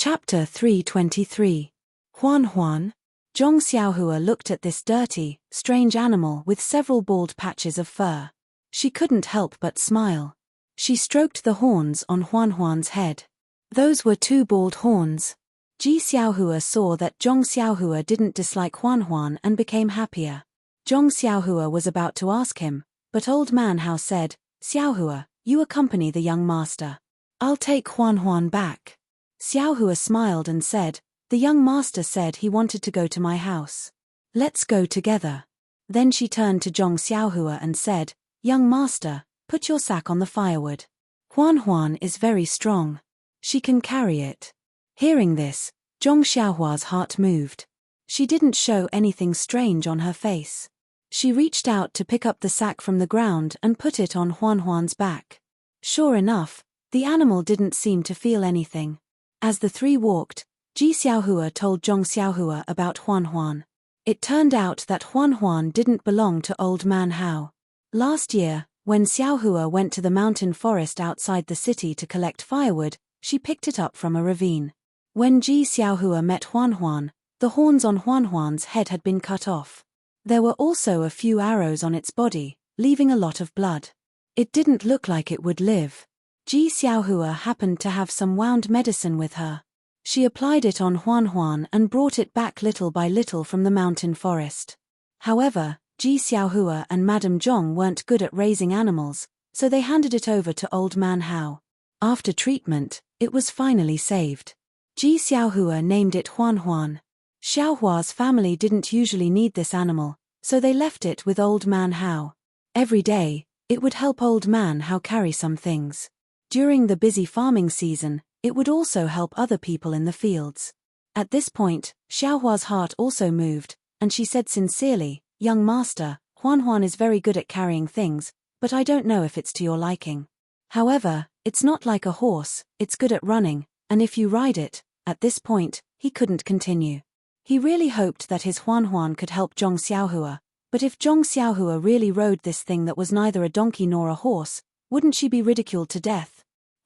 Chapter 323. Huan Huan. Zhong Xiaohua looked at this dirty, strange animal with several bald patches of fur. She couldn't help but smile. She stroked the horns on Huan Huan's head. Those were two bald horns. Ji Xiaohua saw that Zhong Xiaohua didn't dislike Huan Huan and became happier. Zhong Xiaohua was about to ask him, but Old Man Hao said, "Xiaohua, you accompany the young master. I'll take Huan Huan back." Xiaohua smiled and said, "The young master said he wanted to go to my house. Let's go together." Then she turned to Zhong Xiaohua and said, "Young master, put your sack on the firewood. Huan Huan is very strong. She can carry it." Hearing this, Zhong Xiaohua's heart moved. She didn't show anything strange on her face. She reached out to pick up the sack from the ground and put it on Huan Huan's back. Sure enough, the animal didn't seem to feel anything. As the three walked, Ji Xiaohua told Zhong Xiaohua about Huan Huan. It turned out that Huan Huan didn't belong to Old Man Hao. Last year, when Xiaohua went to the mountain forest outside the city to collect firewood, she picked it up from a ravine. When Ji Xiaohua met Huan Huan, the horns on Huan Huan's head had been cut off. There were also a few arrows on its body, leaving a lot of blood. It didn't look like it would live. Ji Xiaohua happened to have some wound medicine with her. She applied it on Huan Huan and brought it back little by little from the mountain forest. However, Ji Xiaohua and Madame Zhong weren't good at raising animals, so they handed it over to Old Man Hao. After treatment, it was finally saved. Ji Xiaohua named it Huan Huan. Xiaohua's family didn't usually need this animal, so they left it with Old Man Hao. Every day, it would help Old Man Hao carry some things. During the busy farming season, it would also help other people in the fields. At this point, Xiaohua's heart also moved, and she said sincerely, "Young master, Huan Huan is very good at carrying things, but I don't know if it's to your liking. However, it's not like a horse, it's good at running, and if you ride it." At this point, he couldn't continue. He really hoped that his Huan Huan could help Zhong Xiaohua, but if Zhong Xiaohua really rode this thing that was neither a donkey nor a horse, wouldn't she be ridiculed to death?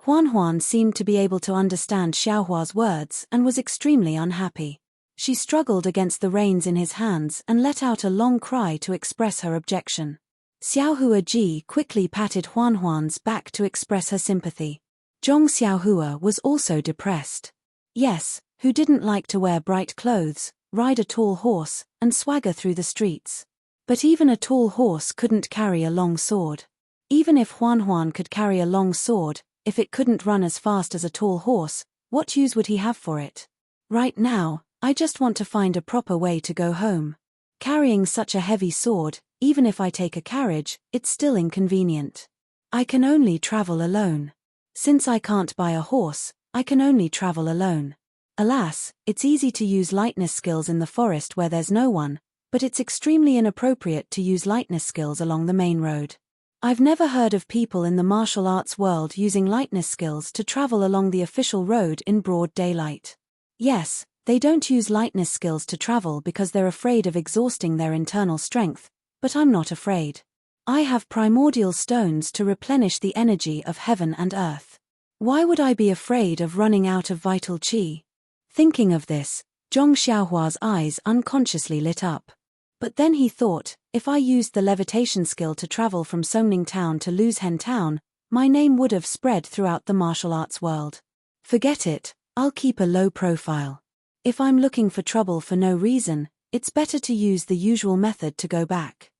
Huan Huan seemed to be able to understand Xiaohua's words and was extremely unhappy. She struggled against the reins in his hands and let out a long cry to express her objection. Xiaohua Ji quickly patted Huan Huan's back to express her sympathy. Zhong Xiaohua was also depressed. Yes, who didn't like to wear bright clothes, ride a tall horse, and swagger through the streets? But even a tall horse couldn't carry a long sword. Even if Huan Huan could carry a long sword, if it couldn't run as fast as a tall horse, what use would he have for it? Right now, I just want to find a proper way to go home. Carrying such a heavy sword, even if I take a carriage, it's still inconvenient. I can only travel alone. Since I can't buy a horse, I can only travel alone. Alas, it's easy to use lightness skills in the forest where there's no one, but it's extremely inappropriate to use lightness skills along the main road. I've never heard of people in the martial arts world using lightness skills to travel along the official road in broad daylight. Yes, they don't use lightness skills to travel because they're afraid of exhausting their internal strength, but I'm not afraid. I have primordial stones to replenish the energy of heaven and earth. Why would I be afraid of running out of vital qi? Thinking of this, Zhong Xiaohua's eyes unconsciously lit up. But then he thought, if I used the levitation skill to travel from Songning Town to Luzhen Town, my name would have spread throughout the martial arts world. Forget it, I'll keep a low profile. If I'm looking for trouble for no reason, it's better to use the usual method to go back.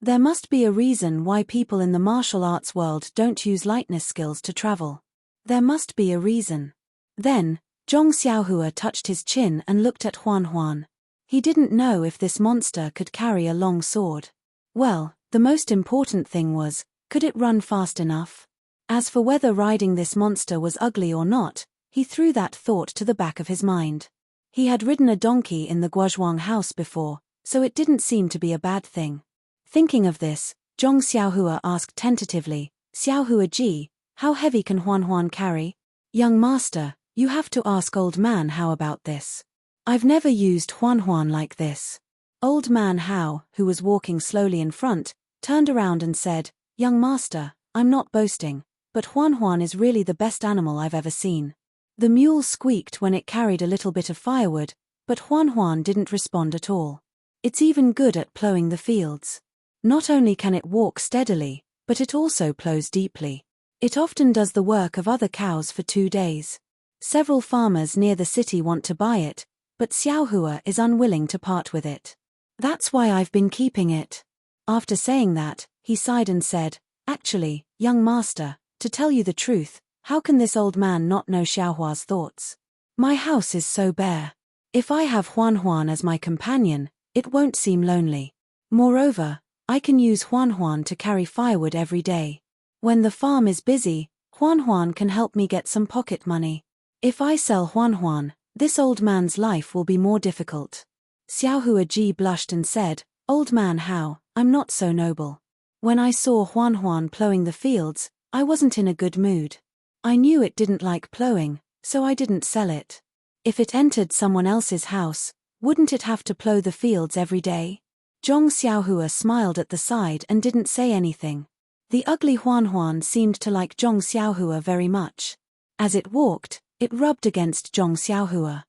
There must be a reason why people in the martial arts world don't use lightness skills to travel. There must be a reason. Then, Zhong Xiaohua touched his chin and looked at Huan Huan. He didn't know if this monster could carry a long sword. Well, the most important thing was, could it run fast enough? As for whether riding this monster was ugly or not, he threw that thought to the back of his mind. He had ridden a donkey in the Guozhuang house before, so it didn't seem to be a bad thing. Thinking of this, Zhong Xiaohua asked tentatively, "Xiaohua Ji, how heavy can Huan Huan carry?" "Young master, you have to ask Old Man Hao about this. I've never used Huan Huan like this." Old Man Hao, who was walking slowly in front, turned around and said, "Young master, I'm not boasting, but Huan Huan is really the best animal I've ever seen. The mule squeaked when it carried a little bit of firewood, but Huan Huan didn't respond at all. It's even good at plowing the fields. Not only can it walk steadily, but it also plows deeply. It often does the work of other cows for 2 days. Several farmers near the city want to buy it, but Xiaohua is unwilling to part with it. That's why I've been keeping it. After saying that, he sighed and said, "Actually, young master, to tell you the truth, how can this old man not know Xiaohua's thoughts? My house is so bare. If I have Huan Huan as my companion, it won't seem lonely. Moreover, I can use Huan Huan to carry firewood every day. When the farm is busy, Huan Huan can help me get some pocket money. If I sell Huan Huan, this old man's life will be more difficult." Xiaohua Ji blushed and said, "Old man Hao, I'm not so noble. When I saw Huan Huan plowing the fields, I wasn't in a good mood. I knew it didn't like plowing, so I didn't sell it. If it entered someone else's house, wouldn't it have to plow the fields every day?" Zhong Xiaohua smiled at the side and didn't say anything. The ugly Huan Huan seemed to like Zhong Xiaohua very much. As it walked, it rubbed against Zhong Xiaohua.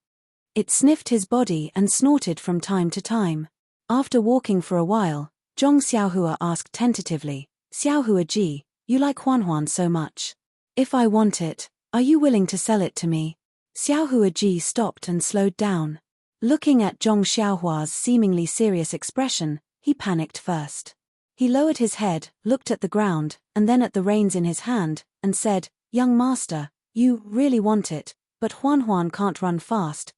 It sniffed his body and snorted from time to time. After walking for a while, Zhong Xiaohua asked tentatively, "Xiaohua Ji, you like Huan Huan so much. If I want it, are you willing to sell it to me?" Xiaohua Ji stopped and slowed down. Looking at Zhong Xiaohua's seemingly serious expression, he panicked first. He lowered his head, looked at the ground, and then at the reins in his hand, and said, "Young master, you really want it, but Huan Huan can't run fast,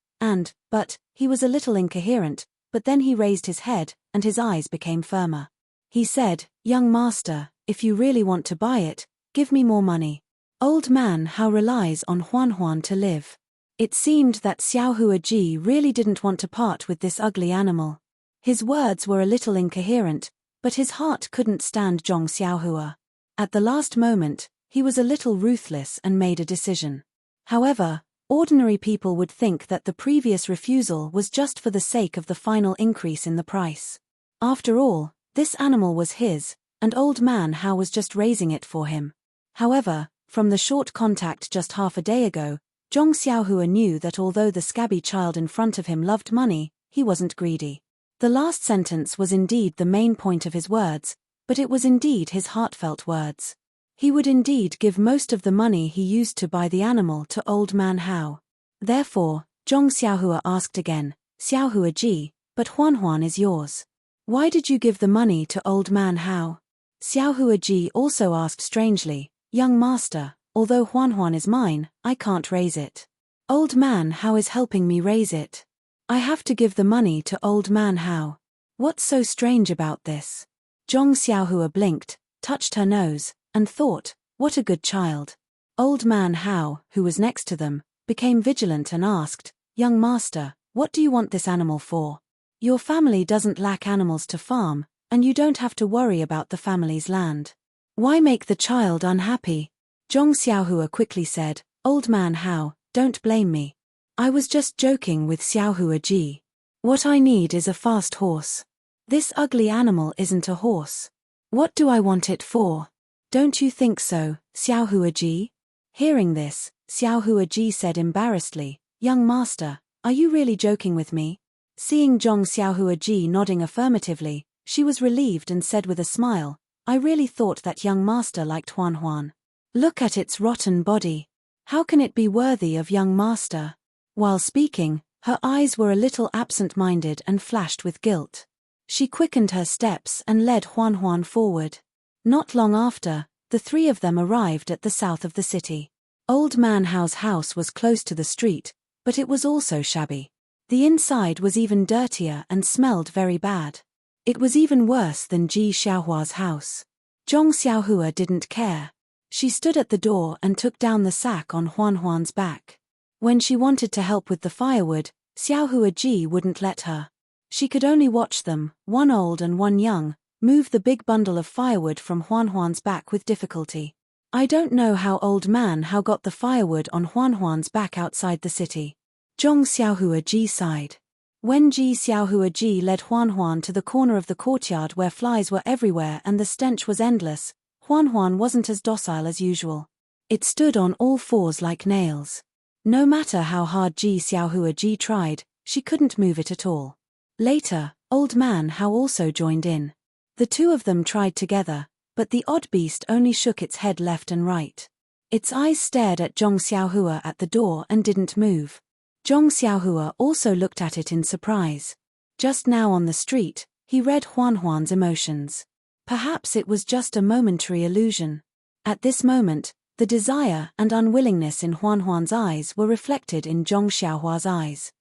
but," he was a little incoherent, but then he raised his head, and his eyes became firmer. He said, "Young master, if you really want to buy it, give me more money. Old man Hao relies on Huan Huan to live." It seemed that Xiaohua Ji really didn't want to part with this ugly animal. His words were a little incoherent, but his heart couldn't stand Zhong Xiaohua. At the last moment, he was a little ruthless and made a decision. However, ordinary people would think that the previous refusal was just for the sake of the final increase in the price. After all, this animal was his, and old man Hao was just raising it for him. However, from the short contact just half a day ago, Zhong Xiaohua knew that although the scabby child in front of him loved money, he wasn't greedy. The last sentence was indeed the main point of his words, but it was indeed his heartfelt words. He would indeed give most of the money he used to buy the animal to old man Hao. Therefore, Zhong Xiaohua asked again, "Xiaohua Ji, but Huan Huan is yours. Why did you give the money to old man Hao?" Xiaohua Ji also asked strangely, "Young master, although Huan Huan is mine, I can't raise it. Old man Hao is helping me raise it. I have to give the money to old man Hao. What's so strange about this?" Zhong Xiaohua blinked, touched her nose, and thought, what a good child. Old man Hao, who was next to them, became vigilant and asked, "Young master, what do you want this animal for? Your family doesn't lack animals to farm, and you don't have to worry about the family's land. Why make the child unhappy?" Zhong Xiaohua quickly said, "Old man Hao, don't blame me. I was just joking with Xiaohua Ji. What I need is a fast horse. This ugly animal isn't a horse. What do I want it for? Don't you think so, Xiaohua Ji?" Hearing this, Xiaohua Ji said embarrassedly, "Young master, are you really joking with me?" Seeing Zhong Xiaohua Ji nodding affirmatively, she was relieved and said with a smile, "I really thought that young master liked Huan Huan. Look at its rotten body. How can it be worthy of young master?" While speaking, her eyes were a little absent-minded and flashed with guilt. She quickened her steps and led Huan Huan forward. Not long after, the three of them arrived at the south of the city. Old man Hao's house was close to the street, but it was also shabby. The inside was even dirtier and smelled very bad. It was even worse than Ji Xiaohua's house. Zhong Xiaohua didn't care. She stood at the door and took down the sack on Huan Huan's back. When she wanted to help with the firewood, Xiaohua Ji wouldn't let her. She could only watch them, one old and one young, move the big bundle of firewood from Huan Huan's back with difficulty. I don't know how old man Hao got the firewood on Huan Huan's back outside the city. Zhong Xiaohua Ji sighed. When Ji Xiaohua Ji led Huan Huan to the corner of the courtyard where flies were everywhere and the stench was endless, Huan Huan wasn't as docile as usual. It stood on all fours like nails. No matter how hard Ji Xiaohua Ji tried, she couldn't move it at all. Later, Old Man Hao also joined in. The two of them tried together, but the odd beast only shook its head left and right. Its eyes stared at Zhong Xiaohua at the door and didn't move. Zhong Xiaohua also looked at it in surprise. Just now on the street, he read Huan's emotions. Perhaps it was just a momentary illusion. At this moment, the desire and unwillingness in Huan's eyes were reflected in Zhong Xiaohua's eyes.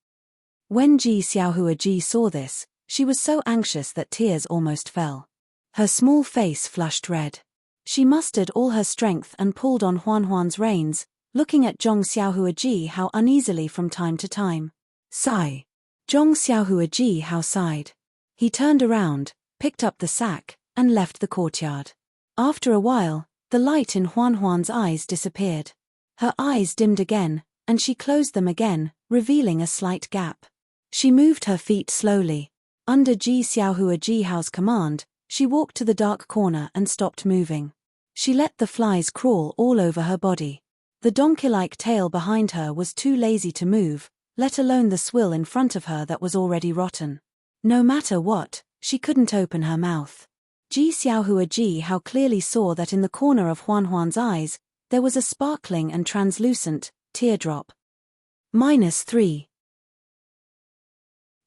When Ji Xiaohua Ji saw this, she was so anxious that tears almost fell. Her small face flushed red. She mustered all her strength and pulled on Huan's reins, looking at Zhong Xiaohua Ji Hao uneasily from time to time. Sigh. Zhong Xiaohua Ji Hao sighed. He turned around, picked up the sack, and left the courtyard. After a while, the light in Huan's eyes disappeared. Her eyes dimmed again, and she closed them again, revealing a slight gap. She moved her feet slowly. Under Ji Xiaohua Ji Hao's command, she walked to the dark corner and stopped moving. She let the flies crawl all over her body. The donkey-like tail behind her was too lazy to move, let alone the swill in front of her that was already rotten. No matter what, she couldn't open her mouth. Ji Xiaohua Ji Hao clearly saw that in the corner of Huan's eyes, there was a sparkling and translucent teardrop. -3.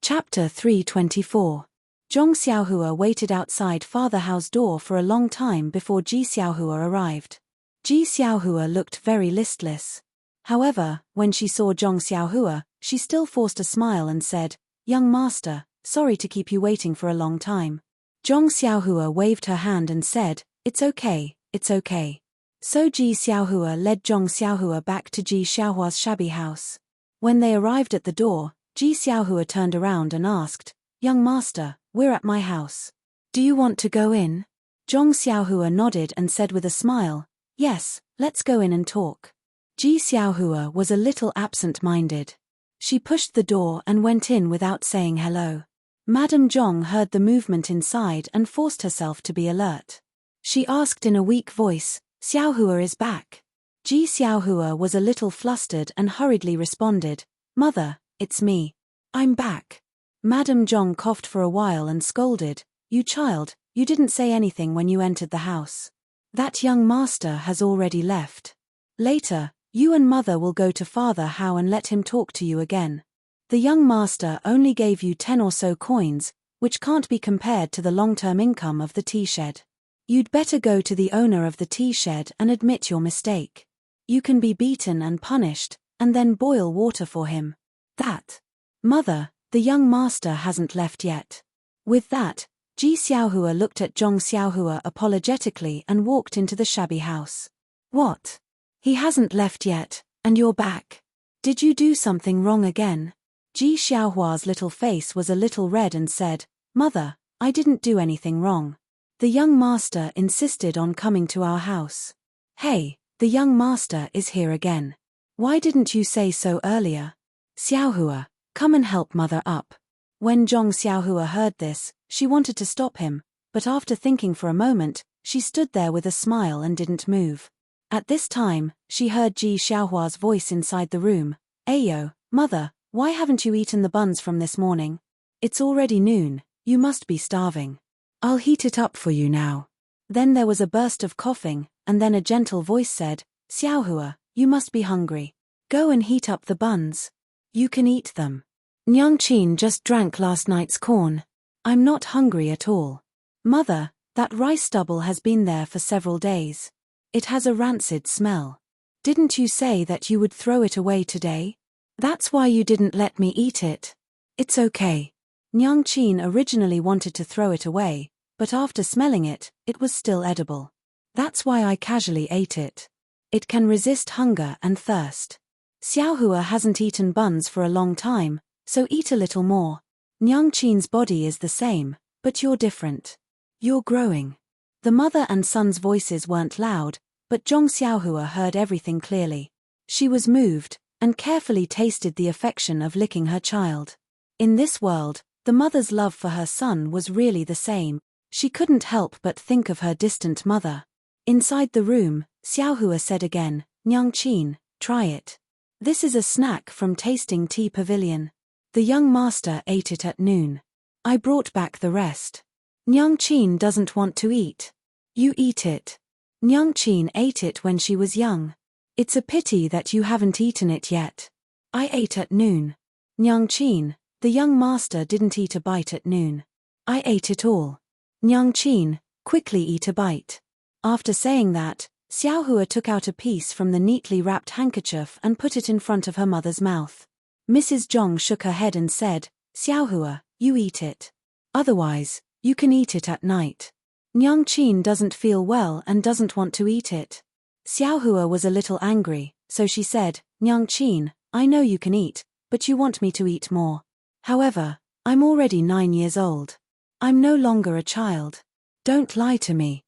Chapter 324. Zhong Xiaohua waited outside Father Hao's door for a long time before Ji Xiaohua arrived. Ji Xiaohua looked very listless. However, when she saw Zhong Xiaohua, she still forced a smile and said, "Young master, sorry to keep you waiting for a long time." Zhong Xiaohua waved her hand and said, "It's okay, it's okay." So Ji Xiaohua led Zhong Xiaohua back to Ji Xiaohua's shabby house. When they arrived at the door, Ji Xiaohua turned around and asked, "Young master, we're at my house. Do you want to go in?" Zhong Xiaohua nodded and said with a smile, "Yes, let's go in and talk." Ji Xiaohua was a little absent-minded. She pushed the door and went in without saying hello. Madame Zhong heard the movement inside and forced herself to be alert. She asked in a weak voice, "Xiaohua is back?" Ji Xiaohua was a little flustered and hurriedly responded, "Mother, it's me. I'm back." Madame Zhong coughed for a while and scolded, "You child, you didn't say anything when you entered the house. That young master has already left. Later, you and mother will go to Father Hao and let him talk to you again. The young master only gave you 10 or so coins, which can't be compared to the long-term income of the tea shed. You'd better go to the owner of the tea shed and admit your mistake. You can be beaten and punished, and then boil water for him. That. Mother, the young master hasn't left yet." With that, Ji Xiaohua looked at Zhong Xiaohua apologetically and walked into the shabby house. "What? He hasn't left yet, and you're back? Did you do something wrong again?" Ji Xiaohua's little face was a little red and said, "Mother, I didn't do anything wrong. The young master insisted on coming to our house." "Hey, the young master is here again. Why didn't you say so earlier? Xiaohua, come and help mother up." When Zhong Xiaohua heard this, she wanted to stop him, but after thinking for a moment, she stood there with a smile and didn't move. At this time, she heard Ji Xiaohua's voice inside the room, "Ayo, mother, why haven't you eaten the buns from this morning? It's already noon, you must be starving. I'll heat it up for you now." Then there was a burst of coughing, and then a gentle voice said, "Xiaohua, you must be hungry. Go and heat up the buns. You can eat them. Nyangqin just drank last night's corn. I'm not hungry at all. Mother, that rice stubble has been there for several days. It has a rancid smell. Didn't you say that you would throw it away today? That's why you didn't let me eat it." "It's okay." Nyangqin originally wanted to throw it away, but after smelling it, it was still edible. "That's why I casually ate it. It can resist hunger and thirst. Xiaohua hasn't eaten buns for a long time, so eat a little more. Nyangqin's body is the same, but you're different. You're growing." The mother and son's voices weren't loud, but Zhong Xiaohua heard everything clearly. She was moved, and carefully tasted the affection of licking her child. In this world, the mother's love for her son was really the same. She couldn't help but think of her distant mother. Inside the room, Xiaohua said again, "Nyangqin, try it." This is a snack from Tasting Tea Pavilion. The young master ate it at noon. I brought back the rest. Nyang Chin doesn't want to eat. You eat it. Nyang Chin ate it when she was young. It's a pity that you haven't eaten it yet. I ate at noon. Nyang Chin, the young master didn't eat a bite at noon. I ate it all. Nyang Chin, quickly eat a bite. After saying that, Xiaohua took out a piece from the neatly wrapped handkerchief and put it in front of her mother's mouth. Mrs. Zhong shook her head and said, Xiaohua, you eat it. Otherwise, you can eat it at night. Nyang Chin doesn't feel well and doesn't want to eat it. Xiaohua was a little angry, so she said, Nyang Chin, I know you can eat, but you want me to eat more. However, I'm already 9 years old. I'm no longer a child. Don't lie to me.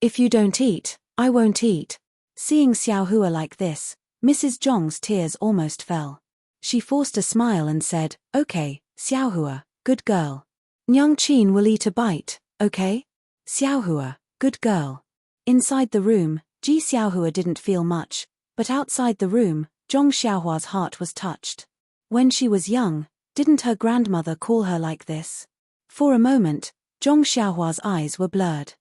If you don't eat, I won't eat. Seeing Xiaohua like this, Mrs. Zhong's tears almost fell. She forced a smile and said, Okay, Xiaohua, good girl. Nyang Chin will eat a bite, okay? Xiaohua, good girl. Inside the room, Ji Xiaohua didn't feel much, but outside the room, Zhong Xiaohua's heart was touched. When she was young, didn't her grandmother call her like this? For a moment, Zhong Xiaohua's eyes were blurred.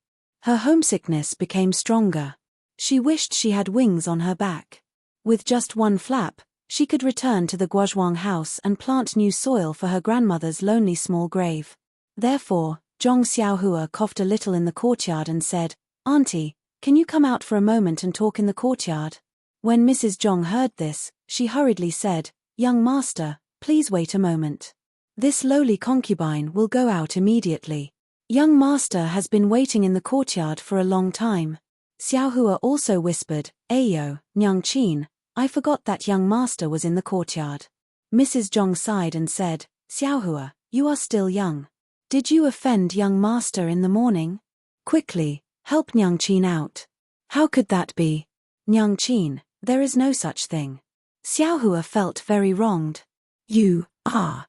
Her homesickness became stronger. She wished she had wings on her back. With just one flap, she could return to the Guozhuang house and plant new soil for her grandmother's lonely small grave. Therefore, Zhong Xiaohua coughed a little in the courtyard and said, Auntie, can you come out for a moment and talk in the courtyard? When Mrs. Zhong heard this, she hurriedly said, Young master, please wait a moment. This lowly concubine will go out immediately. Young master has been waiting in the courtyard for a long time. Xiaohua also whispered, Ayo, Nyang Chin, I forgot that young master was in the courtyard. Mrs. Zhong sighed and said, Xiaohua, you are still young. Did you offend young master in the morning? Quickly, help Nyang Chin out. How could that be? Nyang Chin, there is no such thing. Xiaohua felt very wronged. You are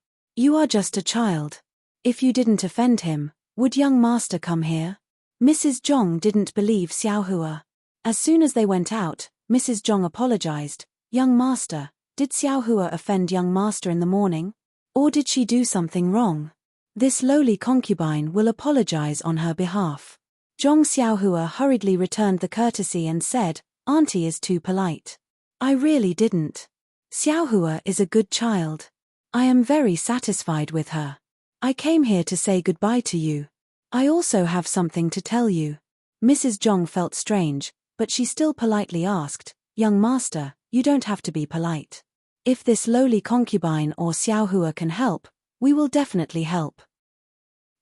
just a child. If you didn't offend him, would young master come here? Mrs. Zhong didn't believe Xiaohua. As soon as they went out, Mrs. Zhong apologized. Young master, did Xiaohua offend young master in the morning? Or did she do something wrong? This lowly concubine will apologize on her behalf. Zhong Xiaohua hurriedly returned the courtesy and said, Auntie is too polite. I really didn't. Xiaohua is a good child. I am very satisfied with her. I came here to say goodbye to you. I also have something to tell you. Mrs. Zhong felt strange, but she still politely asked, Young master, you don't have to be polite. If this lowly concubine or Xiaohua can help, we will definitely help.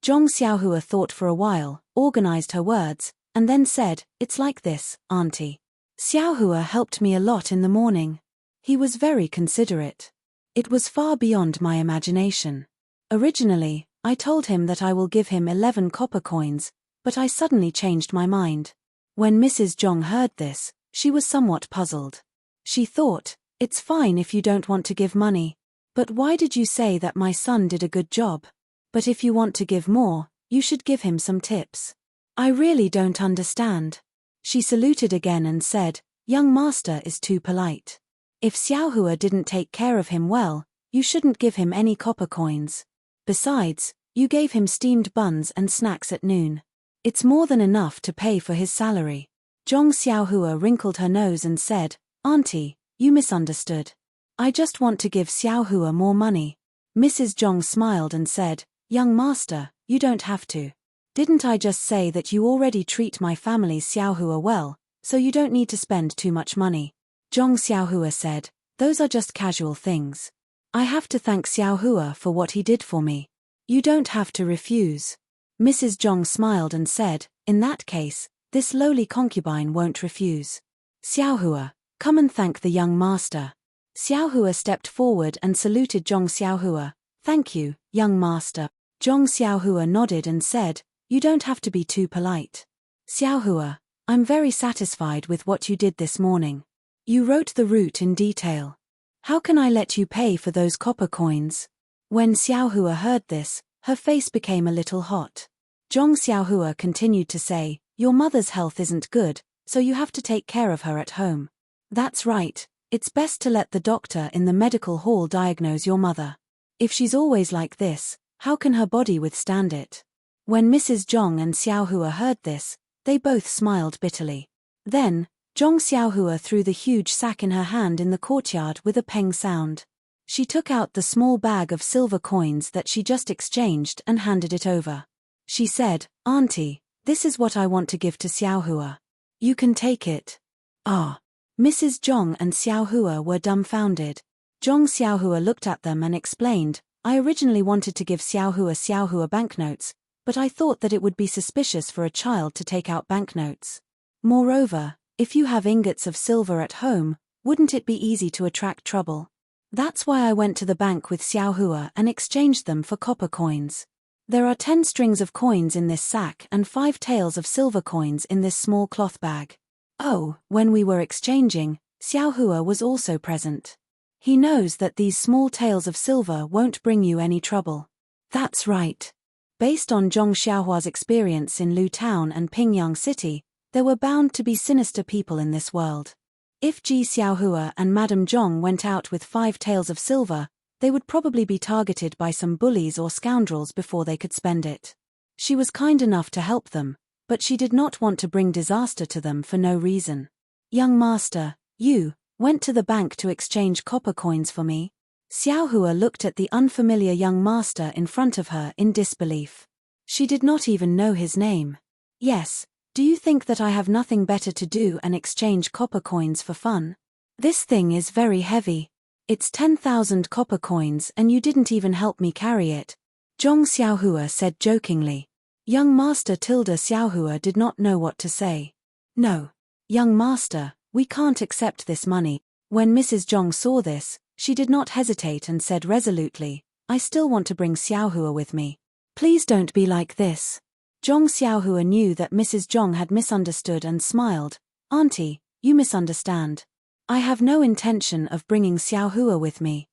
Zhong Xiaohua thought for a while, organized her words, and then said, It's like this, Auntie. Xiaohua helped me a lot in the morning. He was very considerate. It was far beyond my imagination. Originally, I told him that I will give him 11 copper coins, but I suddenly changed my mind. When Mrs. Zhong heard this, she was somewhat puzzled. She thought, It's fine if you don't want to give money. But why did you say that my son did a good job? But if you want to give more, you should give him some tips. I really don't understand. She saluted again and said, Young master is too polite. If Xiaohua didn't take care of him well, you shouldn't give him any copper coins. Besides, you gave him steamed buns and snacks at noon. It's more than enough to pay for his salary. Zhong Xiaohua wrinkled her nose and said, Auntie, you misunderstood. I just want to give Xiaohua more money. Mrs. Zhong smiled and said, Young master, you don't have to. Didn't I just say that you already treat my family's Xiaohua well, so you don't need to spend too much money? Zhong Xiaohua said, Those are just casual things. I have to thank Xiaohua for what he did for me. You don't have to refuse. Mrs. Zhong smiled and said, In that case, this lowly concubine won't refuse. Xiaohua, come and thank the young master. Xiaohua stepped forward and saluted Zhong Xiaohua. Thank you, young master. Zhong Xiaohua nodded and said, You don't have to be too polite. Xiaohua, I'm very satisfied with what you did this morning. You wrote the route in detail. How can I let you pay for those copper coins? When Xiaohua heard this, her face became a little hot. Zhong Xiaohua continued to say, Your mother's health isn't good, so you have to take care of her at home. That's right, It's best to let the doctor in the medical hall diagnose your mother. If she's always like this, how can her body withstand it? When Mrs. Zhong and Xiaohua heard this, they both smiled bitterly. Then, Zhong Xiaohua threw the huge sack in her hand in the courtyard with a peng sound. She took out the small bag of silver coins that she just exchanged and handed it over. She said, "Auntie, this is what I want to give to Xiaohua. You can take it." Ah! Mrs. Zhong and Xiaohua were dumbfounded. Zhong Xiaohua looked at them and explained, "I originally wanted to give Xiaohua banknotes, but I thought that it would be suspicious for a child to take out banknotes. Moreover, if you have ingots of silver at home, wouldn't it be easy to attract trouble? That's why I went to the bank with Xiaohua and exchanged them for copper coins. There are 10 strings of coins in this sack and 5 taels of silver coins in this small cloth bag." Oh, when we were exchanging, Xiaohua was also present. He knows that these small taels of silver won't bring you any trouble. That's right. Based on Zhong Xiaohua's experience in Lu Town and Pingyang City, there were bound to be sinister people in this world. If Ji Xiaohua and Madame Zhong went out with 5 taels of silver, they would probably be targeted by some bullies or scoundrels before they could spend it. She was kind enough to help them, but she did not want to bring disaster to them for no reason. "Young master, you went to the bank to exchange copper coins for me?" Xiaohua looked at the unfamiliar young master in front of her in disbelief. She did not even know his name. "Yes, do you think that I have nothing better to do and exchange copper coins for fun? This thing is very heavy. It's 10,000 copper coins and you didn't even help me carry it," Zhong Xiaohua said jokingly. Young Master Xiaohua did not know what to say. "No. Young Master, we can't accept this money." When Mrs. Zhong saw this, she did not hesitate and said resolutely, "I still want to bring Xiaohua with me. Please don't be like this." Zhong Xiaohua knew that Mrs. Zhong had misunderstood and smiled. "Auntie, you misunderstand. I have no intention of bringing Xiaohua with me.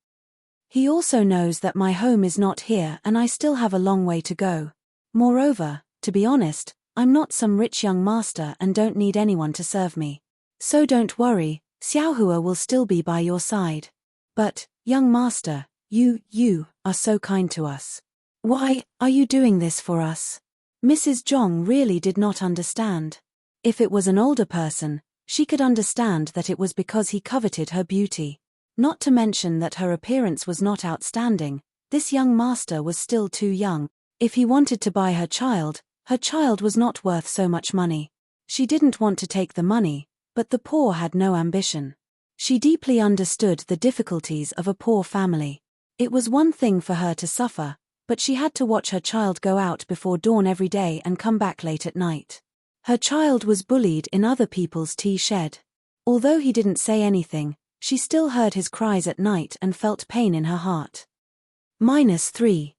He also knows that my home is not here and I still have a long way to go. Moreover, to be honest, I'm not some rich young master and don't need anyone to serve me. So don't worry, Xiaohua will still be by your side. But, young master, you are so kind to us. Why are you doing this for us?" Mrs. Zhong really did not understand. If it was an older person, she could understand that it was because he coveted her beauty. Not to mention that her appearance was not outstanding, this young master was still too young. If he wanted to buy her child was not worth so much money. She didn't want to take the money, but the poor had no ambition. She deeply understood the difficulties of a poor family. It was one thing for her to suffer, but she had to watch her child go out before dawn every day and come back late at night. Her child was bullied in other people's tea shed. Although he didn't say anything, she still heard his cries at night and felt pain in her heart. -3.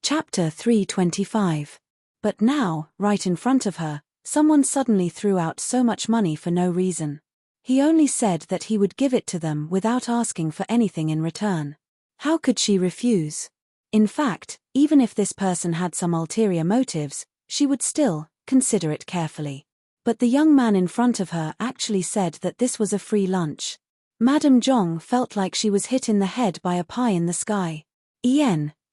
Chapter 325. But now, right in front of her, someone suddenly threw out so much money for no reason. He only said that he would give it to them without asking for anything in return. How could she refuse? In fact, even if this person had some ulterior motives, she would still consider it carefully. But the young man in front of her actually said that this was a free lunch. Madame Zhong felt like she was hit in the head by a pie in the sky.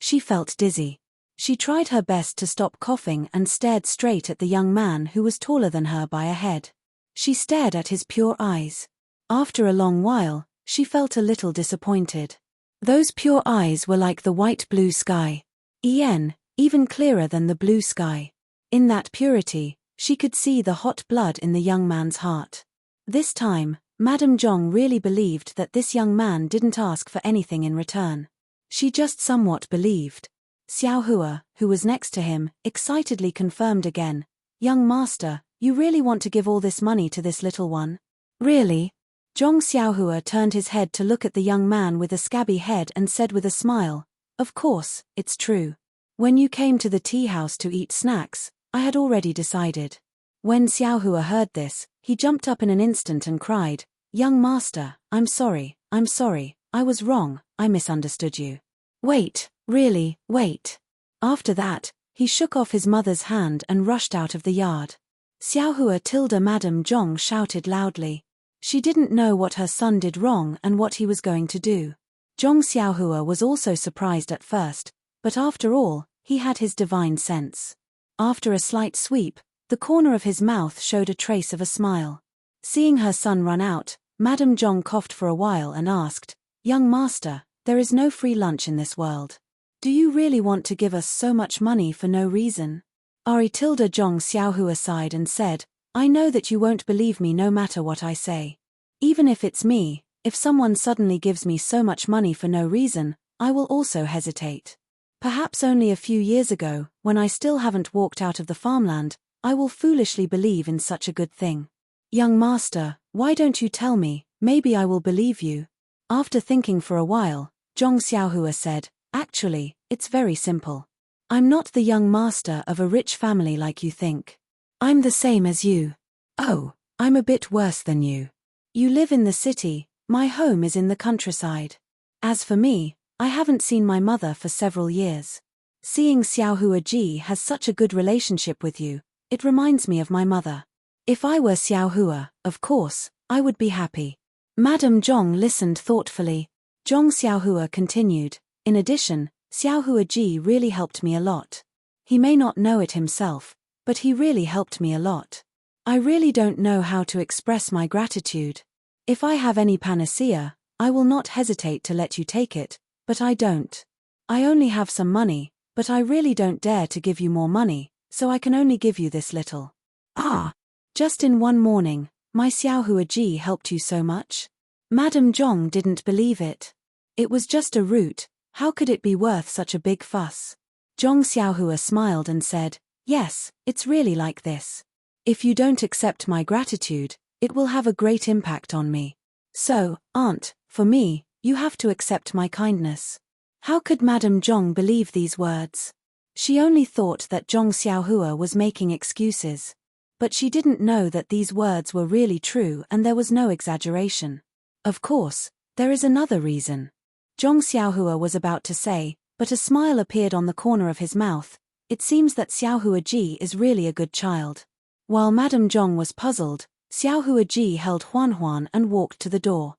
She felt dizzy. She tried her best to stop coughing and stared straight at the young man who was taller than her by a head. She stared at his pure eyes. After a long while, she felt a little disappointed. Those pure eyes were like the white blue sky. Even clearer than the blue sky. In that purity, she could see the hot blood in the young man's heart. This time, Madame Zhong really believed that this young man didn't ask for anything in return. She just somewhat believed. Xiaohua, who was next to him, excitedly confirmed again, "Young master, you really want to give all this money to this little one? Really?" Zhong Xiaohua turned his head to look at the young man with a scabby head and said with a smile, "Of course, it's true. When you came to the tea house to eat snacks, I had already decided." When Xiaohua heard this, he jumped up in an instant and cried, "Young master, I'm sorry, I was wrong, I misunderstood you. Wait, really, wait." After that, he shook off his mother's hand and rushed out of the yard. Xiaohua Madame Zhong shouted loudly. She didn't know what her son did wrong and what he was going to do. Zhong Xiaohua was also surprised at first, but after all, he had his divine sense. After a slight sweep, the corner of his mouth showed a trace of a smile. Seeing her son run out, Madame Zhong coughed for a while and asked, "Young master, there is no free lunch in this world. Do you really want to give us so much money for no reason?" Zhong Xiaohua sighed and said, "I know that you won't believe me no matter what I say. Even if it's me, if someone suddenly gives me so much money for no reason, I will also hesitate. Perhaps only a few years ago, when I still haven't walked out of the farmland, I will foolishly believe in such a good thing. Young master, why don't you tell me, maybe I will believe you." After thinking for a while, Zhong Xiaohua said, "Actually, it's very simple. I'm not the young master of a rich family like you think. I'm the same as you. Oh, I'm a bit worse than you. You live in the city, my home is in the countryside. As for me, I haven't seen my mother for several years. Seeing Xiaohua Ji has such a good relationship with you, it reminds me of my mother. If I were Xiaohua, of course, I would be happy." Madame Zhong listened thoughtfully. Zhong Xiaohua continued, "In addition, Xiaohua Ji really helped me a lot. He may not know it himself, but he really helped me a lot. I really don't know how to express my gratitude. If I have any panacea, I will not hesitate to let you take it, but I don't. I only have some money, but I really don't dare to give you more money, so I can only give you this little. Ah! Just in one morning, my Xiaohua Ji helped you so much?" Madame Zhong didn't believe it. It was just a root, how could it be worth such a big fuss? Zhong Xiaohua smiled and said, "Yes, it's really like this. If you don't accept my gratitude, it will have a great impact on me. So, aunt, for me, you have to accept my kindness." How could Madame Zhong believe these words? She only thought that Zhong Xiaohua was making excuses. But she didn't know that these words were really true and there was no exaggeration. "Of course, there is another reason." Zhong Xiaohua was about to say, but a smile appeared on the corner of his mouth. It seems that Xiaohua Ji is really a good child. While Madame Zhong was puzzled, Xiaohua Ji held Huan and walked to the door.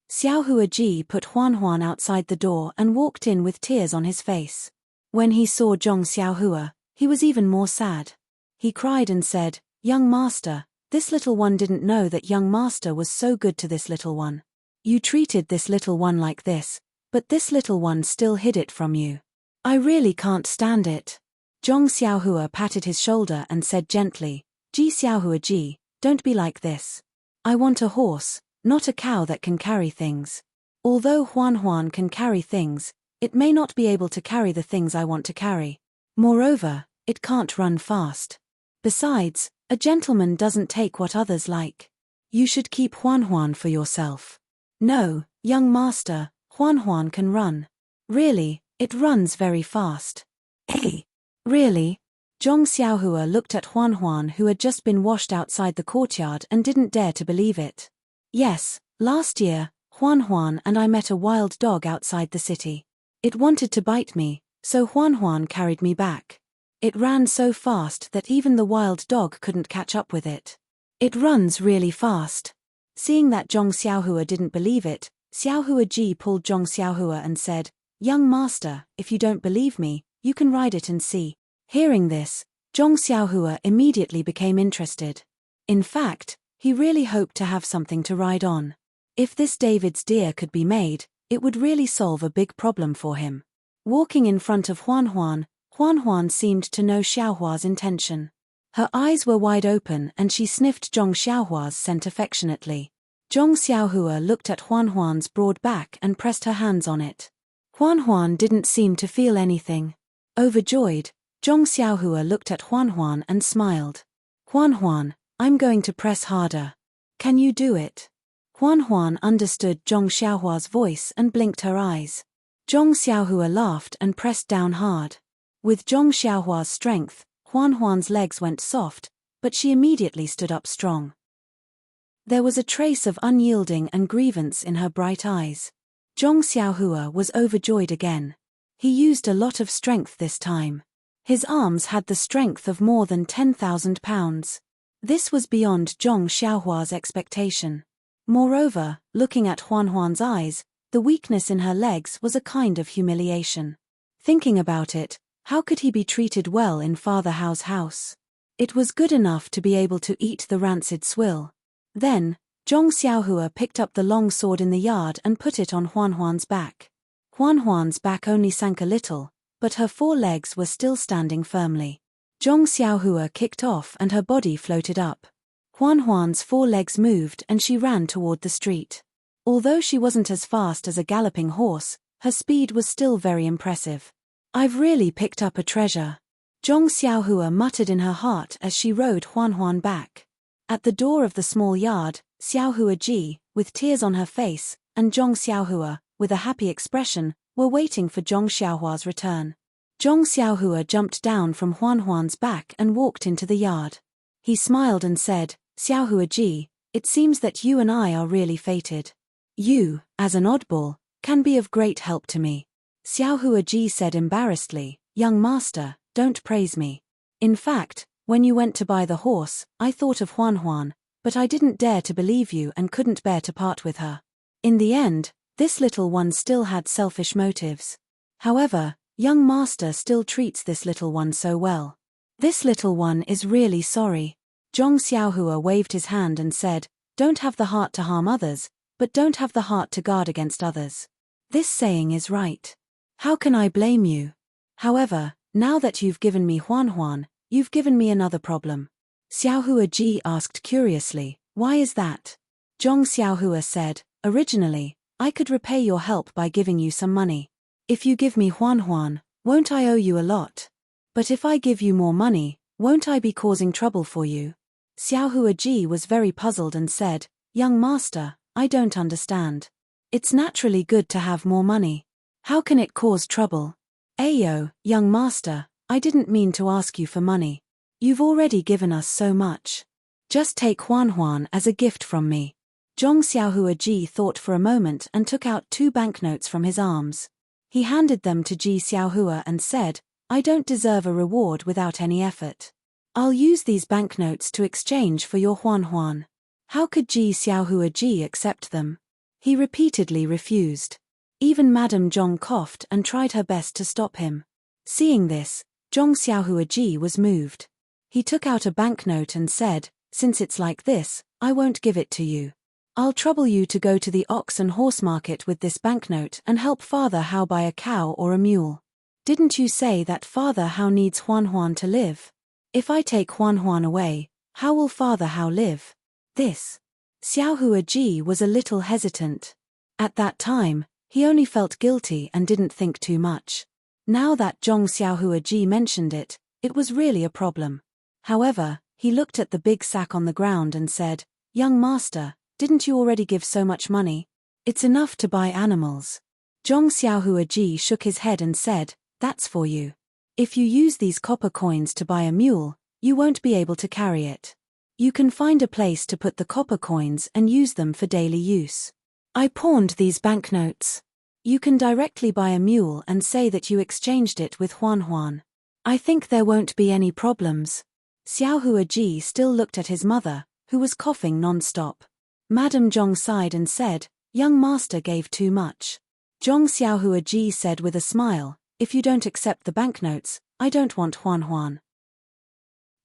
Xiaohua Ji put Huan outside the door and walked in with tears on his face. When he saw Zhong Xiaohua, he was even more sad. He cried and said, "Young master, this little one didn't know that young master was so good to this little one. You treated this little one like this, but this little one still hid it from you. I really can't stand it." Zhong Xiaohua patted his shoulder and said gently, "Ji Xiaohua Ji, don't be like this. I want a horse, not a cow that can carry things. Although Huan can carry things, it may not be able to carry the things I want to carry. Moreover, it can't run fast. Besides, a gentleman doesn't take what others like. You should keep Huan for yourself." "No, young master, Huan can run. Really, it runs very fast." "Hey, really?" Zhong Xiaohua looked at Huan who had just been washed outside the courtyard and didn't dare to believe it. "Yes, last year, Huan and I met a wild dog outside the city. It wanted to bite me, so Huan carried me back. It ran so fast that even the wild dog couldn't catch up with it. It runs really fast." Seeing that Zhong Xiaohua didn't believe it, Xiaohua Ji pulled Zhong Xiaohua and said, "Young master, if you don't believe me, you can ride it and see." Hearing this, Zhong Xiaohua immediately became interested. In fact, he really hoped to have something to ride on. If this David's deer could be made, it would really solve a big problem for him. Walking in front of Huan seemed to know Xiaohua's intention. Her eyes were wide open and she sniffed Zhong Xiaohua's scent affectionately. Zhong Xiaohua looked at Huan's broad back and pressed her hands on it. Huan didn't seem to feel anything. Overjoyed, Zhong Xiaohua looked at Huan and smiled. "Huan, I'm going to press harder. Can you do it?" Huan understood Zhong Xiaohua's voice and blinked her eyes. Zhong Xiaohua laughed and pressed down hard. With Zhong Xiaohua's strength, Huan's legs went soft, but she immediately stood up strong. There was a trace of unyielding and grievance in her bright eyes. Zhong Xiaohua was overjoyed again. He used a lot of strength this time. His arms had the strength of more than 10,000 pounds. This was beyond Zhong Xiaohua's expectation. Moreover, looking at Huan's eyes, the weakness in her legs was a kind of humiliation. Thinking about it, how could he be treated well in Father Hao's house? It was good enough to be able to eat the rancid swill. Then, Zhong Xiaohua picked up the long sword in the yard and put it on Huan's back. Huan's back only sank a little, but her 4 legs were still standing firmly. Zhong Xiaohua kicked off and her body floated up. Huan's 4 legs moved and she ran toward the street. Although she wasn't as fast as a galloping horse, her speed was still very impressive. I've really picked up a treasure, Zhong Xiaohua muttered in her heart as she rode Huan back. At the door of the small yard, Xiaohua Ji, with tears on her face, and Zhong Xiaohua, with a happy expression, were waiting for Zhong Xiaohua's return. Zhong Xiaohua jumped down from Huan's back and walked into the yard. He smiled and said, "Xiaohua Ji, it seems that you and I are really fated. You, as an oddball, can be of great help to me." Xiaohua Ji said embarrassedly, "Young master, don't praise me. In fact, when you went to buy the horse, I thought of Huan, but I didn't dare to believe you and couldn't bear to part with her. In the end, this little one still had selfish motives. However, young master still treats this little one so well. This little one is really sorry." Zhong Xiaohua waved his hand and said, "Don't have the heart to harm others, but don't have the heart to guard against others. This saying is right. How can I blame you? However, now that you've given me Huan, you've given me another problem." Xiaohua Ji asked curiously, "Why is that?" Zhong Xiaohua said, "Originally, I could repay your help by giving you some money. If you give me Huan, won't I owe you a lot? But if I give you more money, won't I be causing trouble for you?" Xiaohua Ji was very puzzled and said, "Young master, I don't understand. It's naturally good to have more money. How can it cause trouble?" "Ayo, young master, I didn't mean to ask you for money. You've already given us so much. Just take Huan as a gift from me." Zhong Xiaohua Ji thought for a moment and took out 2 banknotes from his arms. He handed them to Ji Xiaohua and said, "I don't deserve a reward without any effort. I'll use these banknotes to exchange for your Huan. How could Ji Xiaohua Ji accept them? He repeatedly refused. Even Madame Zhong coughed and tried her best to stop him. Seeing this, Zhong Xiaohua Ji was moved. He took out a banknote and said, "Since it's like this, I won't give it to you. I'll trouble you to go to the ox and horse market with this banknote and help Father Hao buy a cow or a mule. Didn't you say that Father Hao needs Huan to live? If I take Huan away, how will Father Hao live?" This. Xiaohua Ji was a little hesitant. At that time, he only felt guilty and didn't think too much. Now that Zhong Xiaohua Ji mentioned it, it was really a problem. However, he looked at the big sack on the ground and said, "Young master, didn't you already give so much money? It's enough to buy animals." Zhong Xiaohua Ji shook his head and said, "That's for you. If you use these copper coins to buy a mule, you won't be able to carry it. You can find a place to put the copper coins and use them for daily use. I pawned these banknotes. You can directly buy a mule and say that you exchanged it with Huan. I think there won't be any problems." Xiaohua Ji still looked at his mother, who was coughing non-stop. Madame Zhong sighed and said, "Young master gave too much." Zhong Xiaohua Ji said with a smile, "If you don't accept the banknotes, I don't want Huan."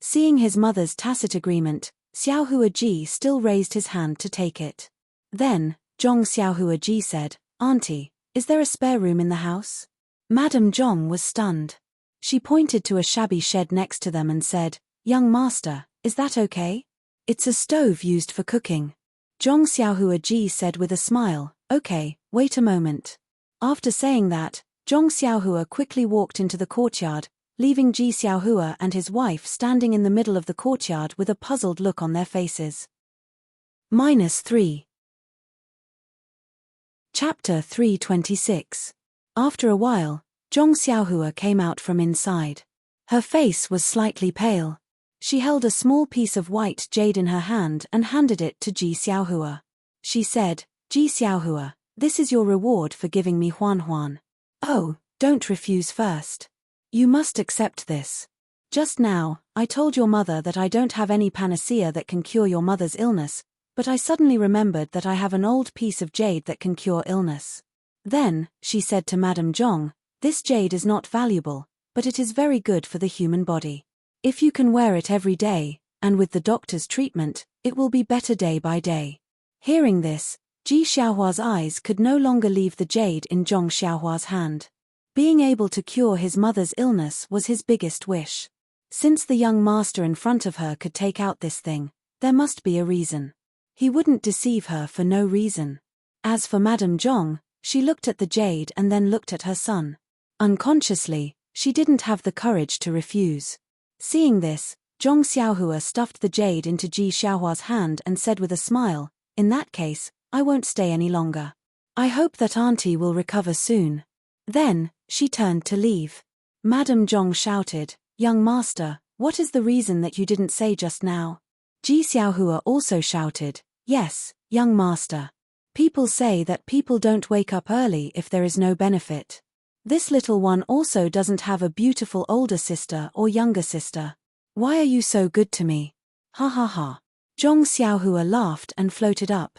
Seeing his mother's tacit agreement, Xiaohua Ji still raised his hand to take it. Then, Zhong Xiaohua Ji said, "Auntie, is there a spare room in the house?" Madame Zhong was stunned. She pointed to a shabby shed next to them and said, "Young master, is that okay? It's a stove used for cooking." Zhong Xiaohua Ji said with a smile, "Okay, wait a moment." After saying that, Zhong Xiaohua quickly walked into the courtyard, leaving Ji Xiaohua and his wife standing in the middle of the courtyard with a puzzled look on their faces. -3. Chapter 326. After a while, Zhong Xiaohua came out from inside. Her face was slightly pale. She held a small piece of white jade in her hand and handed it to Ji Xiaohua. She said, "Ji Xiaohua, this is your reward for giving me Huan. Oh, don't refuse first. You must accept this. Just now, I told your mother that I don't have any panacea that can cure your mother's illness, but I suddenly remembered that I have an old piece of jade that can cure illness. Then, she said to Madame Zhong, this jade is not valuable, but it is very good for the human body. If you can wear it every day, and with the doctor's treatment, it will be better day by day. Hearing this, Ji Xiaohua's eyes could no longer leave the jade in Zhong Xiaohua's hand. Being able to cure his mother's illness was his biggest wish. Since the young master in front of her could take out this thing, there must be a reason. He wouldn't deceive her for no reason. As for Madame Zhong, she looked at the jade and then looked at her son. Unconsciously, she didn't have the courage to refuse. Seeing this, Zhong Xiaohua stuffed the jade into Ji Xiaohua's hand and said with a smile, in that case, I won't stay any longer. I hope that auntie will recover soon. Then, she turned to leave. Madame Zhong shouted, young master, what is the reason that you didn't say just now? Ji Xiaohua also shouted, yes, young master. People say that people don't wake up early if there is no benefit. This little one also doesn't have a beautiful older sister or younger sister. Why are you so good to me? Ha ha ha. Zhong Xiaohua laughed and floated up.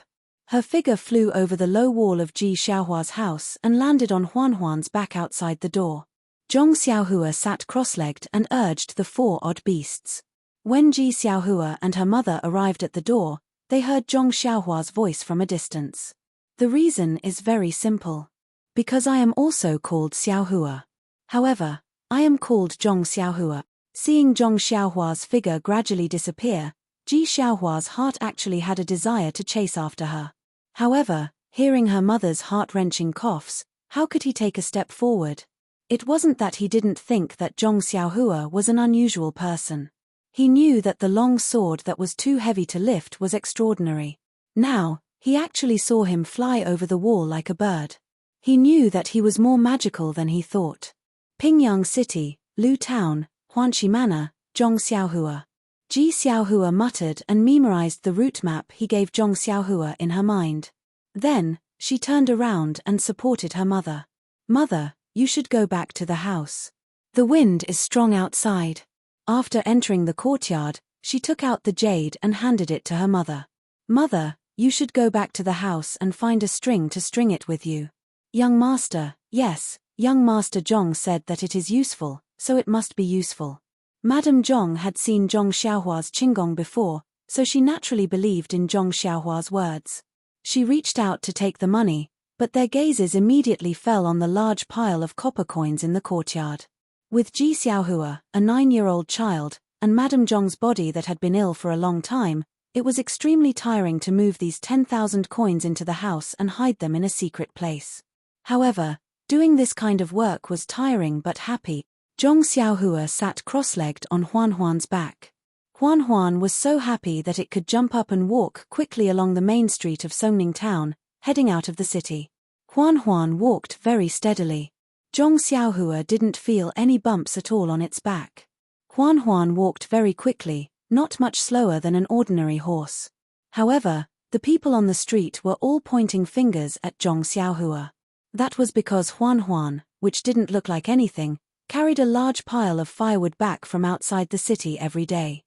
Her figure flew over the low wall of Ji Xiaohua's house and landed on Huan's back outside the door. Zhong Xiaohua sat cross-legged and urged the 4 odd beasts. When Ji Xiaohua and her mother arrived at the door, they heard Zhong Xiaohua's voice from a distance. The reason is very simple. Because I am also called Xiaohua. However, I am called Zhong Xiaohua. Seeing Zhong Xiaohua's figure gradually disappear, Ji Xiaohua's heart actually had a desire to chase after her. However, hearing her mother's heart-wrenching coughs, how could he take a step forward? It wasn't that he didn't think that Zhong Xiaohua was an unusual person. He knew that the long sword that was too heavy to lift was extraordinary. Now, he actually saw him fly over the wall like a bird. He knew that he was more magical than he thought. Pingyang City, Lu Town, Huanxi Manor, Zhong Xiaohua. Ji Xiaohua muttered and memorized the route map he gave Zhong Xiaohua in her mind. Then, she turned around and supported her mother. Mother, you should go back to the house. The wind is strong outside. After entering the courtyard, she took out the jade and handed it to her mother. Mother, you should go back to the house and find a string to string it with you. Young master, yes, young master Zhong said that it is useful, so it must be useful. Madame Zhong had seen Zhong Xiaohua's qinggong before, so she naturally believed in Zhong Xiaohua's words. She reached out to take the money, but their gazes immediately fell on the large pile of copper coins in the courtyard. With Ji Xiaohua, a 9-year-old child, and Madame Zhong's body that had been ill for a long time, it was extremely tiring to move these 10,000 coins into the house and hide them in a secret place. However, doing this kind of work was tiring but happy. Zhong Xiaohua sat cross-legged on Huan's back. Huan was so happy that it could jump up and walk quickly along the main street of Songning Town, heading out of the city. Huan walked very steadily. Zhong Xiaohua didn't feel any bumps at all on its back. Huan walked very quickly, not much slower than an ordinary horse. However, the people on the street were all pointing fingers at Zhong Xiaohua. That was because Huan, which didn't look like anything, carried a large pile of firewood back from outside the city every day.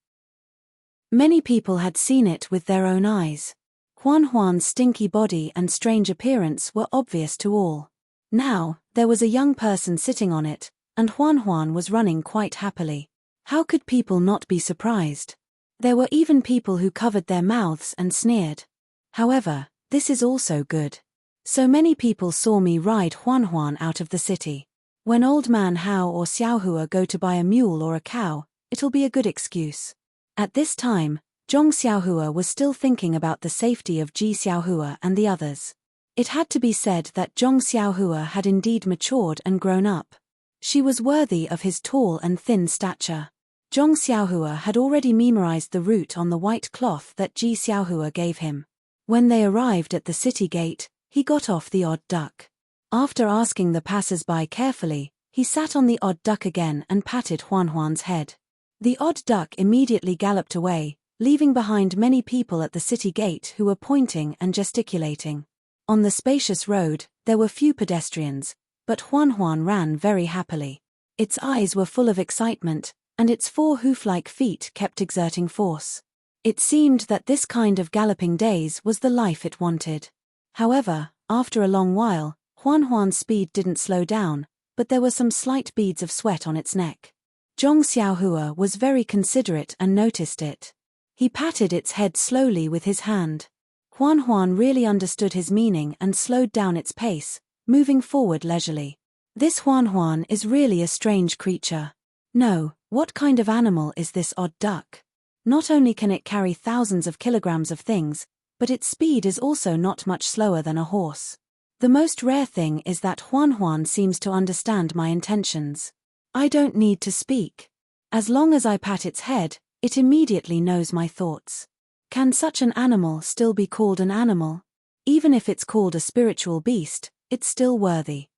Many people had seen it with their own eyes. Huan's stinky body and strange appearance were obvious to all. Now, there was a young person sitting on it, and Huan was running quite happily. How could people not be surprised? There were even people who covered their mouths and sneered. However, this is also good. So many people saw me ride Huan out of the city. When old man Hao or Xiaohua go to buy a mule or a cow, it'll be a good excuse. At this time, Zhong Xiaohua was still thinking about the safety of Ji Xiaohua and the others. It had to be said that Zhong Xiaohua had indeed matured and grown up. She was worthy of his tall and thin stature. Zhong Xiaohua had already memorized the route on the white cloth that Ji Xiaohua gave him. When they arrived at the city gate, he got off the odd duck. After asking the passers-by carefully, he sat on the odd duck again and patted Huan's head. The odd duck immediately galloped away, leaving behind many people at the city gate who were pointing and gesticulating. On the spacious road, there were few pedestrians, but Huan ran very happily. Its eyes were full of excitement, and its 4 hoof-like feet kept exerting force. It seemed that this kind of galloping days was the life it wanted. However, after a long while, Huan's speed didn't slow down, but there were some slight beads of sweat on its neck. Zhong Xiaohua was very considerate and noticed it. He patted its head slowly with his hand. Huan really understood his meaning and slowed down its pace, moving forward leisurely. This Huan is really a strange creature. No, what kind of animal is this odd duck? Not only can it carry thousands of kilograms of things, but its speed is also not much slower than a horse. The most rare thing is that Huan seems to understand my intentions. I don't need to speak. As long as I pat its head, it immediately knows my thoughts. Can such an animal still be called an animal? Even if it's called a spiritual beast, it's still worthy.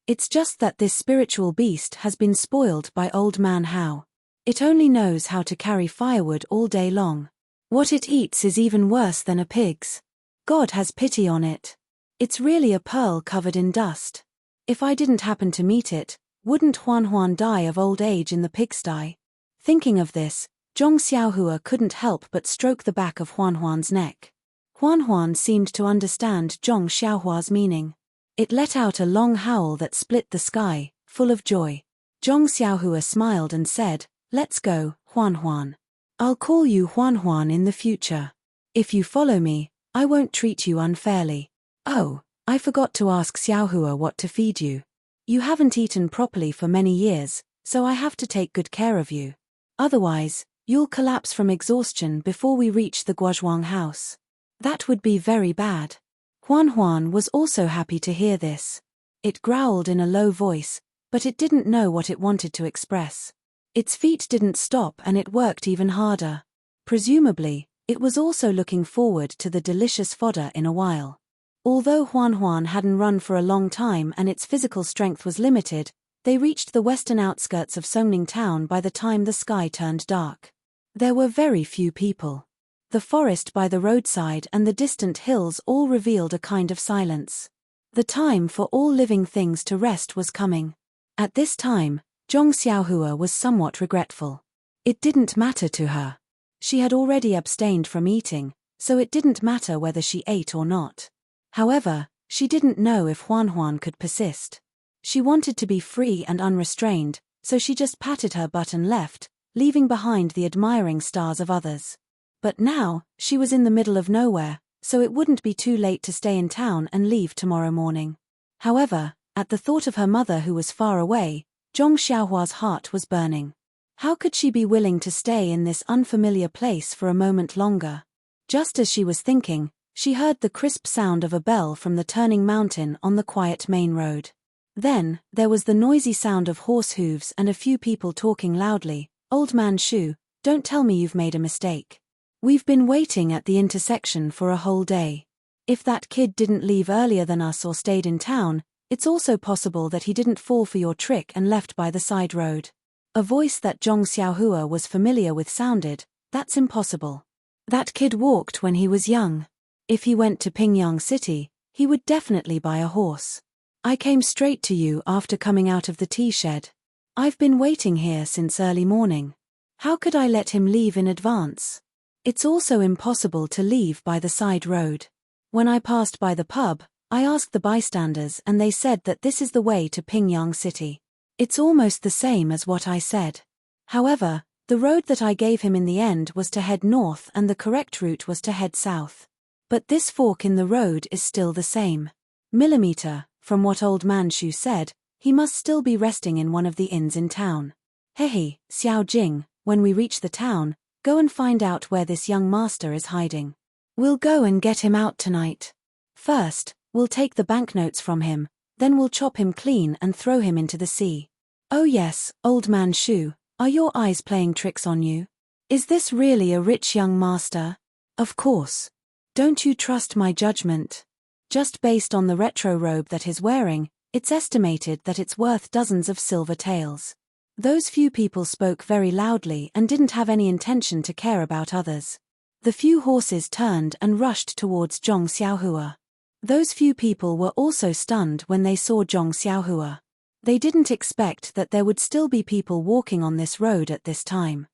It's just that this spiritual beast has been spoiled by Old Man Hao. It only knows how to carry firewood all day long. What it eats is even worse than a pig's. God has pity on it. It's really a pearl covered in dust. If I didn't happen to meet it, wouldn't Huan die of old age in the pigsty? Thinking of this, Zhong Xiaohua couldn't help but stroke the back of Huan's neck. Huan seemed to understand Zhong Xiaohua's meaning. It let out a long howl that split the sky, full of joy. Zhong Xiaohua smiled and said, "Let's go, Huan. I'll call you Huan in the future. If you follow me, I won't treat you unfairly. Oh, I forgot to ask Xiaohua what to feed you. You haven't eaten properly for many years, so I have to take good care of you. Otherwise, you'll collapse from exhaustion before we reach the Guozhuang house. That would be very bad." Huan was also happy to hear this. It growled in a low voice, but it didn't know what it wanted to express. Its feet didn't stop and it worked even harder. Presumably, it was also looking forward to the delicious fodder in a while. Although Huan hadn't run for a long time and its physical strength was limited, they reached the western outskirts of Songning town by the time the sky turned dark. There were very few people. The forest by the roadside and the distant hills all revealed a kind of silence. The time for all living things to rest was coming. At this time, Zhong Xiaohua was somewhat regretful. It didn't matter to her. She had already abstained from eating, so it didn't matter whether she ate or not. However, she didn't know if Huan could persist. She wanted to be free and unrestrained, so she just patted her butt and left, leaving behind the admiring stars of others. But now, she was in the middle of nowhere, so it wouldn't be too late to stay in town and leave tomorrow morning. However, at the thought of her mother who was far away, Zhong Xiaohua's heart was burning. How could she be willing to stay in this unfamiliar place for a moment longer? Just as she was thinking, she heard the crisp sound of a bell from the turning mountain on the quiet main road. Then, there was the noisy sound of horse hooves and a few people talking loudly. "Old Man Shu, don't tell me you've made a mistake. We've been waiting at the intersection for a whole day. If that kid didn't leave earlier than us or stayed in town, it's also possible that he didn't fall for your trick and left by the side road." A voice that Zhong Xiaohua was familiar with sounded, "That's impossible. That kid walked when he was young. If he went to Pingyang City, he would definitely buy a horse. I came straight to you after coming out of the tea shed. I've been waiting here since early morning. How could I let him leave in advance? It's also impossible to leave by the side road. When I passed by the pub, I asked the bystanders and they said that this is the way to Pingyang City. It's almost the same as what I said. However, the road that I gave him in the end was to head north and the correct route was to head south. But this fork in the road is still the same. Millimeter, from what Old Man Shu said, he must still be resting in one of the inns in town. Hehe, Xiao Jing, when we reach the town, go and find out where this young master is hiding. We'll go and get him out tonight. First, we'll take the banknotes from him, then we'll chop him clean and throw him into the sea. Oh yes, Old Man Shu, are your eyes playing tricks on you? Is this really a rich young master? Of course. Don't you trust my judgment? Just based on the retro robe that he's wearing, it's estimated that it's worth dozens of silver taels. Those few people spoke very loudly and didn't have any intention to care about others. The few horses turned and rushed towards Zhong Xiaohua. Those few people were also stunned when they saw Zhong Xiaohua. They didn't expect that there would still be people walking on this road at this time.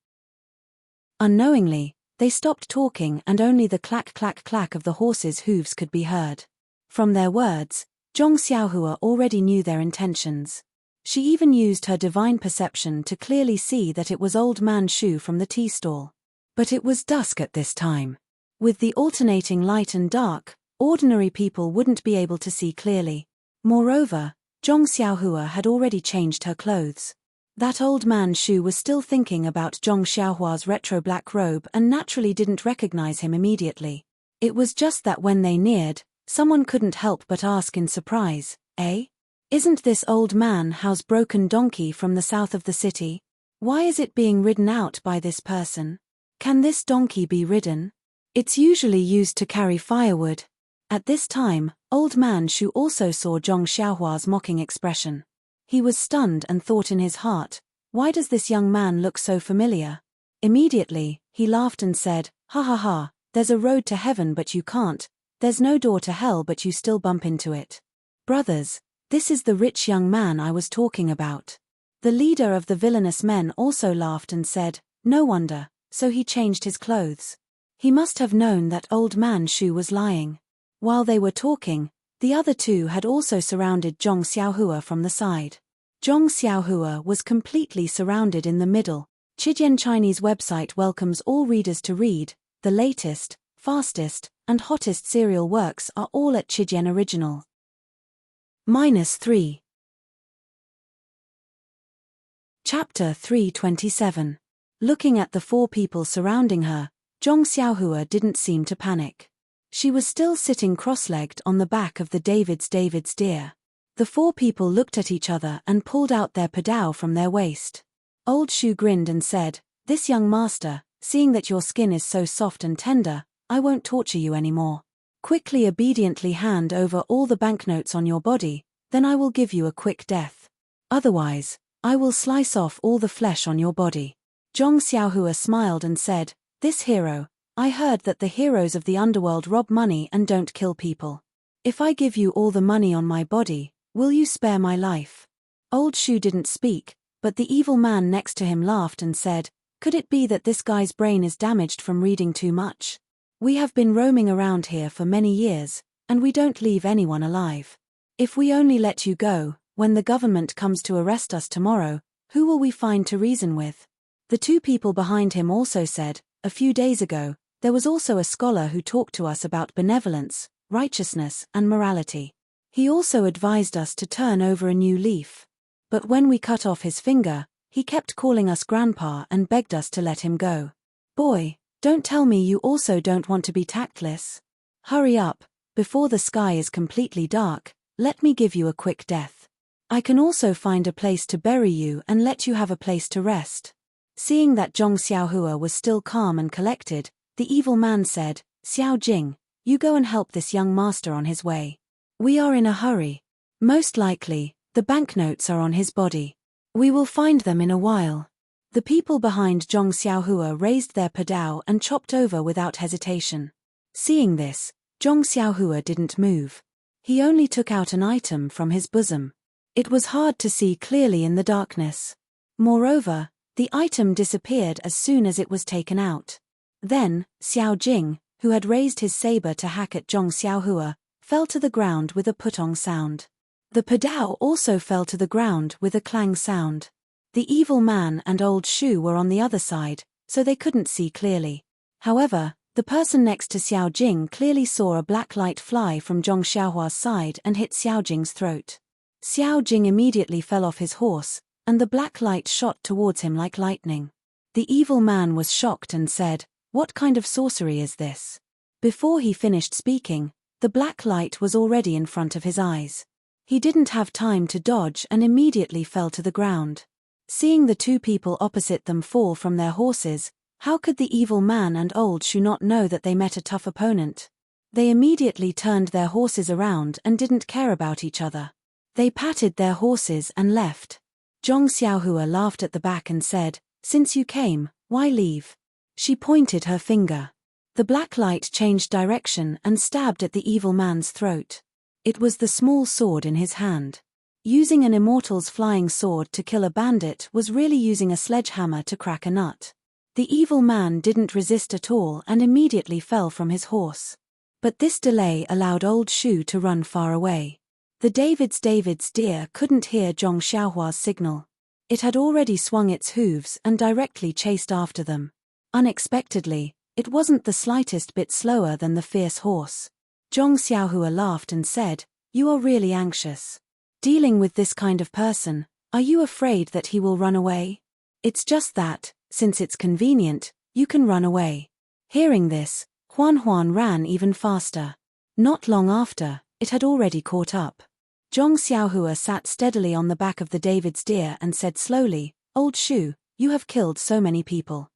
Unknowingly, They stopped talking and only the clack clack clack of the horses' hooves could be heard. From their words, Zhong Xiaohua already knew their intentions. She even used her divine perception to clearly see that it was Old Man Shu from the tea stall. But it was dusk at this time. With the alternating light and dark, ordinary people wouldn't be able to see clearly. Moreover, Zhong Xiaohua had already changed her clothes. That Old Man Shu was still thinking about Zhong Xiaohua's retro black robe and naturally didn't recognize him immediately. It was just that when they neared, someone couldn't help but ask in surprise, "Eh? Isn't this Old Man How's broken donkey from the south of the city? Why is it being ridden out by this person? Can this donkey be ridden? It's usually used to carry firewood." At this time, Old Man Shu also saw Zhong Xiaohua's mocking expression. He was stunned and thought in his heart, "Why does this young man look so familiar?" Immediately, he laughed and said, "Ha ha ha, there's a road to heaven but you can't, there's no door to hell but you still bump into it. Brothers, this is the rich young man I was talking about." The leader of the villainous men also laughed and said, "No wonder, so he changed his clothes. He must have known that Old Man Shu was lying." While they were talking, the other two had also surrounded Zhong Xiaohua from the side. Zhong Xiaohua was completely surrounded in the middle. Chidian Chinese website welcomes all readers to read. The latest, fastest, and hottest serial works are all at Chidian Original. -3. Chapter 327. Looking at the four people surrounding her, Zhong Xiaohua didn't seem to panic. She was still sitting cross-legged on the back of the David's deer. The four people looked at each other and pulled out their padao from their waist. Old Shu grinned and said, "This young master, seeing that your skin is so soft and tender, I won't torture you anymore. Quickly obediently hand over all the banknotes on your body, then I will give you a quick death. Otherwise, I will slice off all the flesh on your body." Zhong Xiaohua smiled and said, "This hero, I heard that the heroes of the underworld rob money and don't kill people. If I give you all the money on my body, will you spare my life?" Old Shu didn't speak, but the evil man next to him laughed and said, "Could it be that this guy's brain is damaged from reading too much? We have been roaming around here for many years, and we don't leave anyone alive. If we only let you go, when the government comes to arrest us tomorrow, who will we find to reason with?" The two people behind him also said, "A few days ago, there was also a scholar who talked to us about benevolence, righteousness, and morality. He also advised us to turn over a new leaf. But when we cut off his finger, he kept calling us grandpa and begged us to let him go. Boy, don't tell me you also don't want to be tactless. Hurry up, before the sky is completely dark, let me give you a quick death. I can also find a place to bury you and let you have a place to rest." Seeing that Zhong Xiaohua was still calm and collected, the evil man said, "Xiao Jing, you go and help this young master on his way. We are in a hurry. Most likely, the banknotes are on his body. We will find them in a while." The people behind Zhong Xiaohua raised their padao and chopped over without hesitation. Seeing this, Zhong Xiaohua didn't move. He only took out an item from his bosom. It was hard to see clearly in the darkness. Moreover, the item disappeared as soon as it was taken out. Then, Xiao Jing, who had raised his saber to hack at Zhong Xiaohua, fell to the ground with a putong sound. The padao also fell to the ground with a clang sound. The evil man and Old Shu were on the other side, so they couldn't see clearly. However, the person next to Xiao Jing clearly saw a black light fly from Zhong Xiaohua's side and hit Xiao Jing's throat. Xiao Jing immediately fell off his horse, and the black light shot towards him like lightning. The evil man was shocked and said, "What kind of sorcery is this?" Before he finished speaking, the black light was already in front of his eyes. He didn't have time to dodge and immediately fell to the ground. Seeing the two people opposite them fall from their horses, how could the evil man and Old Shu not know that they met a tough opponent? They immediately turned their horses around and didn't care about each other. They patted their horses and left. Zhong Xiaohua laughed at the back and said, "Since you came, why leave?" She pointed her finger. The black light changed direction and stabbed at the evil man's throat. It was the small sword in his hand. Using an immortal's flying sword to kill a bandit was really using a sledgehammer to crack a nut. The evil man didn't resist at all and immediately fell from his horse. But this delay allowed old Shu to run far away. The David's deer couldn't hear Zhong Xiaohua's signal. It had already swung its hooves and directly chased after them. Unexpectedly, it wasn't the slightest bit slower than the fierce horse. Zhong Xiaohua laughed and said, "You are really anxious. Dealing with this kind of person, are you afraid that he will run away? It's just that, since it's convenient, you can run away." Hearing this, Huan ran even faster. Not long after, it had already caught up. Zhong Xiaohua sat steadily on the back of the David's deer and said slowly, "Old Shu, you have killed so many people.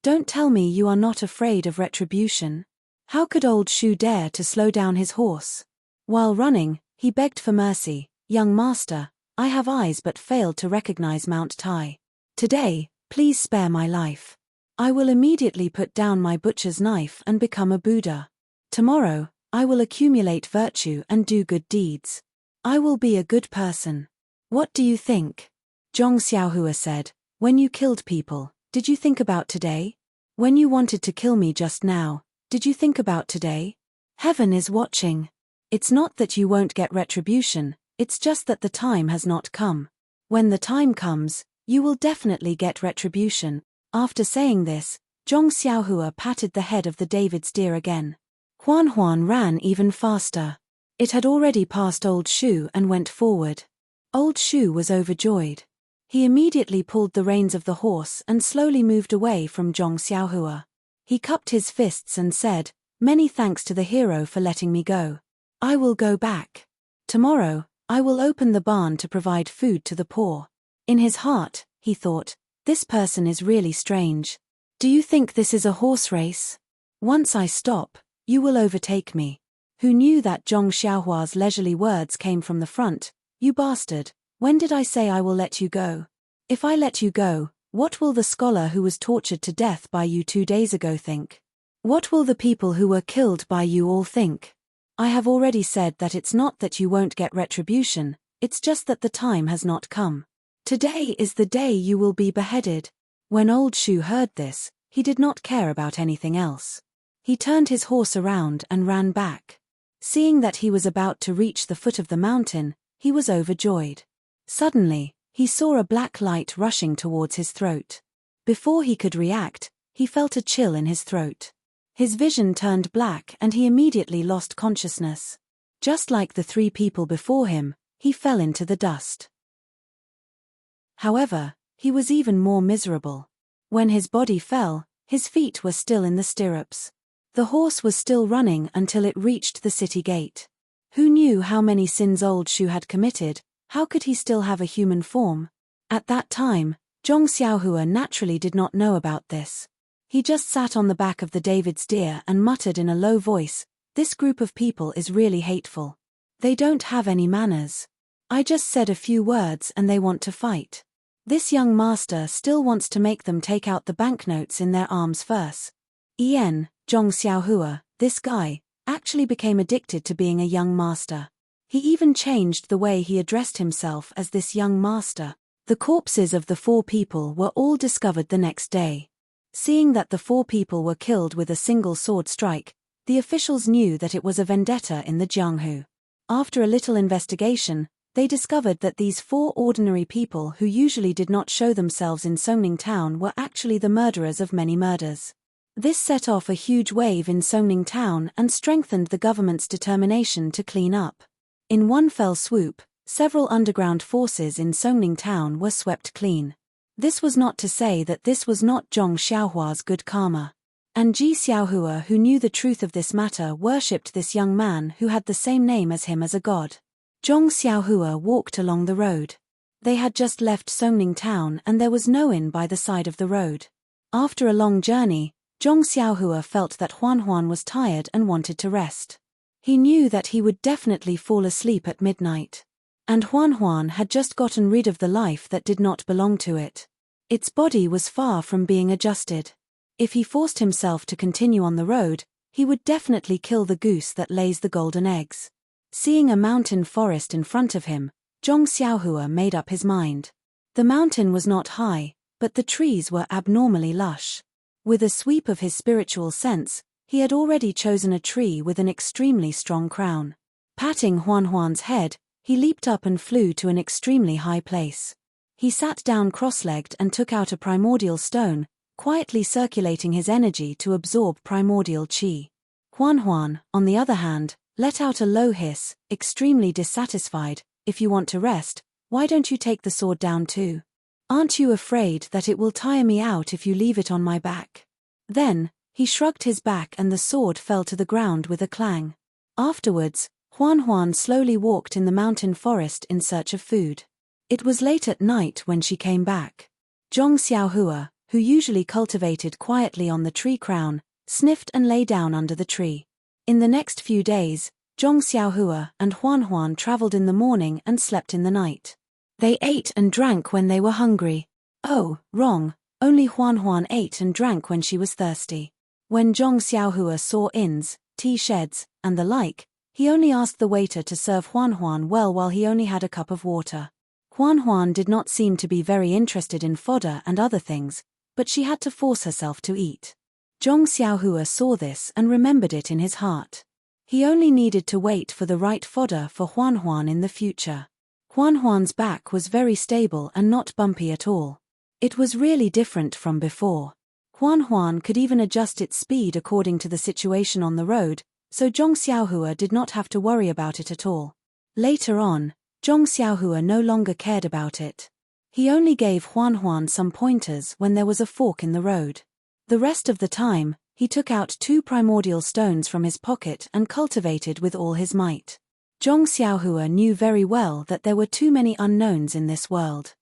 Don't tell me you are not afraid of retribution." How could old Shu dare to slow down his horse? While running, he begged for mercy. "Young master, I have eyes but failed to recognize Mount Tai. Today, please spare my life. I will immediately put down my butcher's knife and become a Buddha. Tomorrow, I will accumulate virtue and do good deeds. I will be a good person. What do you think?" Zhong Xiaohua said, "When you killed people, did you think about today? When you wanted to kill me just now, did you think about today? Heaven is watching. It's not that you won't get retribution, it's just that the time has not come. When the time comes, you will definitely get retribution." After saying this, Zhong Xiaohua patted the head of the David's deer again. Huan ran even faster. It had already passed old Shu and went forward. Old Shu was overjoyed. He immediately pulled the reins of the horse and slowly moved away from Zhong Xiaohua. He cupped his fists and said, "Many thanks to the hero for letting me go. I will go back. Tomorrow, I will open the barn to provide food to the poor." In his heart, he thought, "This person is really strange. Do you think this is a horse race? Once I stop, you will overtake me." Who knew that Zhong Xiaohua's leisurely words came from the front? "You bastard, when did I say I will let you go? If I let you go, what will the scholar who was tortured to death by you 2 days ago think? What will the people who were killed by you all think? I have already said that it's not that you won't get retribution, it's just that the time has not come. Today is the day you will be beheaded." When old Shu heard this, he did not care about anything else. He turned his horse around and ran back. Seeing that he was about to reach the foot of the mountain, he was overjoyed. Suddenly, he saw a black light rushing towards his throat. Before he could react, he felt a chill in his throat. His vision turned black and he immediately lost consciousness. Just like the 3 people before him, he fell into the dust. However, he was even more miserable. When his body fell, his feet were still in the stirrups. The horse was still running until it reached the city gate. Who knew how many sins old Shu had committed? How could he still have a human form? At that time, Zhong Xiaohua naturally did not know about this. He just sat on the back of the David's deer and muttered in a low voice, "This group of people is really hateful. They don't have any manners. I just said a few words and they want to fight. This young master still wants to make them take out the banknotes in their arms first." Zhong Xiaohua, this guy, actually became addicted to being a young master. He even changed the way he addressed himself as this young master. The corpses of the 4 people were all discovered the next day. Seeing that the 4 people were killed with a single sword strike, the officials knew that it was a vendetta in the Jianghu. After a little investigation, they discovered that these 4 ordinary people who usually did not show themselves in Songning town were actually the murderers of many murders. This set off a huge wave in Songning town and strengthened the government's determination to clean up. In one fell swoop, several underground forces in Songning town were swept clean. This was not to say that this was not Zhong Xiaohua's good karma. And Ji Xiaohua, who knew the truth of this matter, worshipped this young man who had the same name as him as a god. Zhong Xiaohua walked along the road. They had just left Songning town and there was no inn by the side of the road. After a long journey, Zhong Xiaohua felt that Huan was tired and wanted to rest. He knew that he would definitely fall asleep at midnight. And Huan had just gotten rid of the life that did not belong to it. Its body was far from being adjusted. If he forced himself to continue on the road, he would definitely kill the goose that lays the golden eggs. Seeing a mountain forest in front of him, Zhong Xiaohua made up his mind. The mountain was not high, but the trees were abnormally lush. With a sweep of his spiritual sense, he had already chosen a tree with an extremely strong crown. Patting Huan's head, he leaped up and flew to an extremely high place. He sat down cross-legged and took out a primordial stone, quietly circulating his energy to absorb primordial qi. Huan, on the other hand, let out a low hiss, extremely dissatisfied. If you want to rest, why don't you take the sword down too? Aren't you afraid that it will tire me out if you leave it on my back? Then, he shrugged his back and the sword fell to the ground with a clang. Afterwards, Huan slowly walked in the mountain forest in search of food. It was late at night when she came back. Zhong Xiaohua, who usually cultivated quietly on the tree crown, sniffed and lay down under the tree. In the next few days, Zhong Xiaohua and Huan traveled in the morning and slept in the night. They ate and drank when they were hungry. Oh, wrong, only Huan ate and drank when she was thirsty. When Zhong Xiaohua saw inns, tea sheds, and the like, he only asked the waiter to serve Huan well while he only had a cup of water. Huan did not seem to be very interested in fodder and other things, but she had to force herself to eat. Zhong Xiaohua saw this and remembered it in his heart. He only needed to wait for the right fodder for Huan in the future. Huan's back was very stable and not bumpy at all. It was really different from before. Huan could even adjust its speed according to the situation on the road, so Zhong Xiaohua did not have to worry about it at all. Later on, Zhong Xiaohua no longer cared about it. He only gave Huan some pointers when there was a fork in the road. The rest of the time, he took out 2 primordial stones from his pocket and cultivated with all his might. Zhong Xiaohua knew very well that there were too many unknowns in this world.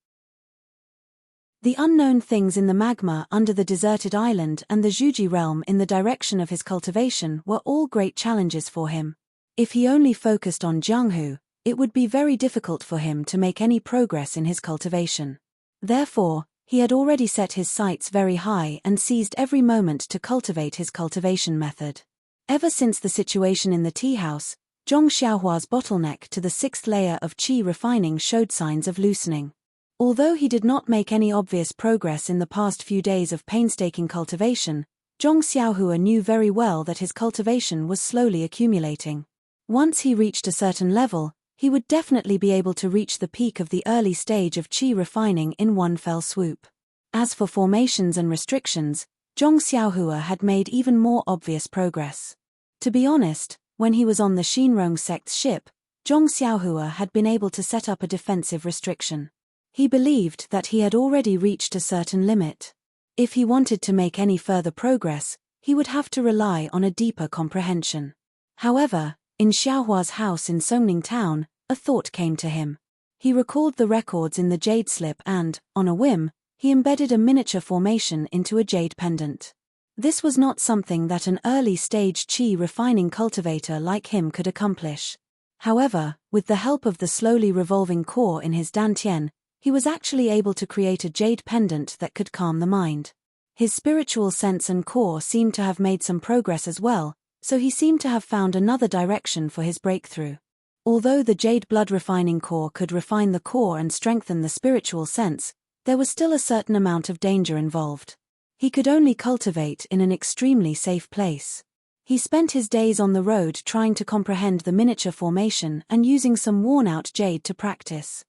The unknown things in the magma under the deserted island and the Zhuji realm in the direction of his cultivation were all great challenges for him. If he only focused on Jianghu, it would be very difficult for him to make any progress in his cultivation. Therefore, he had already set his sights very high and seized every moment to cultivate his cultivation method. Ever since the situation in the tea house, Zhong Xiaohua's bottleneck to the 6th layer of qi refining showed signs of loosening. Although he did not make any obvious progress in the past few days of painstaking cultivation, Zhong Xiaohua knew very well that his cultivation was slowly accumulating. Once he reached a certain level, he would definitely be able to reach the peak of the early stage of qi refining in one fell swoop. As for formations and restrictions, Zhong Xiaohua had made even more obvious progress. To be honest, when he was on the Xinrong sect's ship, Zhong Xiaohua had been able to set up a defensive restriction. He believed that he had already reached a certain limit. If he wanted to make any further progress, he would have to rely on a deeper comprehension. However, in Xiaohua's house in Songning Town, a thought came to him. He recalled the records in the jade slip and, on a whim, he embedded a miniature formation into a jade pendant. This was not something that an early-stage qi refining cultivator like him could accomplish. However, with the help of the slowly revolving core in his dantian, he was actually able to create a jade pendant that could calm the mind. His spiritual sense and core seemed to have made some progress as well, so he seemed to have found another direction for his breakthrough. Although the jade blood refining core could refine the core and strengthen the spiritual sense, there was still a certain amount of danger involved. He could only cultivate in an extremely safe place. He spent his days on the road trying to comprehend the miniature formation and using some worn-out jade to practice.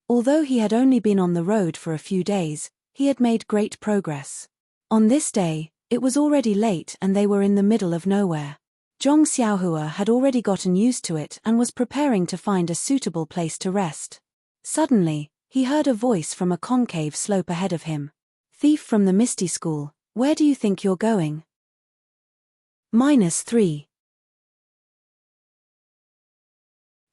Although he had only been on the road for a few days, he had made great progress. On this day, it was already late and they were in the middle of nowhere. Zhong Xiaohua had already gotten used to it and was preparing to find a suitable place to rest. Suddenly, he heard a voice from a concave slope ahead of him. "Thief from the Misty School, where do you think you're going?" -3.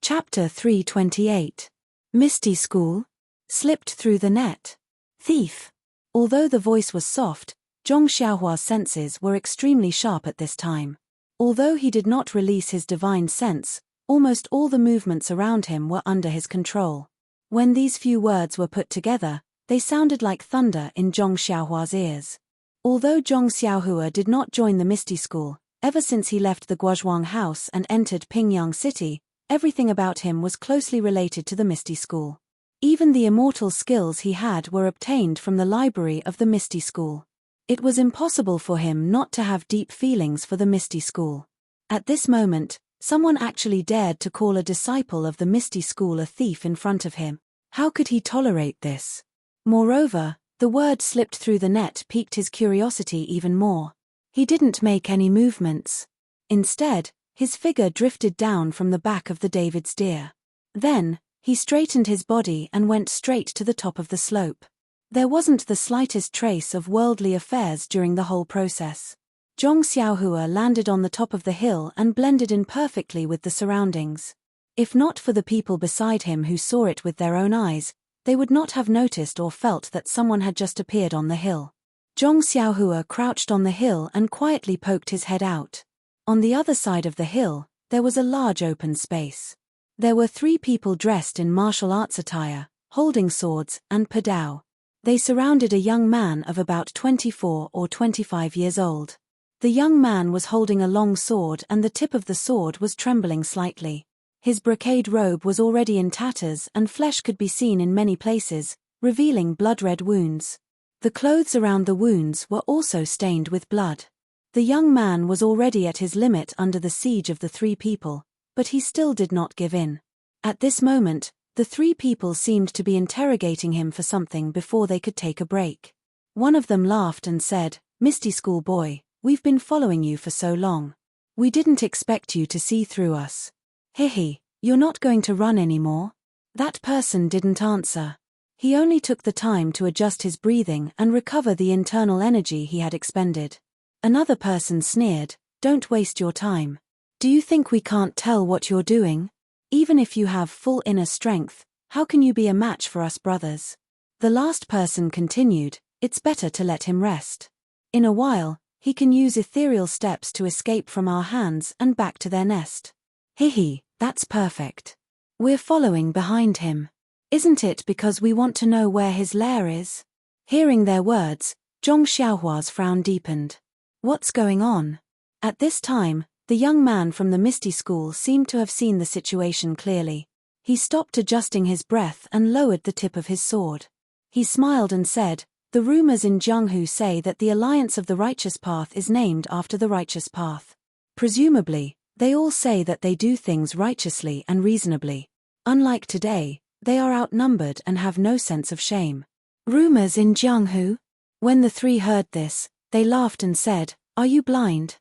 Chapter 328. Misty School? Slipped through the net. Thief. Although the voice was soft, Zhong Xiaohua's senses were extremely sharp at this time. Although he did not release his divine sense, almost all the movements around him were under his control. When these few words were put together, they sounded like thunder in Zhong Xiaohua's ears. Although Zhong Xiaohua did not join the Misty School, ever since he left the Guozhuang house and entered Pingyang City, everything about him was closely related to the Misty School. Even the immortal skills he had were obtained from the library of the Misty School. It was impossible for him not to have deep feelings for the Misty School. At this moment, someone actually dared to call a disciple of the Misty School a thief in front of him. How could he tolerate this? Moreover, the word slipped through the net piqued his curiosity even more. He didn't make any movements. Instead, his figure drifted down from the back of the David's deer. Then, he straightened his body and went straight to the top of the slope. There wasn't the slightest trace of worldly affairs during the whole process. Zhong Xiaohua landed on the top of the hill and blended in perfectly with the surroundings. If not for the people beside him who saw it with their own eyes, they would not have noticed or felt that someone had just appeared on the hill. Zhong Xiaohua crouched on the hill and quietly poked his head out. On the other side of the hill, there was a large open space. There were 3 people dressed in martial arts attire, holding swords and padao. They surrounded a young man of about 24 or 25 years old. The young man was holding a long sword and the tip of the sword was trembling slightly. His brocade robe was already in tatters and flesh could be seen in many places, revealing blood-red wounds. The clothes around the wounds were also stained with blood. The young man was already at his limit under the siege of the 3 people, but he still did not give in. At this moment, the 3 people seemed to be interrogating him for something before they could take a break. One of them laughed and said, "Misty School boy, we've been following you for so long. We didn't expect you to see through us. Hehe, you're not going to run anymore?" That person didn't answer. He only took the time to adjust his breathing and recover the internal energy he had expended. Another person sneered, "Don't waste your time. Do you think we can't tell what you're doing? Even if you have full inner strength, how can you be a match for us brothers?" The last person continued, "It's better to let him rest. In a while, he can use ethereal steps to escape from our hands and back to their nest." Hehe, that's perfect. We're following behind him. Isn't it because we want to know where his lair is? Hearing their words, Zhong Xiaohua's frown deepened. What's going on? At this time, the young man from the Misty School seemed to have seen the situation clearly. He stopped adjusting his breath and lowered the tip of his sword. He smiled and said, "The rumors in Jianghu say that the Alliance of the Righteous Path is named after the Righteous Path. Presumably, they all say that they do things righteously and reasonably. Unlike today, they are outnumbered and have no sense of shame." Rumors in Jianghu? When the 3 heard this, they laughed and said, "Are you blind?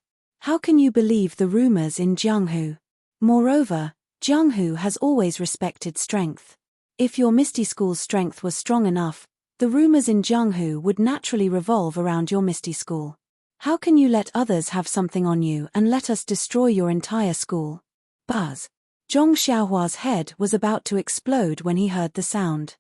How can you believe the rumors in Jianghu? Moreover, Jianghu has always respected strength. If your Misty School's strength was strong enough, the rumors in Jianghu would naturally revolve around your Misty School. How can you let others have something on you and let us destroy your entire school?" Buzz. Zhong Xiaohua's head was about to explode when he heard the sound.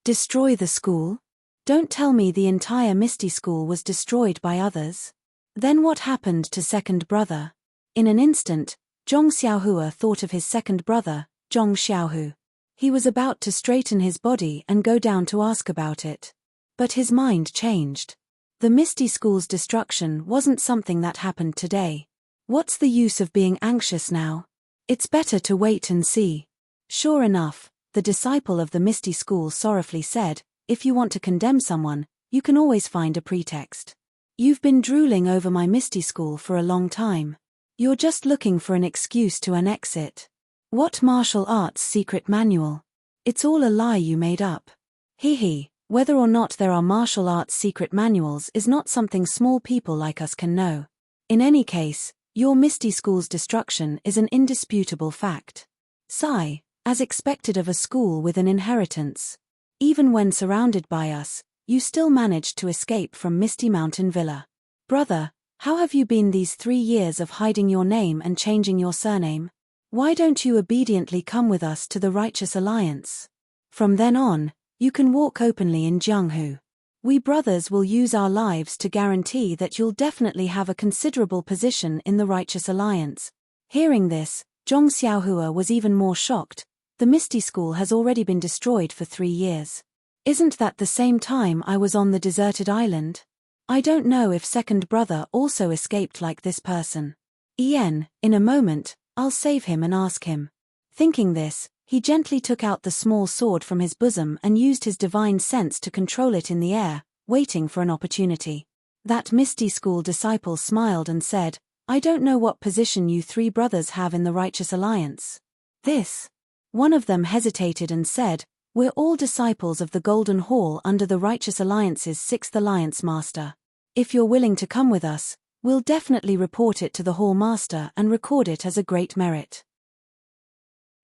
Destroy the school? Don't tell me the entire Misty School was destroyed by others. Then what happened to second brother? In an instant, Zhong Xiaohua thought of his second brother, Zhong Xiaohu. He was about to straighten his body and go down to ask about it. But his mind changed. The Misty School's destruction wasn't something that happened today. What's the use of being anxious now? It's better to wait and see. Sure enough, the disciple of the Misty School sorrowfully said, "If you want to condemn someone, you can always find a pretext. You've been drooling over my Misty School for a long time. You're just looking for an excuse to annex it. What martial arts secret manual? It's all a lie you made up. Hehe. Whether or not there are martial arts secret manuals is not something small people like us can know. In any case, your Misty School's destruction is an indisputable fact. Sigh, as expected of a school with an inheritance. Even when surrounded by us, you still managed to escape from Misty Mountain Villa. Brother, how have you been these 3 years of hiding your name and changing your surname? Why don't you obediently come with us to the Righteous Alliance? From then on, you can walk openly in Jianghu. We brothers will use our lives to guarantee that you'll definitely have a considerable position in the Righteous Alliance." Hearing this, Zhong Xiaohua was even more shocked. The Misty School has already been destroyed for 3 years. Isn't that the same time I was on the deserted island? I don't know if second brother also escaped like this person. In a moment, I'll save him and ask him. Thinking this, He gently took out the small sword from his bosom and used his divine sense to control it in the air, waiting for an opportunity. That misty school disciple smiled and said, "I don't know what position you three brothers have in the Righteous Alliance." This. One of them hesitated and said, "We're all disciples of the Golden Hall under the Righteous Alliance's 6th Alliance Master. If you're willing to come with us, we'll definitely report it to the Hall Master and record it as a great merit."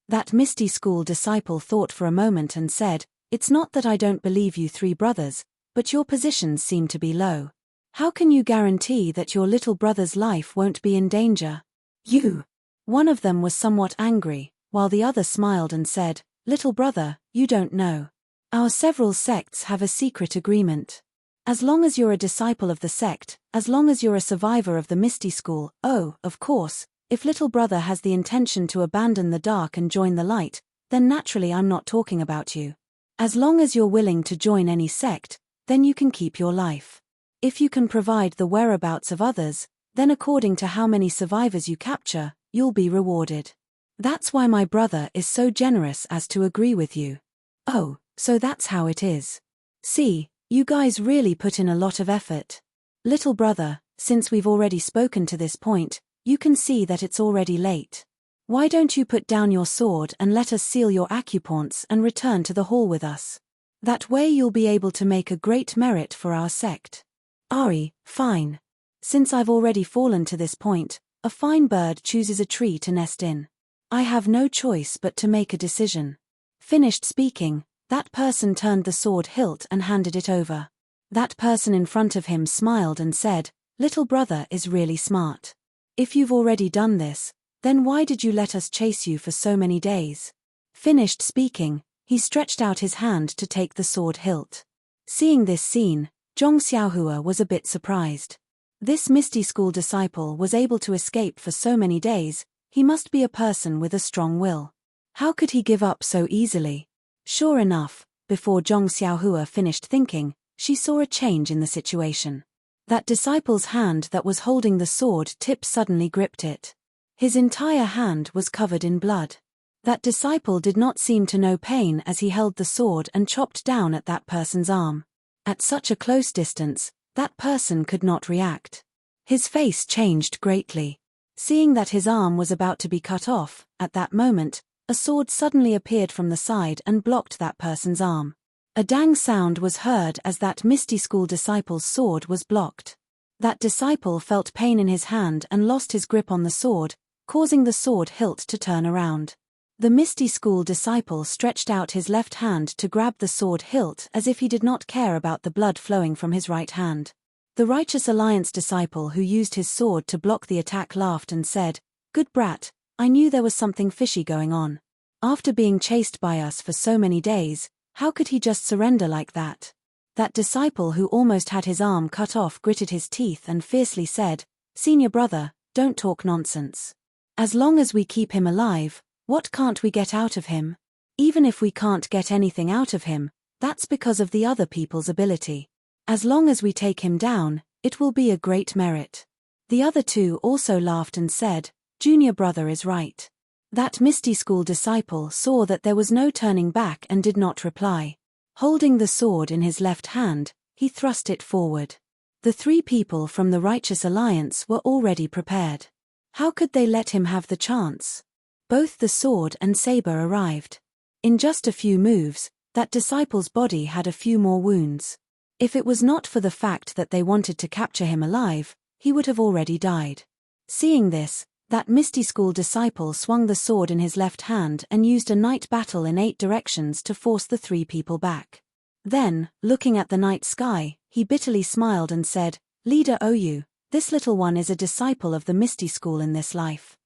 That misty school disciple thought for a moment and said, "It's not that I don't believe you three brothers, but your positions seem to be low. How can you guarantee that your little brother's life won't be in danger?" "You." One of them was somewhat angry, while the other smiled and said, "Little brother, you don't know. Our several sects have a secret agreement. As long as you're a disciple of the sect, as long as you're a survivor of the Misty School, oh, of course, if little brother has the intention to abandon the dark and join the light, then naturally I'm not talking about you. As long as you're willing to join any sect, then you can keep your life. If you can provide the whereabouts of others, then according to how many survivors you capture, you'll be rewarded. That's why my brother is so generous as to agree with you." "Oh, so that's how it is. See, you guys really put in a lot of effort. Little brother, since we've already spoken to this point, you can see that it's already late. Why don't you put down your sword and let us seal your acupoints and return to the hall with us? That way you'll be able to make a great merit for our sect." "Ari, fine. Since I've already fallen to this point, a fine bird chooses a tree to nest in. I have no choice but to make a decision." Finished speaking, that person turned the sword hilt and handed it over. That person in front of him smiled and said, "Little brother is really smart. If you've already done this, then why did you let us chase you for so many days?" Finished speaking, he stretched out his hand to take the sword hilt. Seeing this scene, Zhong Xiaohua was a bit surprised. This Misty School disciple was able to escape for so many days, he must be a person with a strong will. How could he give up so easily? Sure enough, before Zhong Xiaohua finished thinking, she saw a change in the situation. That disciple's hand that was holding the sword tip suddenly gripped it. His entire hand was covered in blood. That disciple did not seem to know pain as he held the sword and chopped down at that person's arm. At such a close distance, that person could not react. His face changed greatly. Seeing that his arm was about to be cut off, at that moment, a sword suddenly appeared from the side and blocked that person's arm. A dang sound was heard as that Misty School disciple's sword was blocked. That disciple felt pain in his hand and lost his grip on the sword, causing the sword hilt to turn around. The Misty School disciple stretched out his left hand to grab the sword hilt as if he did not care about the blood flowing from his right hand. The Righteous Alliance disciple who used his sword to block the attack laughed and said, "Good brat, I knew there was something fishy going on. After being chased by us for so many days, how could he just surrender like that?" That disciple who almost had his arm cut off gritted his teeth and fiercely said, "Senior brother, don't talk nonsense. As long as we keep him alive, what can't we get out of him? Even if we can't get anything out of him, that's because of the other people's ability. As long as we take him down, it will be a great merit." The other two also laughed and said, "Junior brother is right." That Misty School disciple saw that there was no turning back and did not reply. Holding the sword in his left hand, he thrust it forward. The three people from the Righteous Alliance were already prepared. How could they let him have the chance? Both the sword and saber arrived. In just a few moves, that disciple's body had a few more wounds. If it was not for the fact that they wanted to capture him alive, he would have already died. Seeing this, that Misty School disciple swung the sword in his left hand and used a night battle in 8 directions to force the three people back. Then, looking at the night sky, he bitterly smiled and said, "Leader Oyu, this little one is a disciple of the Misty School in this life.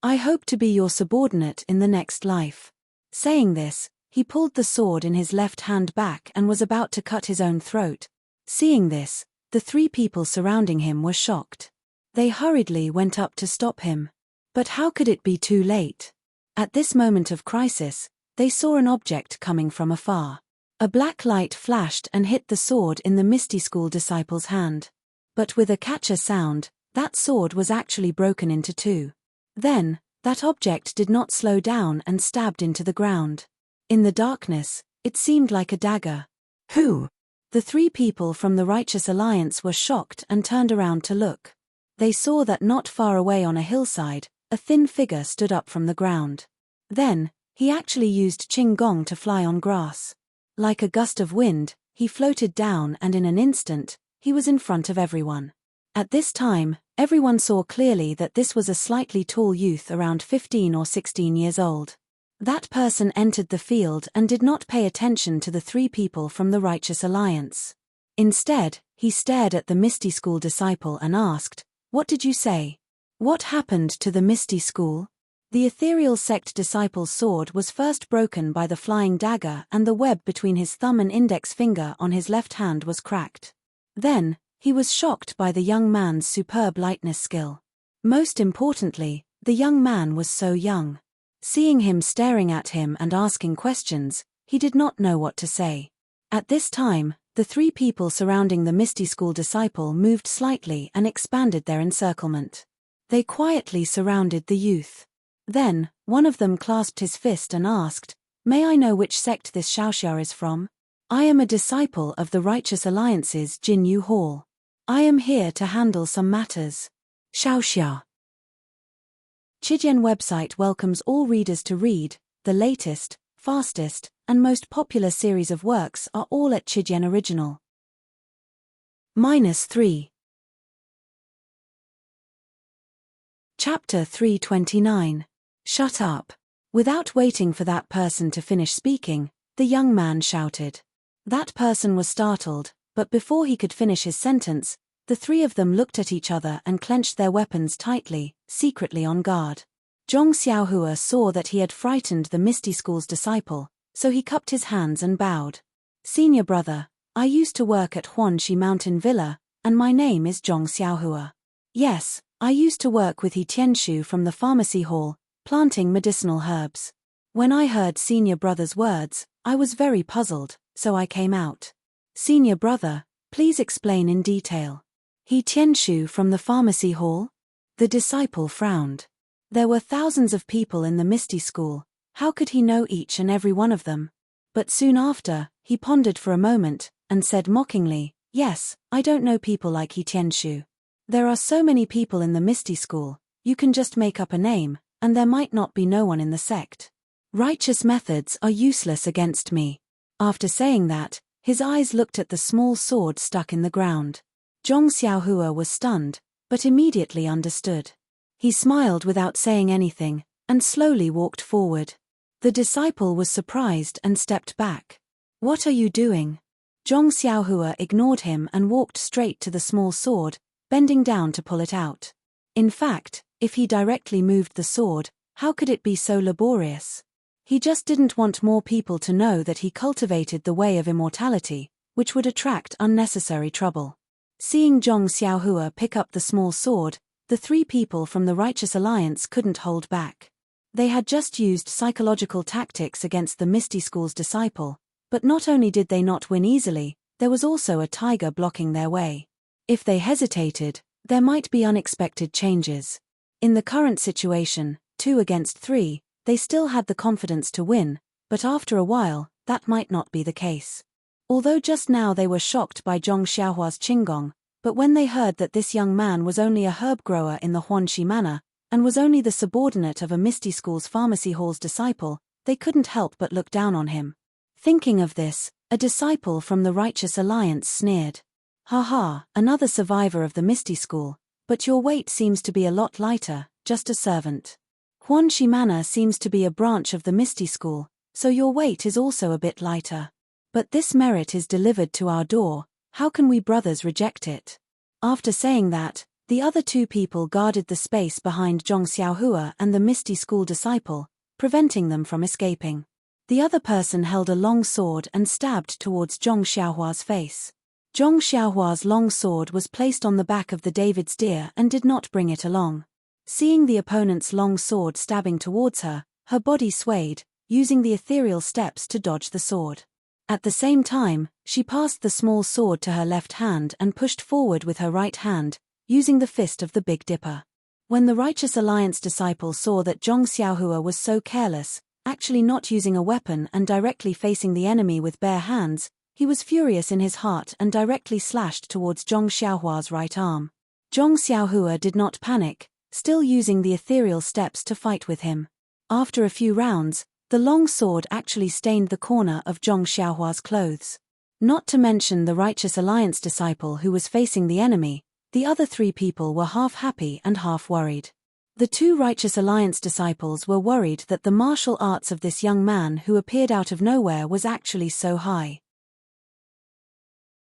I hope to be your subordinate in the next life." Saying this, he pulled the sword in his left hand back and was about to cut his own throat. Seeing this, the three people surrounding him were shocked. They hurriedly went up to stop him. But how could it be too late? At this moment of crisis, they saw an object coming from afar. A black light flashed and hit the sword in the Misty School disciple's hand. But with a catcher sound, that sword was actually broken into 2. Then, That object did not slow down and stabbed into the ground. In the darkness, it seemed like a dagger. Who? The three people from the Righteous Alliance were shocked and turned around to look. They saw that not far away on a hillside, a thin figure stood up from the ground. Then, he actually used Qinggong to fly on grass. Like a gust of wind, he floated down and in an instant, he was in front of everyone. At this time, everyone saw clearly that this was a slightly tall youth around 15 or 16 years old. That person entered the field and did not pay attention to the three people from the Righteous Alliance. Instead, he stared at the Misty School disciple and asked, "What did you say? What happened to the Misty School?" The ethereal sect disciple's sword was first broken by the flying dagger and the web between his thumb and index finger on his left hand was cracked. Then, he was shocked by the young man's superb lightness skill. Most importantly, the young man was so young. Seeing him staring at him and asking questions, he did not know what to say. At this time, the three people surrounding the Misty School disciple moved slightly and expanded their encirclement. They quietly surrounded the youth. Then, one of them clasped his fist and asked, "May I know which sect this Xiaoxia is from? I am a disciple of the Righteous Alliance's Jinyu Hall. I am here to handle some matters." Xiaoxia. Chijian website welcomes all readers to read. The latest, fastest, and most popular series of works are all at Chijian Original. -3. Chapter 329. Shut up. Without waiting for that person to finish speaking, the young man shouted. That person was startled, but before he could finish his sentence, the three of them looked at each other and clenched their weapons tightly, secretly on guard. Zhong Xiaohua saw that he had frightened the Misty School's disciple, so he cupped his hands and bowed. "Senior brother, I used to work at Huanxi Mountain Villa, and my name is Zhong Xiaohua. Yes, I used to work with He Tianshu from the pharmacy hall, planting medicinal herbs. When I heard senior brother's words, I was very puzzled, so I came out." "Senior brother, please explain in detail." "He Tianshu from the pharmacy hall?" The disciple frowned. There were thousands of people in the Misty School, how could he know each and every one of them? But soon after, he pondered for a moment, and said mockingly, "Yes, I don't know people like He Tianshu. There are so many people in the Misty School, you can just make up a name, and there might not be no one in the sect. Righteous methods are useless against me." After saying that, his eyes looked at the small sword stuck in the ground. Zhong Xiaohua was stunned, but immediately understood. He smiled without saying anything, and slowly walked forward. The disciple was surprised and stepped back. "What are you doing?" Zhong Xiaohua ignored him and walked straight to the small sword, bending down to pull it out. In fact, if he directly moved the sword, how could it be so laborious? He just didn't want more people to know that he cultivated the way of immortality, which would attract unnecessary trouble. Seeing Zhong Xiaohua pick up the small sword, the three people from the Righteous Alliance couldn't hold back. They had just used psychological tactics against the Misty School's disciple, but not only did they not win easily, there was also a tiger blocking their way. If they hesitated, there might be unexpected changes. In the current situation, 2 against 3, they still had the confidence to win, but after a while, that might not be the case. Although just now they were shocked by Zhong Xiaohua's Qinggong, but when they heard that this young man was only a herb grower in the Huanxi Manor, and was only the subordinate of a Misty School's pharmacy hall's disciple, they couldn't help but look down on him. Thinking of this, a disciple from the Righteous Alliance sneered. "Ha ha, another survivor of the Misty School, but your weight seems to be a lot lighter, just a servant. Huanxi Manor seems to be a branch of the Misty School, so your weight is also a bit lighter. But this merit is delivered to our door, how can we brothers reject it?" After saying that, the other 2 people guarded the space behind Zhong Xiaohua and the Misty School disciple, preventing them from escaping. The other person held a long sword and stabbed towards Zhong Xiaohua's face. Zhong Xiaohua's long sword was placed on the back of the David's deer and did not bring it along. Seeing the opponent's long sword stabbing towards her, her body swayed, using the ethereal steps to dodge the sword. At the same time, she passed the small sword to her left hand and pushed forward with her right hand, using the fist of the Big Dipper. When the Righteous Alliance disciple saw that Zhong Xiaohua was so careless, actually not using a weapon and directly facing the enemy with bare hands, he was furious in his heart and directly slashed towards Zhong Xiaohua's right arm. Zhong Xiaohua did not panic, still using the ethereal steps to fight with him. After a few rounds, the long sword actually stained the corner of Zhong Xiaohua's clothes. Not to mention the Righteous Alliance disciple who was facing the enemy, the other three people were half happy and half worried. The two Righteous Alliance disciples were worried that the martial arts of this young man who appeared out of nowhere was actually so high.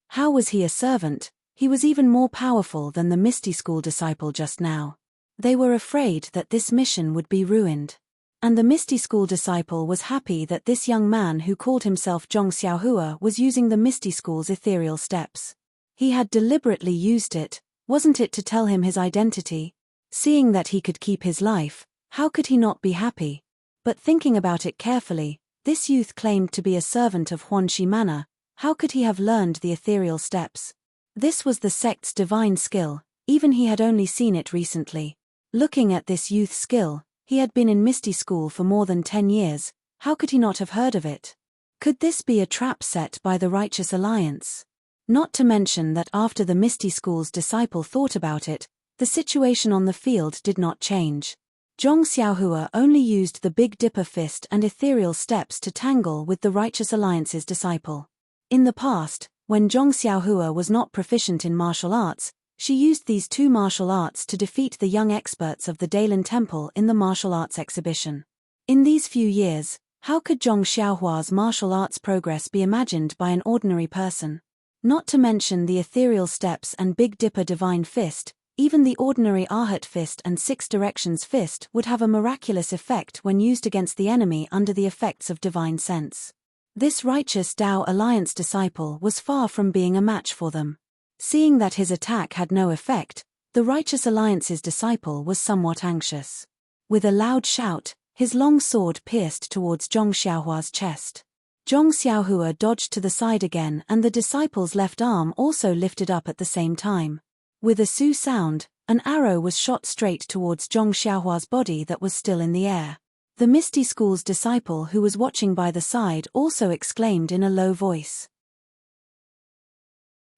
How was he a servant? He was even more powerful than the Misty School disciple just now. They were afraid that this mission would be ruined. And the Misty School disciple was happy that this young man who called himself Zhong Xiaohua was using the Misty School's ethereal steps. He had deliberately used it, wasn't it to tell him his identity? Seeing that he could keep his life, how could he not be happy? But thinking about it carefully, this youth claimed to be a servant of Huanxi Manor. How could he have learned the ethereal steps? This was the sect's divine skill, even he had only seen it recently. Looking at this youth's skill, he had been in Misty School for more than 10 years, how could he not have heard of it? Could this be a trap set by the Righteous Alliance? Not to mention that after the Misty School's disciple thought about it, the situation on the field did not change. Zhong Xiaohua only used the Big Dipper fist and ethereal steps to tangle with the Righteous Alliance's disciple. In the past, when Zhong Xiaohua was not proficient in martial arts, she used these two martial arts to defeat the young experts of the Daylin Temple in the martial arts exhibition. In these few years, how could Zhong Xiaohua's martial arts progress be imagined by an ordinary person? Not to mention the ethereal steps and Big Dipper divine fist, even the ordinary Arhat fist and Six Directions fist would have a miraculous effect when used against the enemy under the effects of divine sense. This Righteous Tao Alliance disciple was far from being a match for them. Seeing that his attack had no effect, the Righteous Alliance's disciple was somewhat anxious. With a loud shout, his long sword pierced towards Zhong Xiaohua's chest. Zhong Xiaohua dodged to the side again and the disciple's left arm also lifted up at the same time. With a su sound, an arrow was shot straight towards Zhong Xiaohua's body that was still in the air. The Misty School's disciple who was watching by the side also exclaimed in a low voice.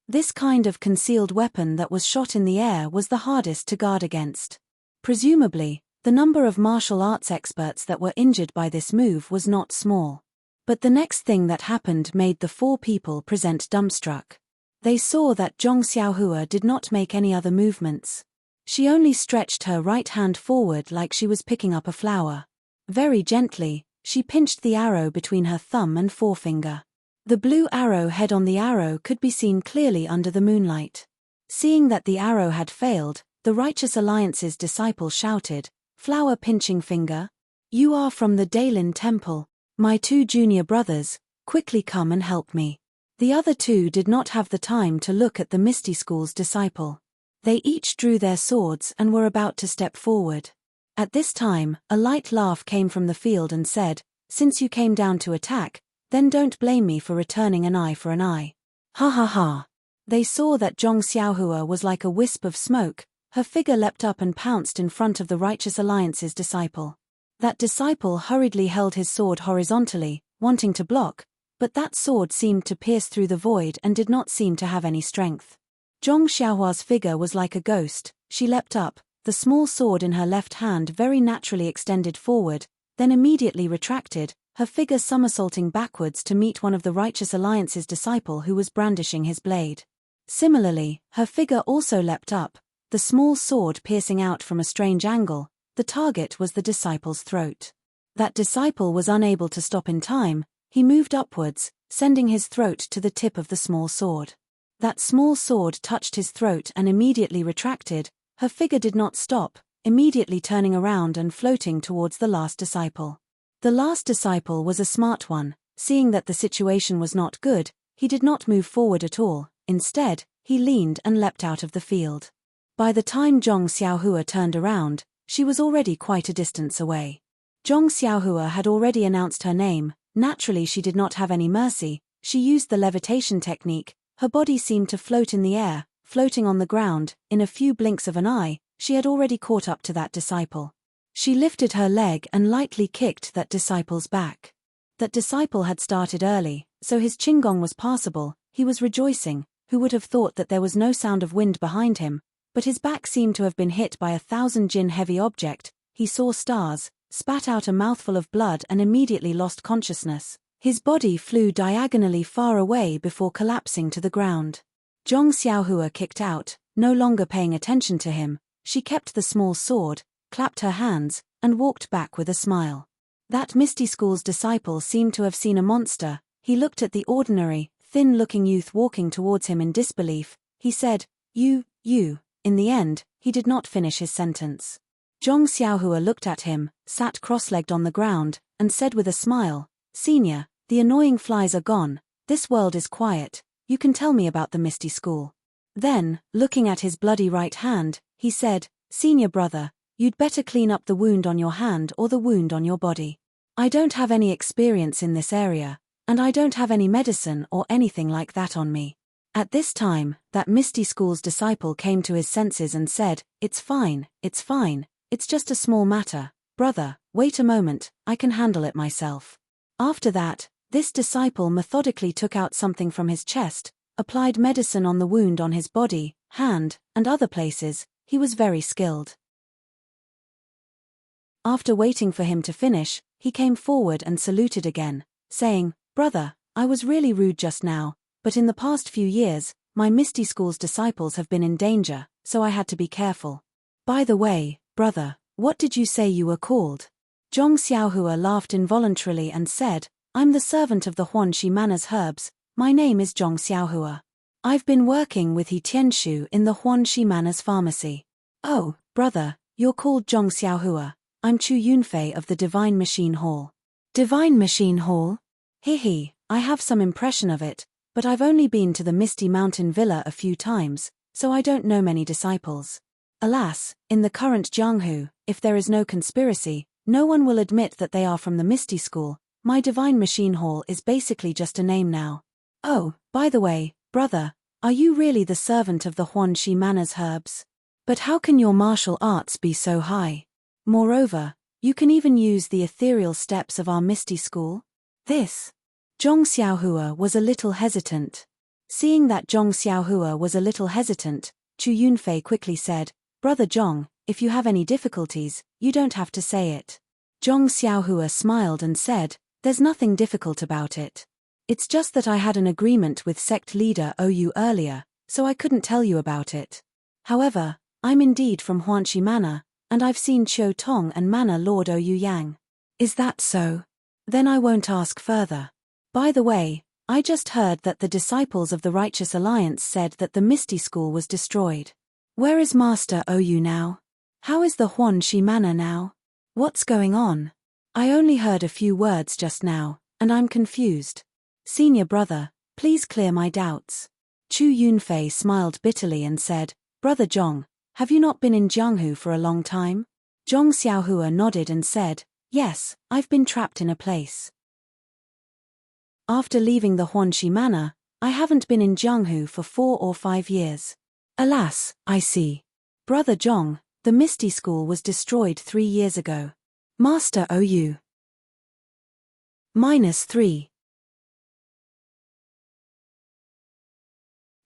This kind of concealed weapon that was shot in the air was the hardest to guard against. Presumably, the number of martial arts experts that were injured by this move was not small. But the next thing that happened made the four people present dumbstruck. They saw that Zhong Xiaohua did not make any other movements. She only stretched her right hand forward like she was picking up a flower. Very gently, she pinched the arrow between her thumb and forefinger. The blue arrow head on the arrow could be seen clearly under the moonlight. Seeing that the arrow had failed, the Righteous Alliance's disciple shouted, "Flower pinching finger? You are from the Daylin Temple. My two junior brothers, quickly come and help me." The other two did not have the time to look at the Misty School's disciple. They each drew their swords and were about to step forward. At this time, a light laugh came from the field and said, "Since you came down to attack, then don't blame me for returning an eye for an eye." Ha ha ha. They saw that Zhong Xiaohua was like a wisp of smoke, her figure leapt up and pounced in front of the Righteous Alliance's disciple. That disciple hurriedly held his sword horizontally, wanting to block, but that sword seemed to pierce through the void and did not seem to have any strength. Zhong Xiaohua's figure was like a ghost. She leapt up, the small sword in her left hand very naturally extended forward, then immediately retracted, her figure somersaulting backwards to meet one of the Righteous Alliance's disciple who was brandishing his blade. Similarly, her figure also leapt up, the small sword piercing out from a strange angle. The target was the disciple's throat. That disciple was unable to stop in time. He moved upwards, sending his throat to the tip of the small sword. That small sword touched his throat and immediately retracted. Her figure did not stop, immediately turning around and floating towards the last disciple. The last disciple was a smart one. Seeing that the situation was not good, he did not move forward at all. Instead, he leaned and leapt out of the field. By the time Zhong Xiaohua turned around, she was already quite a distance away. Zhong Xiaohua had already announced her name. Naturally she did not have any mercy. She used the levitation technique. Her body seemed to float in the air, floating on the ground. In a few blinks of an eye, she had already caught up to that disciple. She lifted her leg and lightly kicked that disciple's back. That disciple had started early, so his qigong was passable. He was rejoicing. Who would have thought that there was no sound of wind behind him, but his back seemed to have been hit by 1,000 jin heavy object. He saw stars, spat out a mouthful of blood and immediately lost consciousness. His body flew diagonally far away before collapsing to the ground. Zhong Xiaohua kicked out, no longer paying attention to him. She kept the small sword, clapped her hands, and walked back with a smile. That Misty School's disciple seemed to have seen a monster. He looked at the ordinary, thin-looking youth walking towards him in disbelief. He said, You. In the end, he did not finish his sentence. Zhong Xiaohua looked at him, sat cross-legged on the ground, and said with a smile, Senior, the annoying flies are gone. This world is quiet. You can tell me about the Misty School. Then, looking at his bloody right hand, he said, Senior brother, you'd better clean up the wound on your hand or the wound on your body. I don't have any experience in this area, and I don't have any medicine or anything like that on me. At this time, that Misty School's disciple came to his senses and said, It's fine, it's just a small matter. Brother, wait a moment, I can handle it myself. After that, this disciple methodically took out something from his chest, applied medicine on the wound on his body, hand, and other places. He was very skilled. After waiting for him to finish, he came forward and saluted again, saying, Brother, I was really rude just now, but in the past few years, my Misty School's disciples have been in danger, so I had to be careful. By the way, brother, what did you say you were called? Zhong Xiaohua laughed involuntarily and said, I'm the servant of the Huanxi Manor's herbs. My name is Zhong Xiaohua. I've been working with He Tianshu in the Huanxi Manor's pharmacy. Oh, brother, you're called Zhong Xiaohua. I'm Chu Yunfei of the Divine Machine Hall. Divine Machine Hall? I have some impression of it, but I've only been to the Misty Mountain Villa a few times, so I don't know many disciples. Alas, in the current Jianghu, if there is no conspiracy, no one will admit that they are from the Misty School. My Divine Machine Hall is basically just a name now. Oh, by the way, brother, are you really the servant of the Huanxi Manor's herbs? But how can your martial arts be so high? Moreover, you can even use the ethereal steps of our Misty School? This. Zhong Xiaohua was a little hesitant. Seeing that Zhong Xiaohua was a little hesitant, Chu Yunfei quickly said, Brother Zhong, if you have any difficulties, you don't have to say it. Zhong Xiaohua smiled and said, There's nothing difficult about it. It's just that I had an agreement with sect leader OU earlier, so I couldn't tell you about it. However, I'm indeed from Huanxi Manor, and I've seen Qiu Tong and Manor Lord OU Yang. Is that so? Then I won't ask further. By the way, I just heard that the disciples of the Righteous Alliance said that the Misty School was destroyed. Where is Master OU now? How is the Huanxi Manor now? What's going on? I only heard a few words just now, and I'm confused. Senior brother, please clear my doubts. Chu Yunfei smiled bitterly and said, Brother Zhong, have you not been in Jianghu for a long time? Zhong Xiaohua nodded and said, Yes, I've been trapped in a place. After leaving the Huanxi Manor, I haven't been in Jianghu for 4 or 5 years. Alas, I see. Brother Zhong, the Misty School was destroyed 3 years ago. Master OU. -3.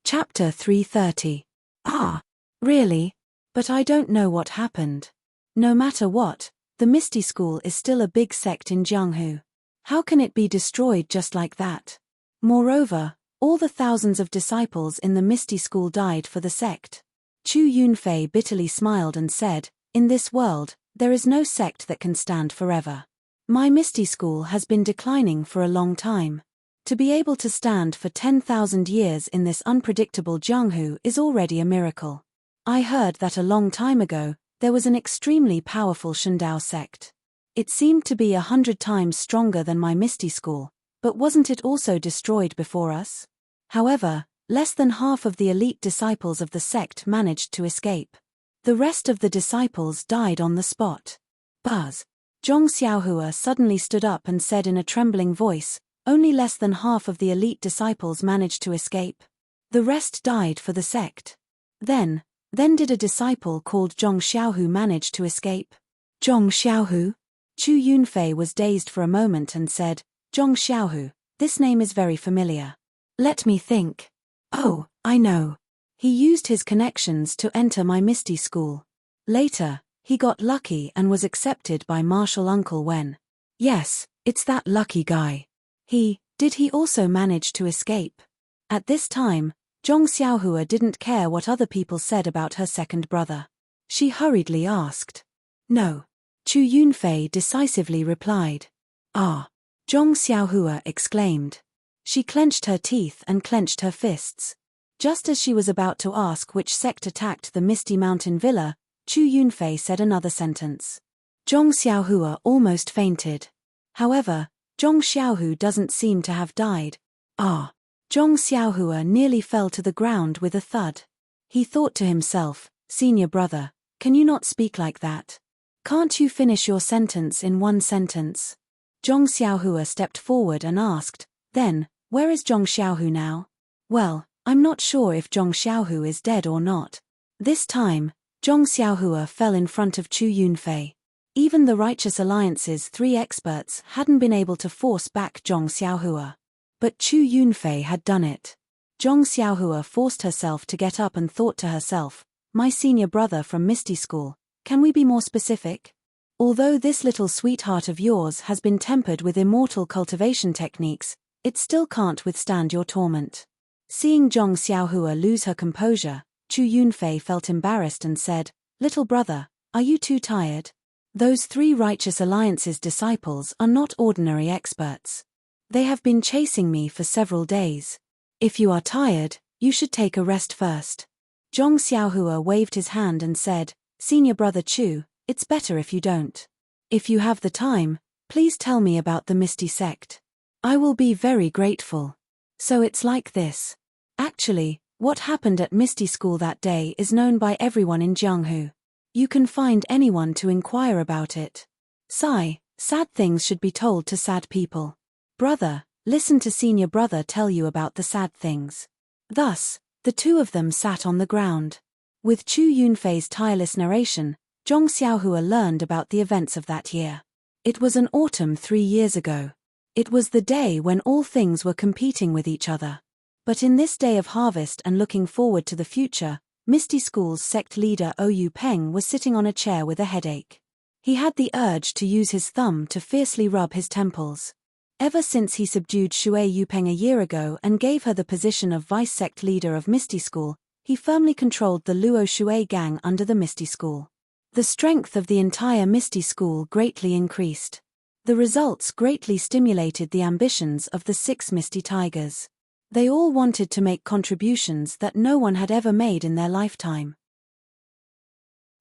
Chapter 330. Ah, really? But I don't know what happened. No matter what, the Misty School is still a big sect in Jianghu. How can it be destroyed just like that? Moreover, all the thousands of disciples in the Misty School died for the sect. Chu Yunfei bitterly smiled and said, In this world, there is no sect that can stand forever. My Misty School has been declining for a long time. To be able to stand for 10,000 years in this unpredictable Jianghu is already a miracle. I heard that a long time ago, there was an extremely powerful Shandao sect. It seemed to be 100 times stronger than my Misty School, but wasn't it also destroyed before us? However, less than half of the elite disciples of the sect managed to escape. The rest of the disciples died on the spot. Buzz. Zhong Xiaohua suddenly stood up and said in a trembling voice, Only less than half of the elite disciples managed to escape. The rest died for the sect. Then, Then did a disciple called Zhong Xiaohu manage to escape? Zhong Xiaohu? Chu Yunfei was dazed for a moment and said, Zhong Xiaohu, this name is very familiar. Let me think. Oh, I know. He used his connections to enter my Misty school. Later, he got lucky and was accepted by Martial Uncle Wen. Yes, it's that lucky guy. Did he also manage to escape? At this time, Zhong Xiaohua didn't care what other people said about her second brother. She hurriedly asked. No. Chu Yunfei decisively replied. Ah! Zhong Xiaohua exclaimed. She clenched her teeth and clenched her fists. Just as she was about to ask which sect attacked the Misty Mountain Villa, Chu Yunfei said another sentence. Zhong Xiaohua almost fainted. However, Zhong Xiaohu doesn't seem to have died. Ah! Zhong Xiaohua nearly fell to the ground with a thud. He thought to himself, senior brother, can you not speak like that? Can't you finish your sentence in one sentence? Zhong Xiaohua stepped forward and asked, then, where is Zhong Xiaohu now? Well, I'm not sure if Zhong Xiaohu is dead or not. This time, Zhong Xiaohua fell in front of Chu Yunfei. Even the Righteous Alliance's 3 experts hadn't been able to force back Zhong Xiaohua. But Chu Yunfei had done it. Zhong Xiaohua forced herself to get up and thought to herself, my senior brother from Misty School, can we be more specific? Although this little sweetheart of yours has been tempered with immortal cultivation techniques, it still can't withstand your torment. Seeing Zhong Xiaohua lose her composure, Chu Yunfei felt embarrassed and said, little brother, are you too tired? Those 3 Righteous Alliance's disciples are not ordinary experts. They have been chasing me for several days. If you are tired, you should take a rest first. Zhong Xiaohua waved his hand and said, senior brother Chu, it's better if you don't. If you have the time, please tell me about the Misty sect. I will be very grateful. So it's like this. Actually, what happened at Misty School that day is known by everyone in Jianghu. You can find anyone to inquire about it. Sigh, sad things should be told to sad people. Brother, listen to senior brother tell you about the sad things. Thus, the 2 of them sat on the ground. With Chu Yunfei's tireless narration, Zhong Xiaohua learned about the events of that year. It was an autumn 3 years ago. It was the day when all things were competing with each other. But in this day of harvest and looking forward to the future, Misty School's sect leader Oyu Peng was sitting on a chair with a headache. He had the urge to use his thumb to fiercely rub his temples. Ever since he subdued Shui Yupeng a year ago and gave her the position of vice-sect leader of Misty School, he firmly controlled the Luo Shui gang under the Misty School. The strength of the entire Misty School greatly increased. The results greatly stimulated the ambitions of the 6 Misty Tigers. They all wanted to make contributions that no one had ever made in their lifetime.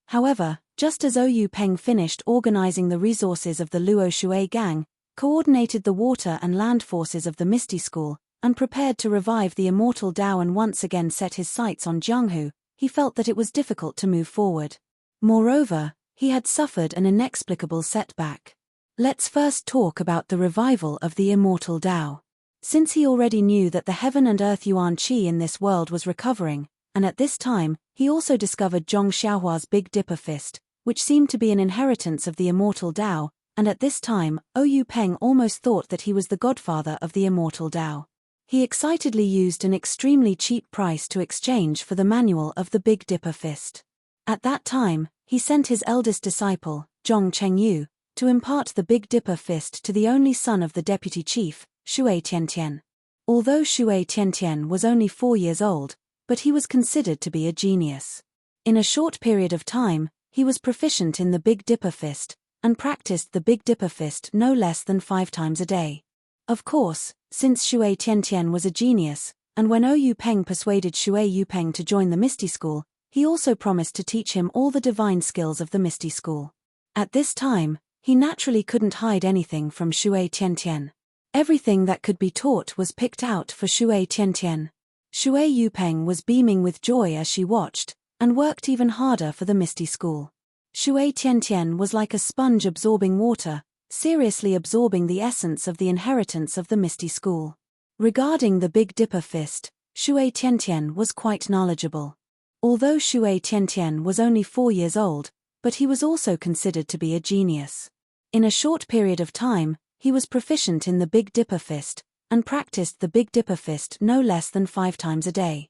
However, just as Oyu Peng finished organizing the resources of the Luo Shui gang, coordinated the water and land forces of the Misty School, and prepared to revive the immortal Dao and once again set his sights on Jianghu, he felt that it was difficult to move forward. Moreover, he had suffered an inexplicable setback. Let's first talk about the revival of the immortal Dao. Since he already knew that the heaven and earth Yuan Qi in this world was recovering, and at this time, he also discovered Zhong Xiaohua's Big Dipper Fist, which seemed to be an inheritance of the immortal Dao, and at this time, Oyu Peng almost thought that he was the godfather of the immortal Dao. He excitedly used an extremely cheap price to exchange for the manual of the Big Dipper Fist. At that time, he sent his eldest disciple, Zhong Chengyu, to impart the Big Dipper Fist to the only son of the deputy chief, Shui Tiantian. Although Shui Tiantian was only 4 years old, but he was considered to be a genius. In a short period of time, he was proficient in the Big Dipper Fist, and practiced the Big Dipper Fist no less than 5 times a day. Of course, since Shui Tiantian was a genius, and when Oyu Peng persuaded Shui Yupeng to join the Misty School, he also promised to teach him all the divine skills of the Misty School. At this time, he naturally couldn't hide anything from Shui Tiantian. Everything that could be taught was picked out for Shui Tiantian. Shui Yupeng was beaming with joy as she watched, and worked even harder for the Misty School. Shui Tiantian was like a sponge absorbing water, seriously absorbing the essence of the inheritance of the Misty School. Regarding the Big Dipper Fist, Shui Tiantian was quite knowledgeable. Although Shui Tiantian was only 4 years old, but he was also considered to be a genius. In a short period of time, he was proficient in the Big Dipper fist, and practiced the Big Dipper fist no less than 5 times a day.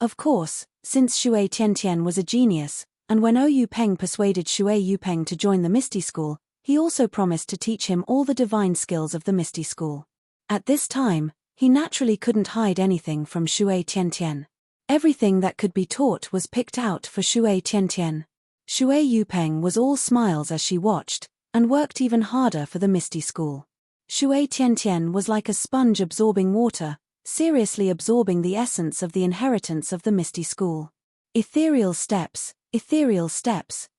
Of course, since Shui Tiantian was a genius, and when Oyu Peng persuaded Shui Yupeng to join the Misty School, he also promised to teach him all the divine skills of the Misty School. At this time, he naturally couldn't hide anything from Shui Tiantian. Everything that could be taught was picked out for Shui Tiantian. Shui Yupeng was all smiles as she watched, and worked even harder for the Misty School. Shui Tiantian was like a sponge absorbing water, seriously absorbing the essence of the inheritance of the Misty School. Ethereal steps,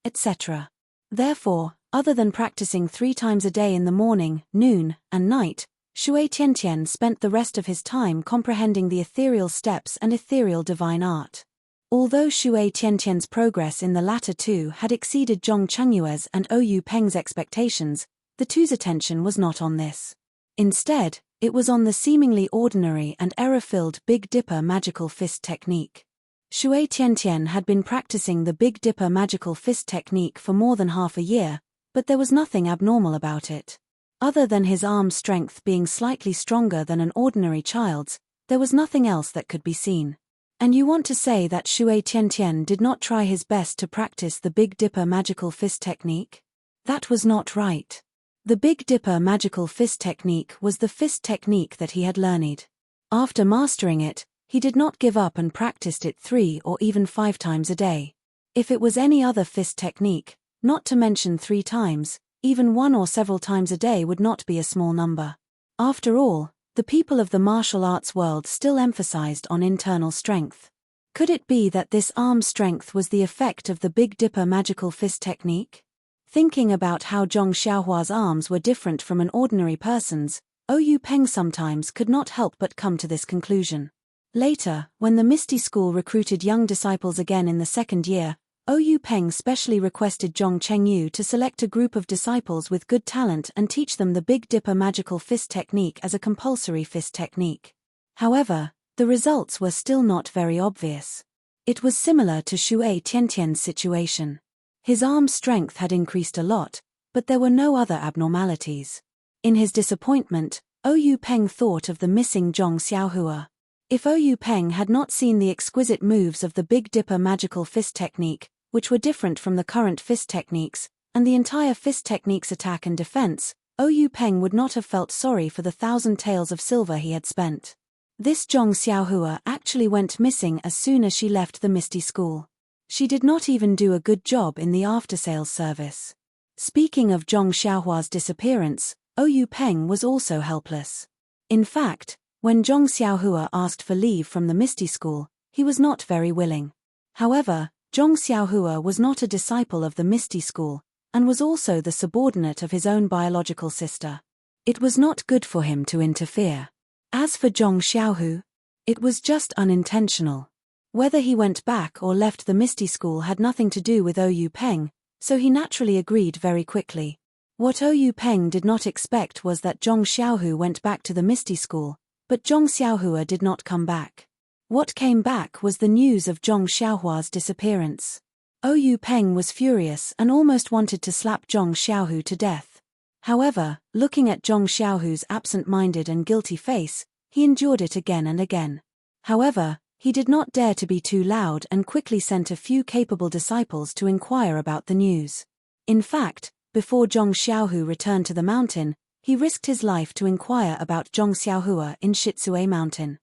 etc. Therefore, other than practicing 3 times a day in the morning, noon, and night, Shui Tiantian spent the rest of his time comprehending the ethereal steps and ethereal divine art. Although Shui Tiantian's progress in the latter two had exceeded Zhong Chengyue's and Oyu Peng's expectations, the two's attention was not on this. Instead, it was on the seemingly ordinary and error-filled Big Dipper magical fist technique. Shui Tiantian had been practicing the Big Dipper magical fist technique for more than half a year, but there was nothing abnormal about it. Other than his arm strength being slightly stronger than an ordinary child's, there was nothing else that could be seen. And you want to say that Shui Tiantian did not try his best to practice the Big Dipper magical fist technique? That was not right. The Big Dipper magical fist technique was the fist technique that he had learned. After mastering it, he did not give up and practiced it 3 or even 5 times a day. If it was any other fist technique, not to mention 3 times, even 1 or several times a day would not be a small number. After all, the people of the martial arts world still emphasized on internal strength. Could it be that this arm strength was the effect of the Big Dipper magical fist technique? Thinking about how Zhong Xiaohua's arms were different from an ordinary person's, Oyu Peng sometimes could not help but come to this conclusion. Later, when the Misty School recruited young disciples again in the 2nd year, Oyu Peng specially requested Zhong Chengyu to select a group of disciples with good talent and teach them the Big Dipper magical fist technique as a compulsory fist technique. However, the results were still not very obvious. It was similar to Shui Tiantian's situation. His arm strength had increased a lot, but there were no other abnormalities. In his disappointment, Oyu Peng thought of the missing Zhong Xiaohua. If Oyu Peng had not seen the exquisite moves of the Big Dipper magical fist technique, which were different from the current fist techniques, and the entire fist technique's attack and defense, Oyu Peng would not have felt sorry for the 1,000 taels of silver he had spent. This Zhong Xiaohua actually went missing as soon as she left the Misty School. She did not even do a good job in the after-sales service. Speaking of Zhong Xiaohua's disappearance, Oyu Peng was also helpless. In fact, when Zhong Xiaohua asked for leave from the Misty School, he was not very willing. However, Zhong Xiaohua was not a disciple of the Misty School, and was also the subordinate of his own biological sister. It was not good for him to interfere. As for Zhong Xiaohu, it was just unintentional. Whether he went back or left the Misty School had nothing to do with Oyu Peng, so he naturally agreed very quickly. What Oyu Peng did not expect was that Zhong Xiaohu went back to the Misty School, but Zhong Xiaohua did not come back. What came back was the news of Zhong Xiaohua's disappearance. Oyu Peng was furious and almost wanted to slap Zhong Xiaohu to death. However, looking at Zhong Xiaohu's absent-minded and guilty face, he endured it again and again. However, he did not dare to be too loud and quickly sent a few capable disciples to inquire about the news. In fact, before Zhong Xiaohu returned to the mountain, he risked his life to inquire about Zhong Xiaohua in Shitsue Mountain.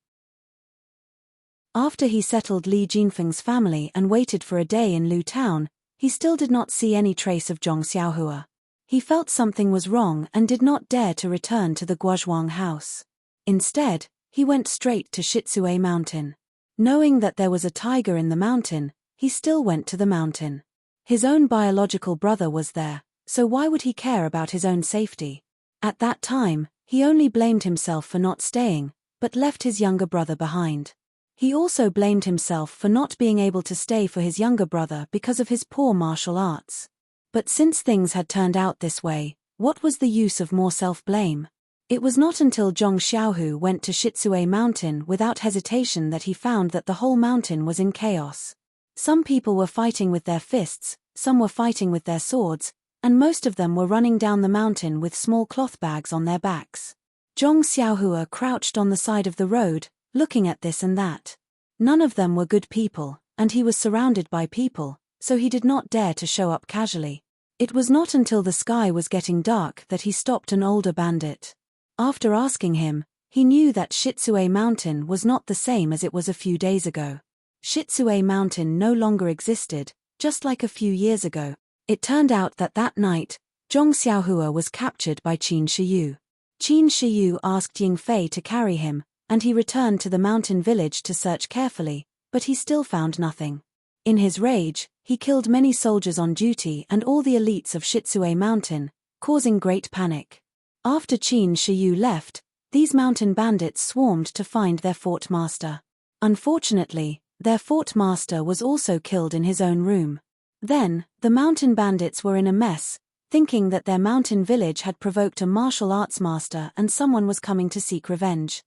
After he settled Li Jinfeng's family and waited for a day in Lu Town, he still did not see any trace of Zhong Xiaohua. He felt something was wrong and did not dare to return to the Guozhuang house. Instead, he went straight to Shitsue Mountain. Knowing that there was a tiger in the mountain, he still went to the mountain. His own biological brother was there, so why would he care about his own safety? At that time, he only blamed himself for not staying, but left his younger brother behind. He also blamed himself for not being able to stay for his younger brother because of his poor martial arts. But since things had turned out this way, what was the use of more self-blame? It was not until Zhong Xiaohu went to Shitsue Mountain without hesitation that he found that the whole mountain was in chaos. Some people were fighting with their fists, some were fighting with their swords, and most of them were running down the mountain with small cloth bags on their backs. Zhong Xiaohua crouched on the side of the road, looking at this and that. None of them were good people, and he was surrounded by people, so he did not dare to show up casually. It was not until the sky was getting dark that he stopped an older bandit. After asking him, he knew that Shitsue Mountain was not the same as it was a few days ago. Shitsue Mountain no longer existed, just like a few years ago. It turned out that night, Zhong Xiaohua was captured by Qin Shiyu. Qin Shiyu asked Ying Fei to carry him, and he returned to the mountain village to search carefully, but he still found nothing. In his rage, he killed many soldiers on duty and all the elites of Shitsue Mountain, causing great panic. After Qin Shiyu left, these mountain bandits swarmed to find their fort master. Unfortunately, their fort master was also killed in his own room. Then, the mountain bandits were in a mess, thinking that their mountain village had provoked a martial arts master and someone was coming to seek revenge.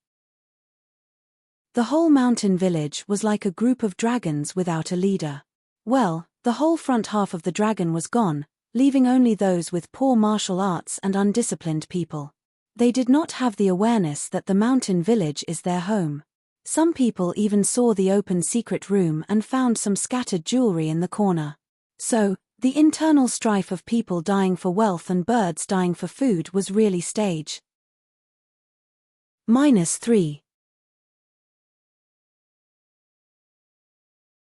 The whole mountain village was like a group of dragons without a leader. Well, the whole front half of the dragon was gone, leaving only those with poor martial arts and undisciplined people. They did not have the awareness that the mountain village is their home. Some people even saw the open secret room and found some scattered jewelry in the corner. So, the internal strife of people dying for wealth and birds dying for food was really stage. -3.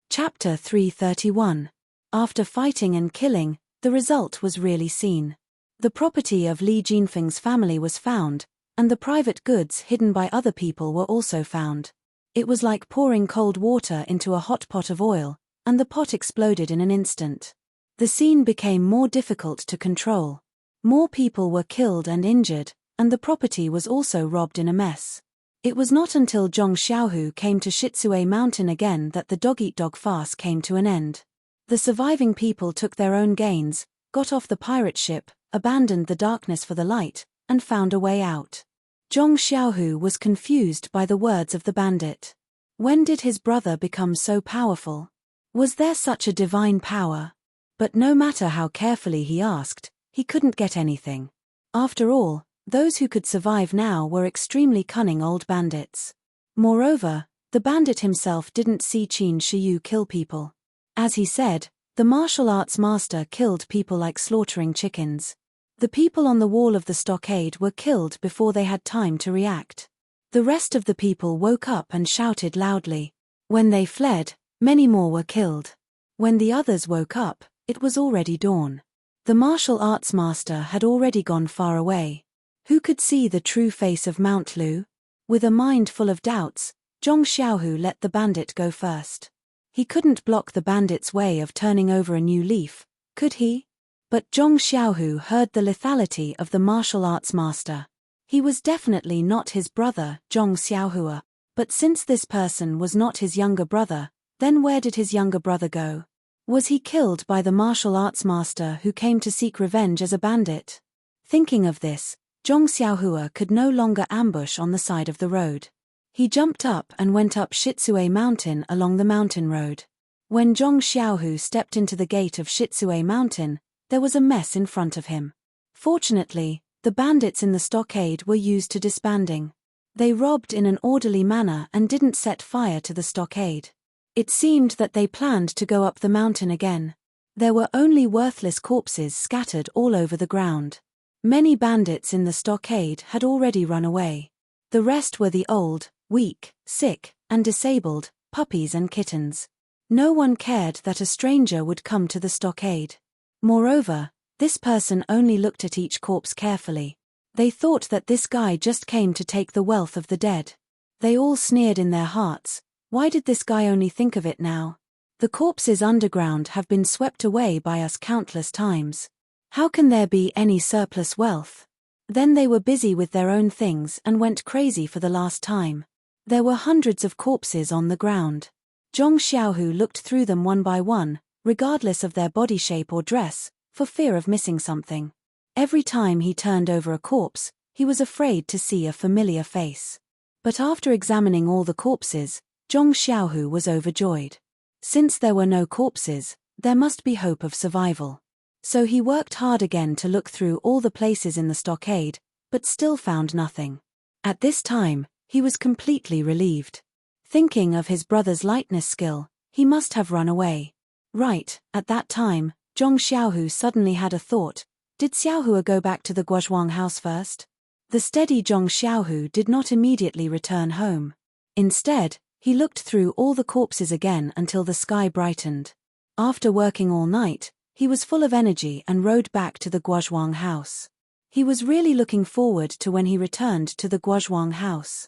Chapter 331. After fighting and killing, the result was really seen. The property of Li Jinfeng's family was found, and the private goods hidden by other people were also found. It was like pouring cold water into a hot pot of oil, and the pot exploded in an instant. The scene became more difficult to control. More people were killed and injured, and the property was also robbed in a mess. It was not until Zhong Xiaohu came to Shitsue Mountain again that the dog-eat-dog farce came to an end. The surviving people took their own gains, got off the pirate ship, abandoned the darkness for the light, and found a way out. Zhong Xiaohu was confused by the words of the bandit. When did his brother become so powerful? Was there such a divine power? But no matter how carefully he asked, he couldn't get anything. After all, those who could survive now were extremely cunning old bandits. Moreover, the bandit himself didn't see Qin Shiyu kill people. As he said, the martial arts master killed people like slaughtering chickens. The people on the wall of the stockade were killed before they had time to react. The rest of the people woke up and shouted loudly. When they fled, many more were killed. When the others woke up, it was already dawn. The martial arts master had already gone far away. Who could see the true face of Mount Lu? With a mind full of doubts, Zhong Xiaohu let the bandit go first. He couldn't block the bandit's way of turning over a new leaf, could he? But Zhong Xiaohu heard the lethality of the martial arts master. He was definitely not his brother, Zhong Xiaohua, but since this person was not his younger brother, then where did his younger brother go? Was he killed by the martial arts master who came to seek revenge as a bandit? Thinking of this, Zhong Xiaohua could no longer ambush on the side of the road. He jumped up and went up Shitsue Mountain along the mountain road. When Zhong Xiaohu stepped into the gate of Shitsue Mountain, there was a mess in front of him. Fortunately, the bandits in the stockade were used to disbanding. They robbed in an orderly manner and didn't set fire to the stockade. It seemed that they planned to go up the mountain again. There were only worthless corpses scattered all over the ground. Many bandits in the stockade had already run away. The rest were the old, weak, sick, and disabled, puppies and kittens. No one cared that a stranger would come to the stockade. Moreover, this person only looked at each corpse carefully. They thought that this guy just came to take the wealth of the dead. They all sneered in their hearts. Why did this guy only think of it now? The corpses underground have been swept away by us countless times. How can there be any surplus wealth? Then they were busy with their own things and went crazy for the last time. There were hundreds of corpses on the ground. Zhong Xiaohu looked through them one by one, regardless of their body shape or dress, for fear of missing something. Every time he turned over a corpse, He was afraid to see a familiar face. But after examining all the corpses, Zhong Xiaohu was overjoyed. Since there were no corpses, there must be hope of survival. So he worked hard again to look through all the places in the stockade, but still found nothing. At this time, he was completely relieved. Thinking of his brother's lightness skill, he must have run away. Right, at that time, Zhong Xiaohu suddenly had a thought. Did Xiaohua go back to the Guozhuang house first? The steady Zhong Xiaohu did not immediately return home. Instead, he looked through all the corpses again until the sky brightened. After working all night, he was full of energy and rode back to the Guozhuang house. He was really looking forward to when he returned to the Guozhuang house.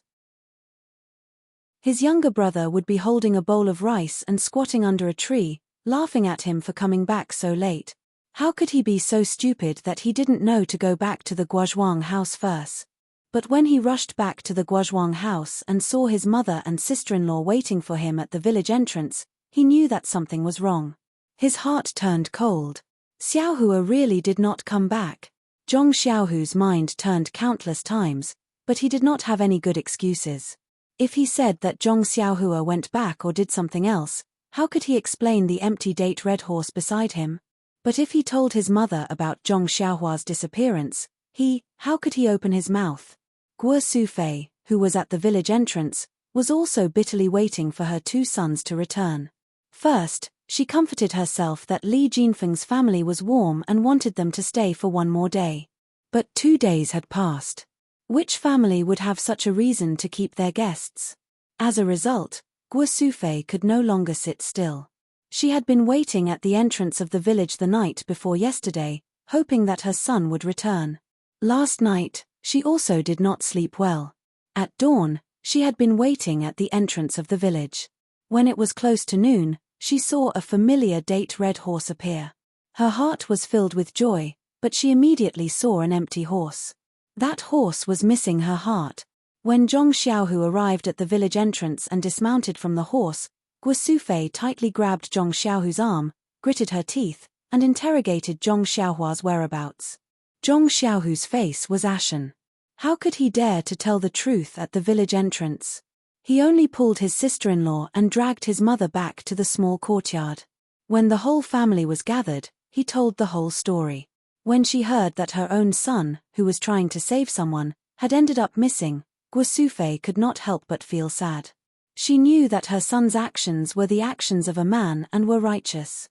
His younger brother would be holding a bowl of rice and squatting under a tree, laughing at him for coming back so late. How could he be so stupid that he didn't know to go back to the Guozhuang house first? But when he rushed back to the Guozhuang house and saw his mother and sister-in-law waiting for him at the village entrance, he knew that something was wrong. His heart turned cold. Xiaohua really did not come back. Zhong Xiaohu's mind turned countless times, but he did not have any good excuses. If he said that Zhong Xiaohua went back or did something else, how could he explain the empty date red horse beside him? But if he told his mother about Zhong Xiaohua's disappearance, how could he open his mouth? Guo Sufei, who was at the village entrance, was also bitterly waiting for her two sons to return. First, she comforted herself that Li Jinfeng's family was warm and wanted them to stay for one more day. But 2 days had passed. Which family would have such a reason to keep their guests? As a result, Guo Sufei could no longer sit still. She had been waiting at the entrance of the village the night before yesterday, hoping that her son would return. Last night, she also did not sleep well. At dawn, she had been waiting at the entrance of the village. When it was close to noon, she saw a familiar date red horse appear. Her heart was filled with joy, but she immediately saw an empty horse. That horse was missing her heart. When Zhong Xiaohu arrived at the village entrance and dismounted from the horse, Guo Sufei tightly grabbed Zhong Xiaohu's arm, gritted her teeth, and interrogated Zhong Xiaohua's whereabouts. Zhong Xiaohu's face was ashen. How could he dare to tell the truth at the village entrance? He only pulled his sister-in-law and dragged his mother back to the small courtyard. When the whole family was gathered, he told the whole story. When she heard that her own son, who was trying to save someone, had ended up missing, Guo Sufei could not help but feel sad. She knew that her son's actions were the actions of a man and were righteous.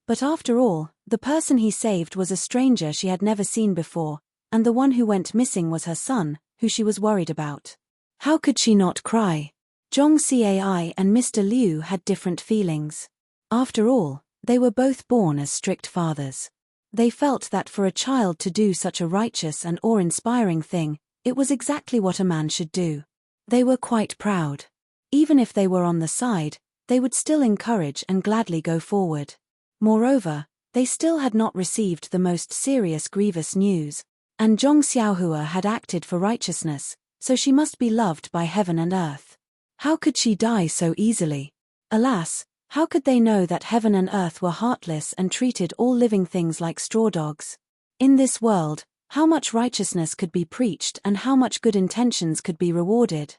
But after all, the person he saved was a stranger she had never seen before, and the one who went missing was her son, who she was worried about. How could she not cry? Zhong Cai and Mr. Liu had different feelings. After all, they were both born as strict fathers. They felt that for a child to do such a righteous and awe-inspiring thing, it was exactly what a man should do. They were quite proud. Even if they were on the side, they would still encourage and gladly go forward. Moreover, they still had not received the most serious grievous news, and Zhong Xiaohua had acted for righteousness, so she must be loved by heaven and earth. How could she die so easily? Alas, how could they know that heaven and earth were heartless and treated all living things like straw dogs? In this world, how much righteousness could be preached and how much good intentions could be rewarded?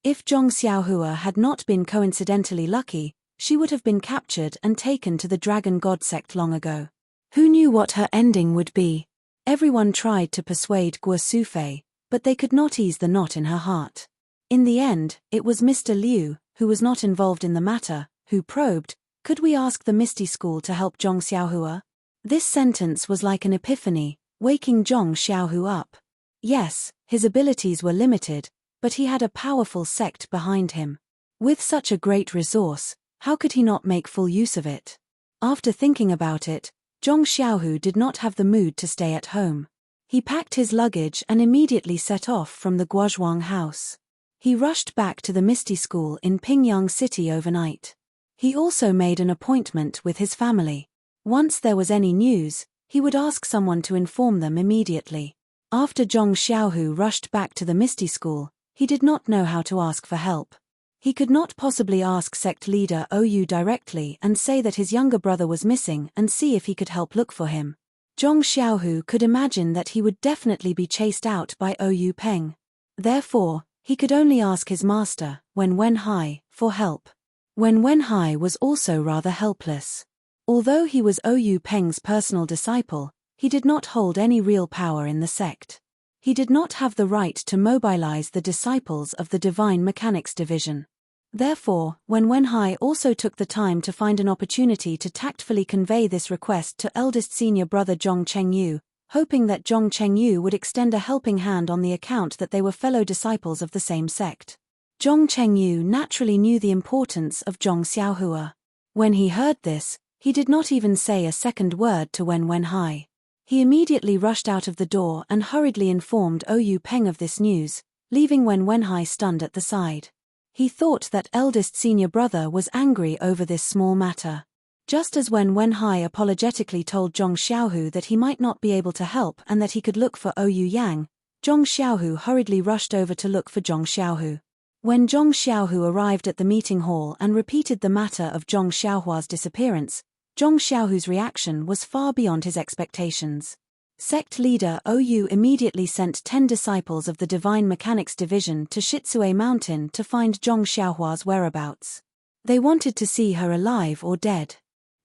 If Zhong Xiaohua had not been coincidentally lucky, she would have been captured and taken to the Dragon God sect long ago. Who knew what her ending would be? Everyone tried to persuade Guo Sufei, but they could not ease the knot in her heart. In the end, it was Mr. Liu, who was not involved in the matter, who probed, "Could we ask the Misty School to help Zhong Xiaohua?" This sentence was like an epiphany, waking Zhong Xiaohu up. Yes, his abilities were limited, but he had a powerful sect behind him. With such a great resource, how could he not make full use of it? After thinking about it, Zhong Xiaohu did not have the mood to stay at home. He packed his luggage and immediately set off from the Guozhuang house. He rushed back to the Misty School in Pingyang City overnight. He also made an appointment with his family. Once there was any news, he would ask someone to inform them immediately. After Zhong Xiaohu rushed back to the Misty School, he did not know how to ask for help. He could not possibly ask sect leader Ou directly and say that his younger brother was missing and see if he could help look for him. Zhong Xiaohu could imagine that he would definitely be chased out by Oyu Peng. Therefore, he could only ask his master, Wen Wenhai, for help. Wen Wenhai was also rather helpless. Although he was Oyu Peng's personal disciple, he did not hold any real power in the sect. He did not have the right to mobilize the disciples of the Divine Mechanics Division. Therefore, Wen Wenhai also took the time to find an opportunity to tactfully convey this request to eldest senior brother Zhong Chengyu, hoping that Zhong Chengyu would extend a helping hand on the account that they were fellow disciples of the same sect. Zhong Chengyu naturally knew the importance of Zhong Xiaohua. When he heard this, he did not even say a second word to Wen Wenhai. He immediately rushed out of the door and hurriedly informed Oyu Peng of this news, leaving Wen Wenhai stunned at the side. He thought that eldest senior brother was angry over this small matter. Just as Wen Wenhai apologetically told Zhong Xiaohu that he might not be able to help and that he could look for Oyu Yang, Zhong Xiaohu hurriedly rushed over to look for Zhong Xiaohu. When Zhong Xiaohu arrived at the meeting hall and repeated the matter of Zhong Xiaohua's disappearance, Zhong Xiaohu's reaction was far beyond his expectations. Sect leader Oyu immediately sent 10 disciples of the Divine Mechanics Division to Shitsue Mountain to find Zhong Xiaohua's whereabouts. They wanted to see her alive or dead.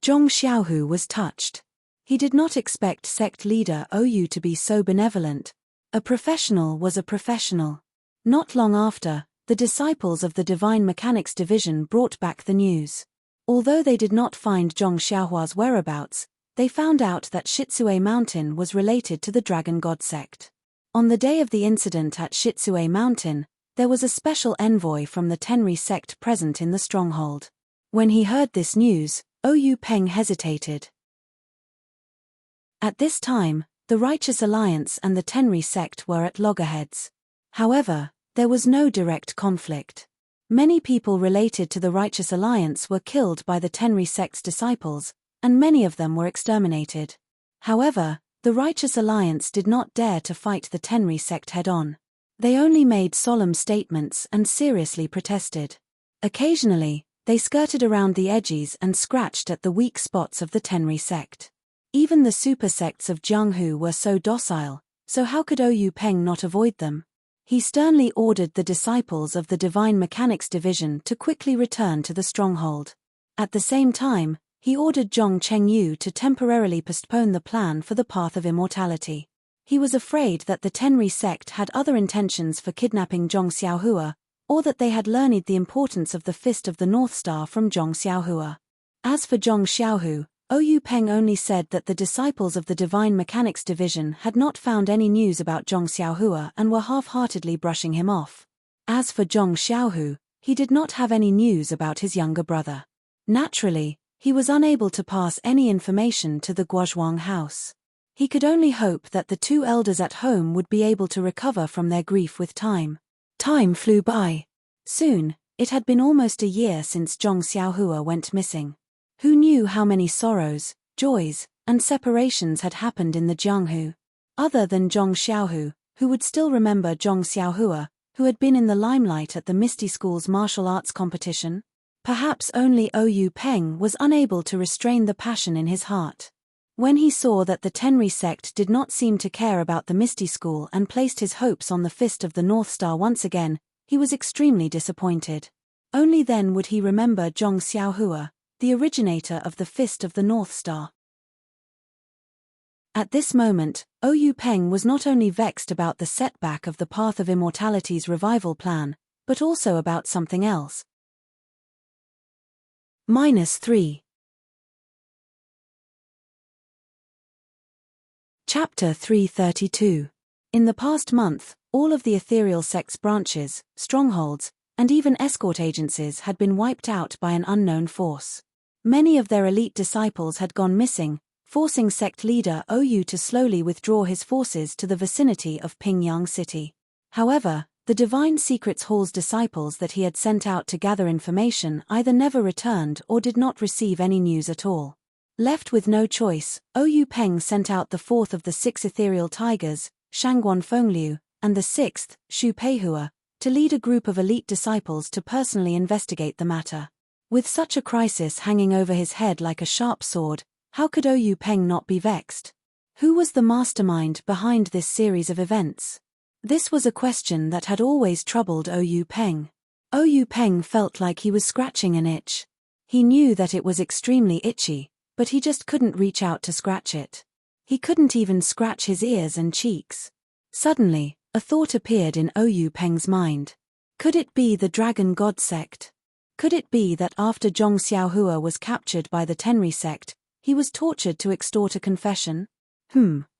Zhong Xiaohu was touched. He did not expect sect leader Oyu to be so benevolent. A professional was a professional. Not long after, the disciples of the Divine Mechanics Division brought back the news. Although they did not find Zhong Xiaohua's whereabouts, they found out that Shitsue Mountain was related to the Dragon God sect. On the day of the incident at Shitsue Mountain, there was a special envoy from the Tenri sect present in the stronghold. When he heard this news, Oyu Peng hesitated. At this time, the Righteous Alliance and the Tenri sect were at loggerheads. However, there was no direct conflict. Many people related to the Righteous Alliance were killed by the Tenri sect's disciples, and many of them were exterminated. However, the Righteous Alliance did not dare to fight the Tenri sect head-on. They only made solemn statements and seriously protested. Occasionally, they skirted around the edges and scratched at the weak spots of the Tenri sect. Even the super sects of Jianghu were so docile, so how could Oyu Peng not avoid them? He sternly ordered the disciples of the Divine Mechanics Division to quickly return to the stronghold. At the same time, he ordered Zhong Chengyu to temporarily postpone the plan for the Path of Immortality. He was afraid that the Tenri sect had other intentions for kidnapping Zhong Xiaohua, or that they had learned the importance of the Fist of the North Star from Zhong Xiaohua. As for Zhong Xiaohu, Oyu Peng only said that the disciples of the Divine Mechanics Division had not found any news about Zhong Xiaohua and were half-heartedly brushing him off. As for Zhong Xiaohu, he did not have any news about his younger brother. Naturally, he was unable to pass any information to the Guozhuang house. He could only hope that the two elders at home would be able to recover from their grief with time. Time flew by. Soon, it had been almost a year since Zhong Xiaohua went missing. Who knew how many sorrows, joys, and separations had happened in the Jianghu? Other than Zhong Xiaohu, who would still remember Zhong Xiaohua, who had been in the limelight at the Misty School's martial arts competition? Perhaps only Oyu Peng was unable to restrain the passion in his heart. When he saw that the Tenri sect did not seem to care about the Misty School and placed his hopes on the Fist of the North Star once again, he was extremely disappointed. Only then would he remember Zhong Xiaohua, the originator of the Fist of the North Star. At this moment, Oyu Peng was not only vexed about the setback of the Path of Immortality's revival plan, but also about something else. -3. Chapter 332. In the past month, all of the ethereal sect's branches, strongholds, and even escort agencies had been wiped out by an unknown force. Many of their elite disciples had gone missing, forcing sect leader Oyu to slowly withdraw his forces to the vicinity of Pingyang City. However, the Divine Secrets Hall's disciples that he had sent out to gather information either never returned or did not receive any news at all. Left with no choice, Oyu Peng sent out the fourth of the 6 ethereal tigers, Shangguan Fengliu, and the 6th, Xu Peihua, to lead a group of elite disciples to personally investigate the matter. With such a crisis hanging over his head like a sharp sword, how could Oyu Peng not be vexed? Who was the mastermind behind this series of events? This was a question that had always troubled Oyu Peng. Oyu Peng felt like he was scratching an itch. He knew that it was extremely itchy, but he just couldn't reach out to scratch it. He couldn't even scratch his ears and cheeks. Suddenly, a thought appeared in Oyu Peng's mind. Could it be the Dragon God sect? Could it be that after Zhong Xiaohua was captured by the Tenri sect, he was tortured to extort a confession?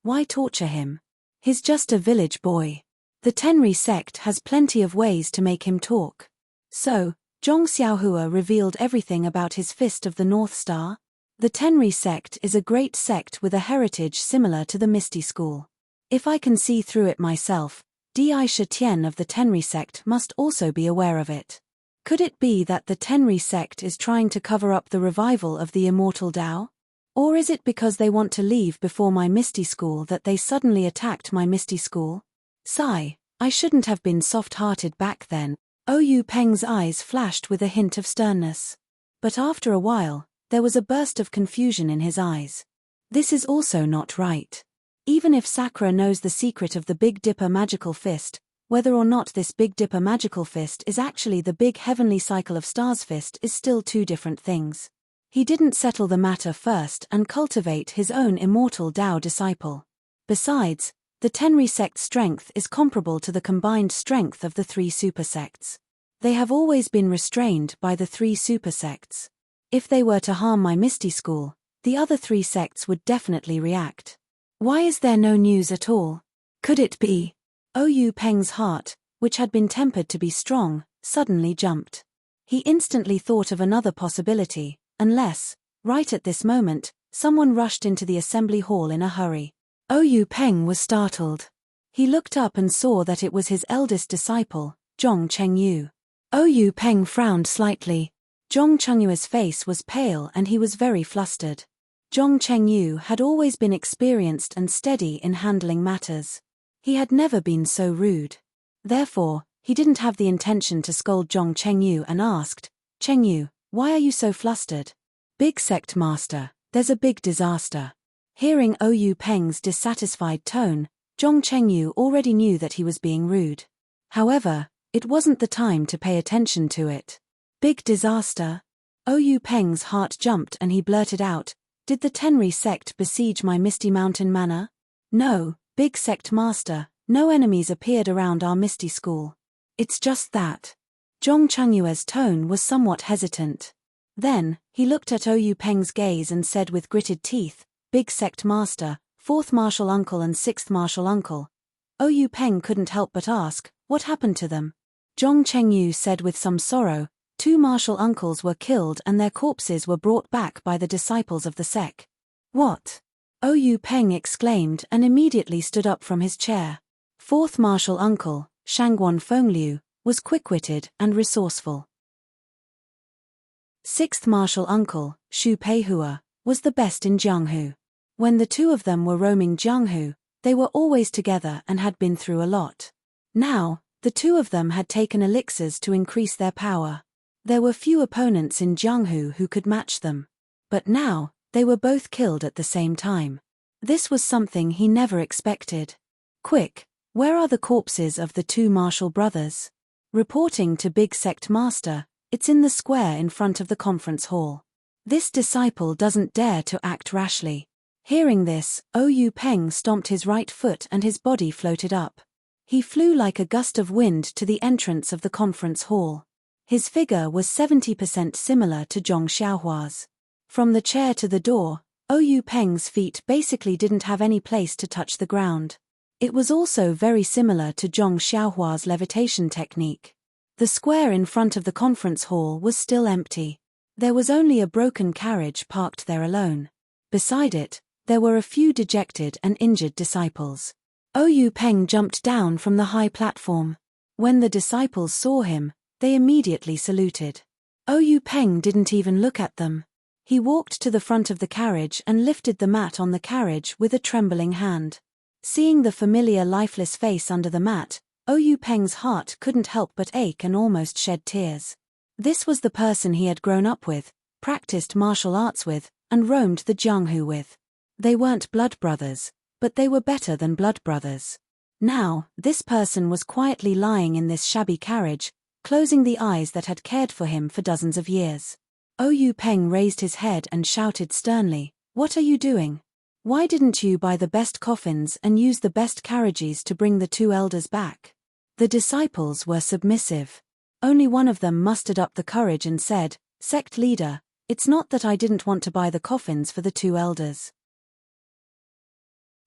Why torture him? He's just a village boy. The Tenri sect has plenty of ways to make him talk. So, Zhong Xiaohua revealed everything about his Fist of the North Star. The Tenri sect is a great sect with a heritage similar to the Misty school. If I can see through it myself, Deity Tian of the Tenri sect must also be aware of it. Could it be that the Tenri sect is trying to cover up the revival of the immortal Tao? Or is it because they want to leave before my Misty school that they suddenly attacked my Misty school? Sigh, I shouldn't have been soft-hearted back then. Oyu Peng's eyes flashed with a hint of sternness. But after a while, there was a burst of confusion in his eyes. This is also not right. Even if Sakura knows the secret of the Big Dipper magical fist, whether or not this Big Dipper magical fist is actually the big heavenly cycle of stars fist is still two different things. He didn't settle the matter first and cultivate his own immortal Tao disciple. Besides, the Tenri sect strength is comparable to the combined strength of the three super sects. They have always been restrained by the three super sects. If they were to harm my Misty school, the other three sects would definitely react. Why is there no news at all? Could it be? Oyu Peng's heart, which had been tempered to be strong, suddenly jumped. He instantly thought of another possibility, unless, right at this moment, someone rushed into the assembly hall in a hurry. Oyu Peng was startled. He looked up and saw that it was his eldest disciple, Zhong Chengyu. Oyu Peng frowned slightly. Zhong Chengyu's face was pale and he was very flustered. Zhong Chengyu had always been experienced and steady in handling matters. He had never been so rude. Therefore, he didn't have the intention to scold Zhong Chengyu and asked, "Chengyu, why are you so flustered?" "Big sect master, there's a big disaster." Hearing Oyu Peng's dissatisfied tone, Zhong Chengyu already knew that he was being rude. However, it wasn't the time to pay attention to it. Big disaster? Oyu Peng's heart jumped and he blurted out, "Did the Tenri sect besiege my Misty Mountain Manor?" "No, big sect master, no enemies appeared around our Misty school. It's just that." Zhong Chengyu's tone was somewhat hesitant. Then, he looked at Oyu Peng's gaze and said with gritted teeth, "Big sect master, fourth martial uncle and sixth martial uncle." Oyu Peng couldn't help but ask, "What happened to them?" Zhong Chengyu said with some sorrow, "Two martial uncles were killed and their corpses were brought back by the disciples of the sect." "What?" Oyu Peng exclaimed and immediately stood up from his chair. Fourth martial uncle, Shangguan Fengliu, was quick-witted and resourceful. Sixth martial uncle, Xu Peihua, was the best in Jianghu. When the two of them were roaming Jianghu, they were always together and had been through a lot. Now, the two of them had taken elixirs to increase their power. There were few opponents in Jianghu who could match them. But now, they were both killed at the same time. This was something he never expected. "Quick, where are the corpses of the two martial brothers?" Reporting to Big Sect Master, "It's in the square in front of the conference hall." This disciple doesn't dare to act rashly. Hearing this, Oyu Peng stomped his right foot and his body floated up. He flew like a gust of wind to the entrance of the conference hall. His figure was 70% similar to Zhong Xiaohua's. From the chair to the door, Oyu Peng's feet basically didn't have any place to touch the ground. It was also very similar to Zhong Xiaohua's levitation technique. The square in front of the conference hall was still empty. There was only a broken carriage parked there alone. Beside it, there were a few dejected and injured disciples. Oyu Peng jumped down from the high platform. When the disciples saw him, they immediately saluted. Oyu Peng didn't even look at them. He walked to the front of the carriage and lifted the mat on the carriage with a trembling hand. Seeing the familiar lifeless face under the mat, Oyu Peng's heart couldn't help but ache and almost shed tears. This was the person he had grown up with, practiced martial arts with, and roamed the Jianghu with. They weren't blood brothers, but they were better than blood brothers. Now, this person was quietly lying in this shabby carriage, closing the eyes that had cared for him for dozens of years. Oyu Peng raised his head and shouted sternly, "What are you doing? Why didn't you buy the best coffins and use the best carriages to bring the two elders back?" The disciples were submissive. Only one of them mustered up the courage and said, "Sect leader, it's not that I didn't want to buy the coffins for the two elders.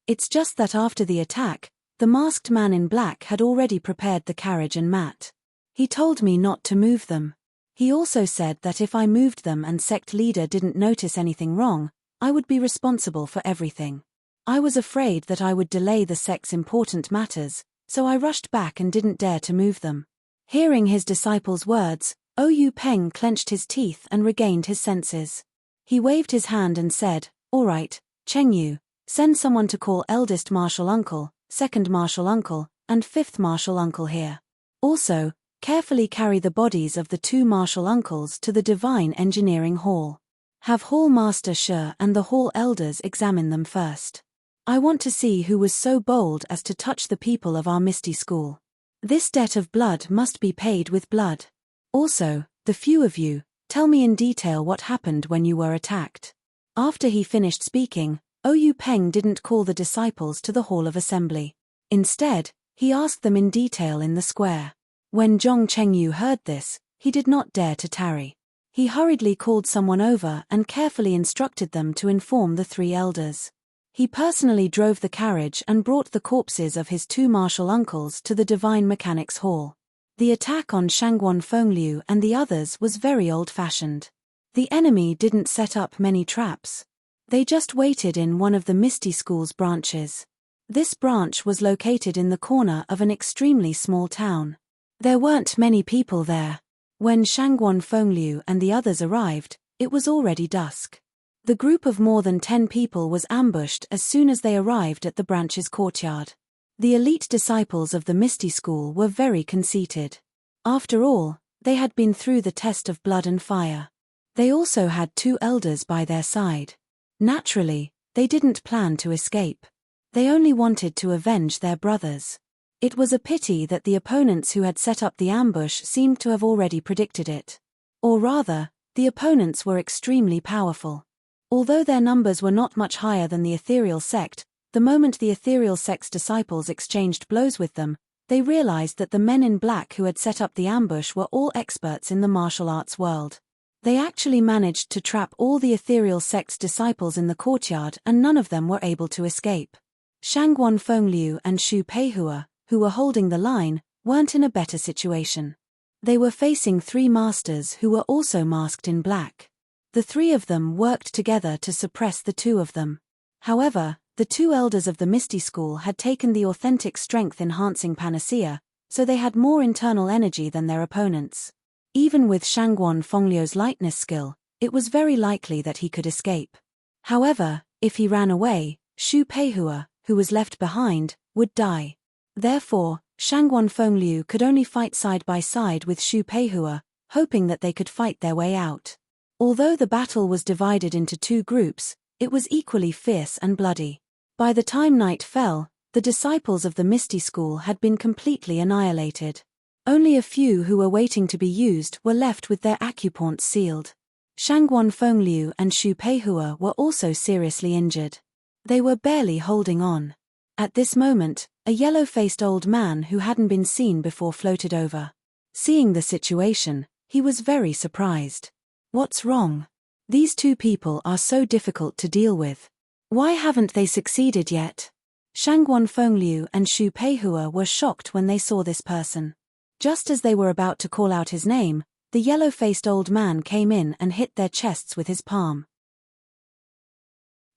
It's just that after the attack, the masked man in black had already prepared the carriage and mat. He told me not to move them. He also said that if I moved them and sect leader didn't notice anything wrong, I would be responsible for everything. I was afraid that I would delay the sect's important matters, so I rushed back and didn't dare to move them." Hearing his disciples' words, Oyu Peng clenched his teeth and regained his senses. He waved his hand and said, "All right, Cheng Yu, send someone to call eldest martial uncle, second martial uncle, and fifth martial uncle here. Also, carefully carry the bodies of the two martial uncles to the Divine Engineering Hall. Have Hall Master Shi and the Hall Elders examine them first. I want to see who was so bold as to touch the people of our Misty School. This debt of blood must be paid with blood. Also, the few of you, tell me in detail what happened when you were attacked." After he finished speaking, Oyu Peng didn't call the disciples to the Hall of Assembly. Instead, he asked them in detail in the square. When Zhong Chengyu heard this, he did not dare to tarry. He hurriedly called someone over and carefully instructed them to inform the three elders. He personally drove the carriage and brought the corpses of his two martial uncles to the Divine Mechanics Hall. The attack on Shangguan Fengliu and the others was very old-fashioned. The enemy didn't set up many traps. They just waited in one of the Misty School's branches. This branch was located in the corner of an extremely small town. There weren't many people there. When Shangguan Fengliu and the others arrived, it was already dusk. The group of more than 10 people was ambushed as soon as they arrived at the branch's courtyard. The elite disciples of the Misty School were very conceited. After all, they had been through the test of blood and fire. They also had two elders by their side. Naturally, they didn't plan to escape. They only wanted to avenge their brothers. It was a pity that the opponents who had set up the ambush seemed to have already predicted it. Or rather, the opponents were extremely powerful. Although their numbers were not much higher than the ethereal sect, the moment the ethereal sect's disciples exchanged blows with them, they realized that the men in black who had set up the ambush were all experts in the martial arts world. They actually managed to trap all the ethereal sect's disciples in the courtyard and none of them were able to escape. Shangguan Fengliu and Xu Peihua, who were holding the line, weren't in a better situation. They were facing three masters who were also masked in black. The three of them worked together to suppress the two of them. However, the two elders of the Misty School had taken the authentic strength-enhancing panacea, so they had more internal energy than their opponents. Even with Shangguan Fengliu's lightness skill, it was very likely that he could escape. However, if he ran away, Xu Peihua, who was left behind, would die. Therefore, Shangguan Fengliu could only fight side by side with Xu Peihua, hoping that they could fight their way out. Although the battle was divided into two groups, it was equally fierce and bloody. By the time night fell, the disciples of the Misty School had been completely annihilated. Only a few who were waiting to be used were left with their acupoints sealed. Shangguan Fengliu and Xu Peihua were also seriously injured. They were barely holding on. At this moment, a yellow-faced old man who hadn't been seen before floated over. Seeing the situation, he was very surprised. "What's wrong? These two people are so difficult to deal with. Why haven't they succeeded yet?" Shangguan Fengliu and Xu Peihua were shocked when they saw this person. Just as they were about to call out his name, the yellow-faced old man came in and hit their chests with his palm.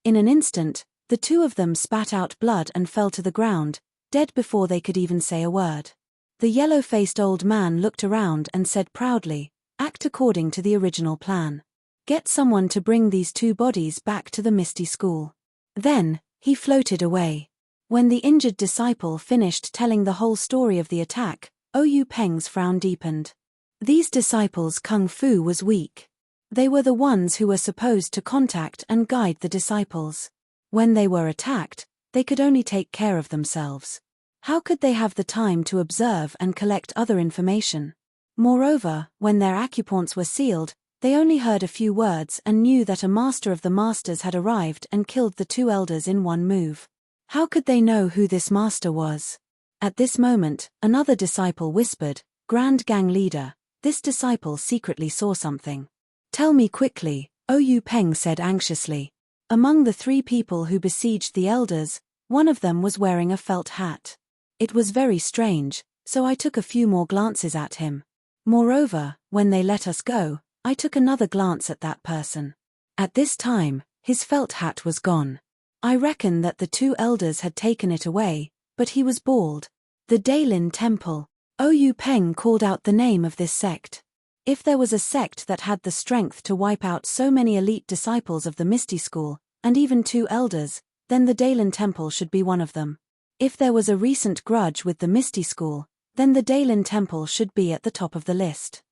In an instant, the two of them spat out blood and fell to the ground, dead before they could even say a word. The yellow-faced old man looked around and said proudly, "Act according to the original plan. Get someone to bring these two bodies back to the Misty School." Then, he floated away. When the injured disciple finished telling the whole story of the attack, Oyu Peng's frown deepened. These disciples' kung fu was weak. They were the ones who were supposed to contact and guide the disciples. When they were attacked, they could only take care of themselves. How could they have the time to observe and collect other information? Moreover, when their acupoints were sealed, they only heard a few words and knew that a master of the masters had arrived and killed the two elders in one move. How could they know who this master was? At this moment, another disciple whispered, "Grand Gang Leader." This disciple secretly saw something. "Tell me quickly," Oyu Peng said anxiously. Among the three people who besieged the elders, one of them was wearing a felt hat. It was very strange, so I took a few more glances at him. Moreover, when they let us go, I took another glance at that person. At this time, his felt hat was gone. I reckon that the two elders had taken it away, but he was bald. The Daylin Temple. Oyu Peng called out the name of this sect. If there was a sect that had the strength to wipe out so many elite disciples of the Misty School, and even two elders, then the Daylin Temple should be one of them. If there was a recent grudge with the Misty School, then the Daylin Temple should be at the top of the list.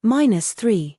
-3.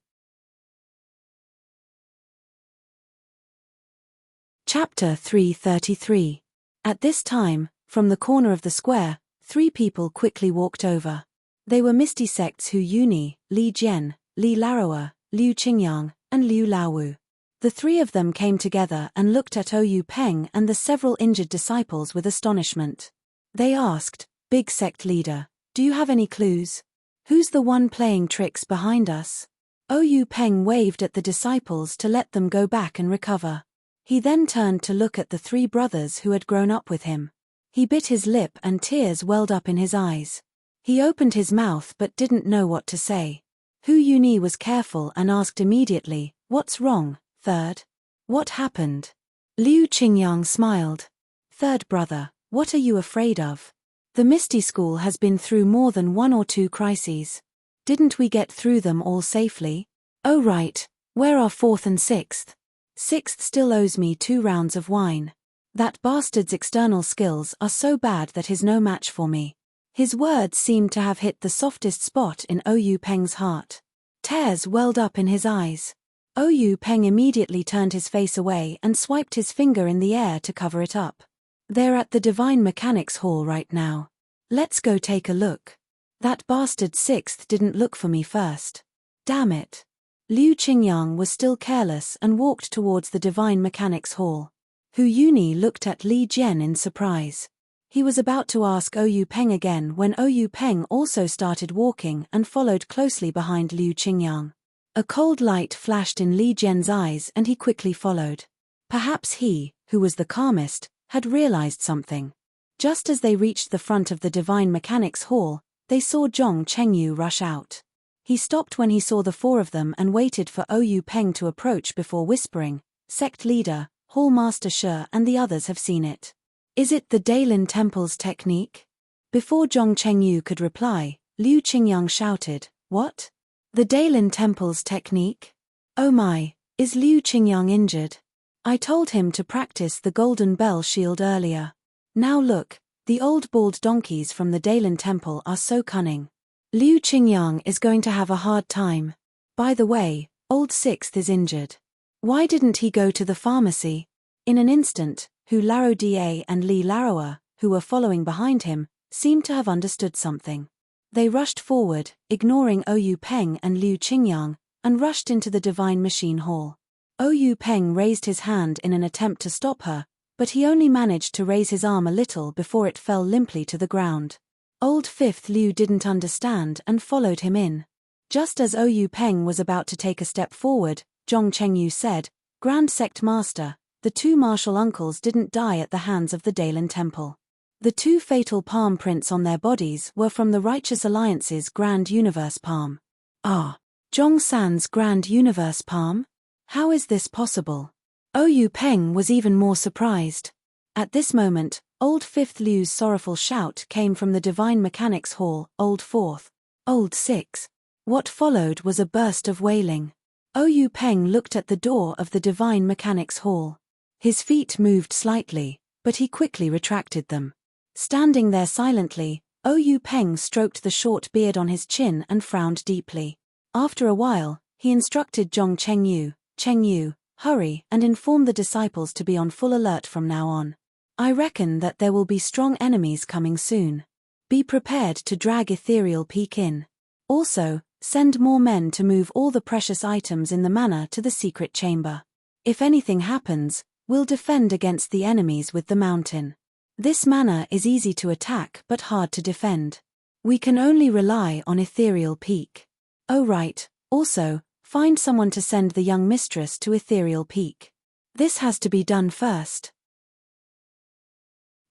Chapter 333. At this time, from the corner of the square, three people quickly walked over. They were Misty sects Hu Yuni, Li Jian, Li Laroa, Liu Qingyang, and Liu Laowu. The three of them came together and looked at Oyu Peng and the several injured disciples with astonishment. They asked, "Big sect leader, do you have any clues? Who's the one playing tricks behind us?" Oyu Peng waved at the disciples to let them go back and recover. He then turned to look at the three brothers who had grown up with him. He bit his lip and tears welled up in his eyes. He opened his mouth but didn't know what to say. Hu Yuni was careful and asked immediately, "What's wrong, third? What happened?" Liu Qingyang smiled. "Third brother, what are you afraid of? The Misty School has been through more than one or two crises. Didn't we get through them all safely? Oh right, where are fourth and sixth? Sixth still owes me 2 rounds of wine. That bastard's external skills are so bad that he's no match for me." His words seemed to have hit the softest spot in Oyu Peng's heart. Tears welled up in his eyes. Oyu Peng immediately turned his face away and swiped his finger in the air to cover it up. "They're at the Divine Mechanics Hall right now. Let's go take a look. That bastard sixth didn't look for me first. Damn it." Liu Qingyang was still careless and walked towards the Divine Mechanics Hall. Hu Yuni looked at Li Jian in surprise. He was about to ask Oyu Peng again when Oyu Peng also started walking and followed closely behind Liu Qingyang. A cold light flashed in Li Jian's eyes and he quickly followed. Perhaps he, who was the calmest, had realized something. Just as they reached the front of the Divine Mechanics Hall, they saw Zhong Chengyu rush out. He stopped when he saw the four of them and waited for Oyu Peng to approach before whispering, "Sect leader, Hall Master Shi and the others have seen it. Is it the Daylin Temple's technique?" Before Zhong Chengyu could reply, Liu Qingyang shouted, "What? The Daylin Temple's technique? Oh my, is Liu Qingyang injured? I told him to practice the Golden Bell Shield earlier. Now look, the old bald donkeys from the Daylin Temple are so cunning. Liu Qingyang is going to have a hard time. By the way, old sixth is injured. Why didn't he go to the pharmacy?" In an instant, Hu Laro Da and Li Laroa, who were following behind him, seemed to have understood something. They rushed forward, ignoring Oyu Peng and Liu Qingyang, and rushed into the Divine Machine Hall. Oyu Peng raised his hand in an attempt to stop her, but he only managed to raise his arm a little before it fell limply to the ground. Old Fifth Liu didn't understand and followed him in. Just as Oyu Peng was about to take a step forward, Zhong Chengyu said, "Grand Sect Master, the two martial uncles didn't die at the hands of the Daylin Temple. The 2 fatal palm prints on their bodies were from the Righteous Alliance's Grand Universe Palm." "Ah, Zhong San's Grand Universe Palm? How is this possible?" Oyu Peng was even more surprised. At this moment, Old Fifth Liu's sorrowful shout came from the Divine Mechanics Hall, Old Fourth. Old Six. What followed was a burst of wailing. Oyu Peng looked at the door of the Divine Mechanics Hall. His feet moved slightly, but he quickly retracted them. Standing there silently, Oyu Peng stroked the short beard on his chin and frowned deeply. After a while, he instructed Zhong Chengyu, "Chengyu, Hurry and inform the disciples to be on full alert from now on. I reckon that there will be strong enemies coming soon. Be prepared to drag Ethereal Peak in. Also, send more men to move all the precious items in the manor to the secret chamber. If anything happens, we'll defend against the enemies with the mountain. This manor is easy to attack but hard to defend. We can only rely on Ethereal Peak. Oh right, also, find someone to send the young mistress to Ethereal Peak. This has to be done first.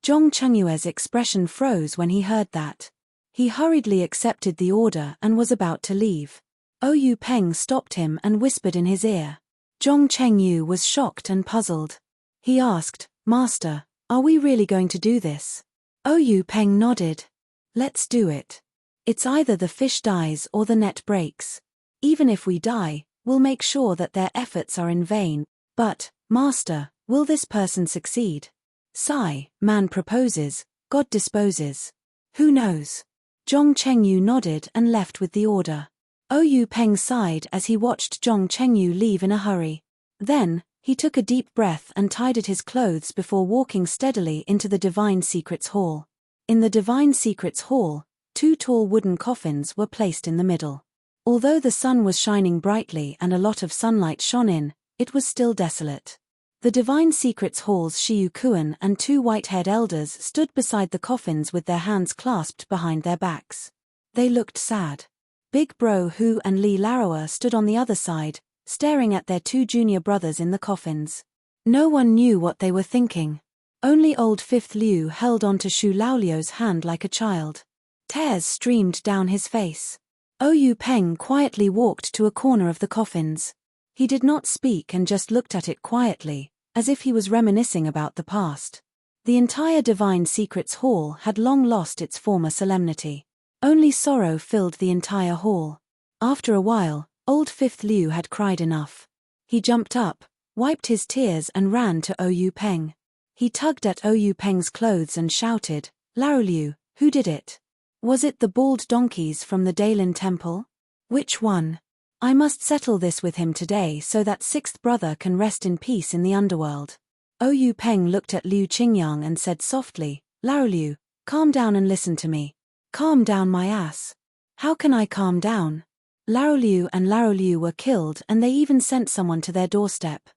Zhong Chengyue's expression froze when he heard that. He hurriedly accepted the order and was about to leave. Oyu Peng stopped him and whispered in his ear. Zhong Chengyue was shocked and puzzled. He asked, "Master, are we really going to do this?" Oyu Peng nodded. "Let's do it. It's either the fish dies or the net breaks. Even if we die, we'll make sure that their efforts are in vain. But, Master, will this person succeed? Sigh, man proposes, God disposes. Who knows?" Zhong Chengyue nodded and left with the order. Oyu Peng sighed as he watched Zhong Chengyue leave in a hurry. Then, he took a deep breath and tidied his clothes before walking steadily into the Divine Secrets Hall. In the Divine Secrets Hall, 2 tall wooden coffins were placed in the middle. Although the sun was shining brightly and a lot of sunlight shone in, it was still desolate. The Divine Secrets Hall's Shiyu Kuan and 2 white-haired elders stood beside the coffins with their hands clasped behind their backs. They looked sad. Big Bro Hu and Li Laroa stood on the other side, staring at their 2 junior brothers in the coffins. No one knew what they were thinking. Only old Fifth Liu held on to Shu Laoliu's hand like a child. Tears streamed down his face. Oyu Peng quietly walked to a corner of the coffins. He did not speak and just looked at it quietly, as if he was reminiscing about the past. The entire Divine Secrets Hall had long lost its former solemnity. Only sorrow filled the entire hall. After a while, old Fifth Liu had cried enough. He jumped up, wiped his tears and ran to Oyu Peng. He tugged at Oyu Peng's clothes and shouted, "Laoliu, who did it? Was it the bald donkeys from the Daylin Temple? Which one? I must settle this with him today so that 6th brother can rest in peace in the underworld." Oyu Peng looked at Liu Qingyang and said softly, "Laoliu, calm down and listen to me." "Calm down my ass. How can I calm down? Laoliu and Laoliu were killed and they even sent someone to their doorstep.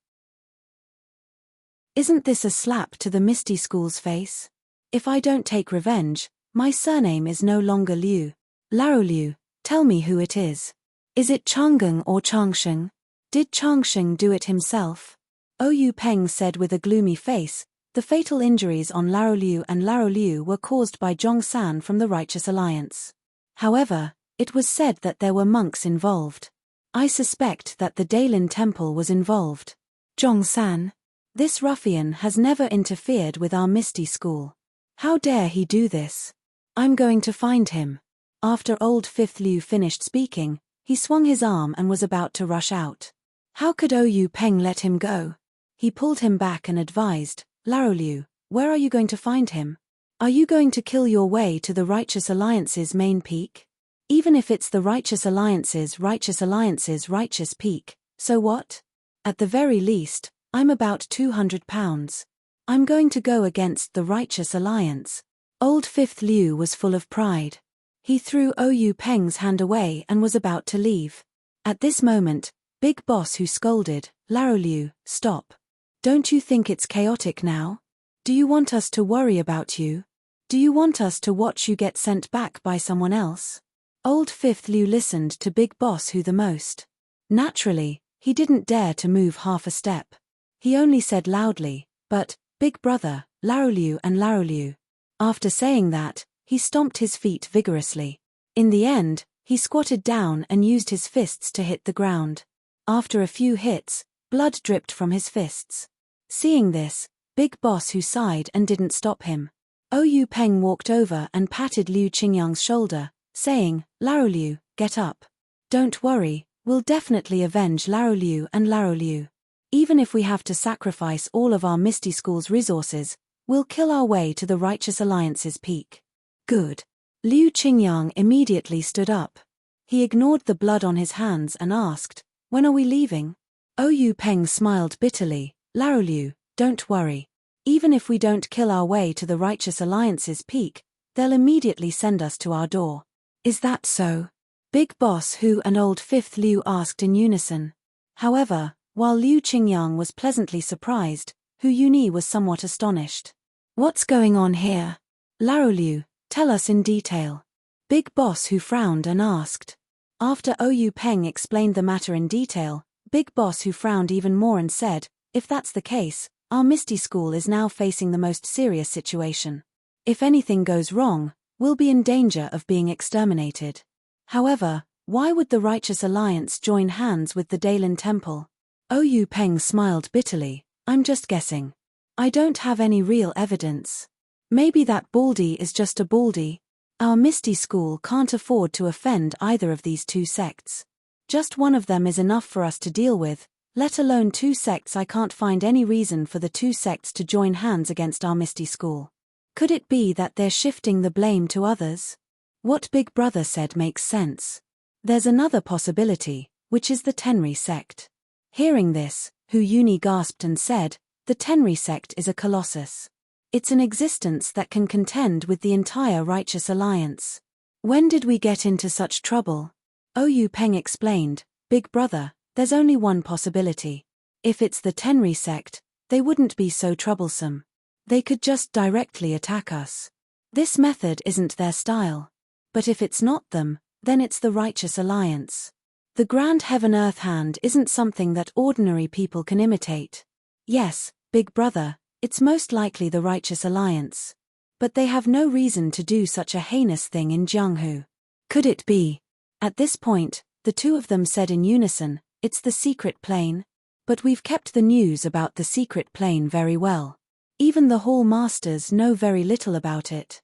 Isn't this a slap to the Misty School's face? If I don't take revenge, my surname is no longer Liu. Laoliu, tell me who it is. Is it Chang'eng or Changsheng? Did Changsheng do it himself?" Oyu Peng said with a gloomy face, "The fatal injuries on Laoliu and Laoliu were caused by Zhongsan from the Righteous Alliance. However, it was said that there were monks involved. I suspect that the Daylin Temple was involved. Zhongsan? This ruffian has never interfered with our Misty School. How dare he do this? I'm going to find him." After old Fifth Liu finished speaking, he swung his arm and was about to rush out. How could Oyu Peng let him go? He pulled him back and advised, "Laoliu, where are you going to find him? Are you going to kill your way to the Righteous Alliance's main peak? Even if it's the Righteous Alliance's righteous peak, so what? At the very least, I'm about 200 pounds. I'm going to go against the Righteous Alliance." Old Fifth Liu was full of pride. He threw Oyu Peng's hand away and was about to leave. At this moment, Big Boss Hu scolded, "Laoliu, stop. Don't you think it's chaotic now? Do you want us to worry about you? Do you want us to watch you get sent back by someone else?" Old Fifth Liu listened to Big Boss Hu the most. Naturally, he didn't dare to move half a step. He only said loudly, "But, Big Brother, Laoliu and Laoliu." After saying that, he stomped his feet vigorously. In the end, he squatted down and used his fists to hit the ground. After a few hits, blood dripped from his fists. Seeing this, Big Boss Hu sighed and didn't stop him. Oyu Peng walked over and patted Liu Qingyang's shoulder, saying, "Laoliu, get up. Don't worry, we'll definitely avenge Laoliu and Laoliu. Even if we have to sacrifice all of our Misty School's resources, we'll kill our way to the Righteous Alliance's peak." Good. Liu Qingyang immediately stood up. He ignored the blood on his hands and asked, "When are we leaving?" Oyu Peng smiled bitterly. Laroliu, don't worry. Even if we don't kill our way to the Righteous Alliance's peak, they'll immediately send us to our door. Is that so? Big Boss Hu and Old Fifth Liu asked in unison. However, while Liu Qingyang was pleasantly surprised, Hu Yuni was somewhat astonished. What's going on here? Laroliu, tell us in detail. Big Boss Hu frowned and asked. After Oyu Peng explained the matter in detail, Big Boss Hu frowned even more and said, if that's the case, our Misty School is now facing the most serious situation. If anything goes wrong, we'll be in danger of being exterminated. However, why would the Righteous Alliance join hands with the Daylin Temple? Oyu Peng smiled bitterly. I'm just guessing. I don't have any real evidence. Maybe that Baldy is just a Baldy. Our Misty School can't afford to offend either of these two sects. Just one of them is enough for us to deal with, let alone two sects. I can't find any reason for the two sects to join hands against our Misty School. Could it be that they're shifting the blame to others? What Big Brother said makes sense. There's another possibility, which is the Tenri sect. Hearing this, Hu Yuni gasped and said, the Tenri sect is a colossus. It's an existence that can contend with the entire Righteous Alliance. When did we get into such trouble? Oyu Peng explained, Big Brother, there's only one possibility. If it's the Tenri sect, they wouldn't be so troublesome. They could just directly attack us. This method isn't their style. But if it's not them, then it's the Righteous Alliance. The Grand Heaven-Earth hand isn't something that ordinary people can imitate. Yes, Big Brother, it's most likely the Righteous Alliance. But they have no reason to do such a heinous thing in Jianghu. Could it be? At this point, the two of them said in unison, it's the secret plane. But we've kept the news about the secret plane very well. Even the Hall Masters know very little about it.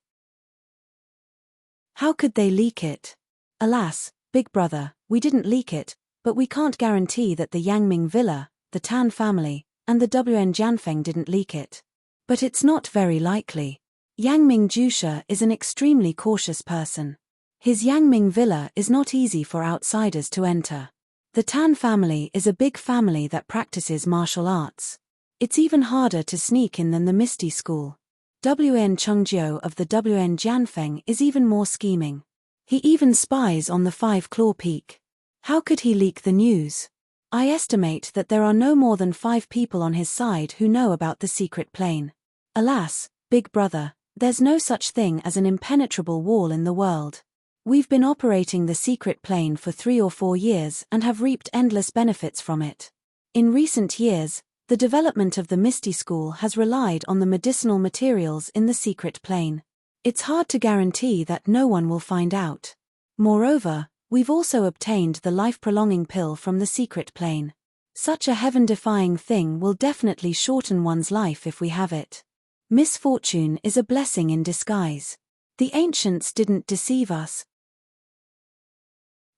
How could they leak it? Alas, Big Brother, we didn't leak it, but we can't guarantee that the Yangming Villa, the Tan family, and the WN Jianfeng didn't leak it. But it's not very likely. Yangming Jusha is an extremely cautious person. His Yangming Villa is not easy for outsiders to enter. The Tan family is a big family that practices martial arts. It's even harder to sneak in than the Misty School. WN Chengjiu of the WN Jianfeng is even more scheming. He even spies on the Five-Claw Peak. How could he leak the news? I estimate that there are no more than 5 people on his side who know about the secret plane. Alas, Big Brother, there's no such thing as an impenetrable wall in the world. We've been operating the secret plane for 3 or 4 years and have reaped endless benefits from it. In recent years, the development of the Misty School has relied on the medicinal materials in the secret plane. It's hard to guarantee that no one will find out. Moreover, we've also obtained the life-prolonging pill from the secret plane. Such a heaven-defying thing will definitely shorten one's life if we have it. Misfortune is a blessing in disguise. The ancients didn't deceive us.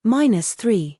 -3.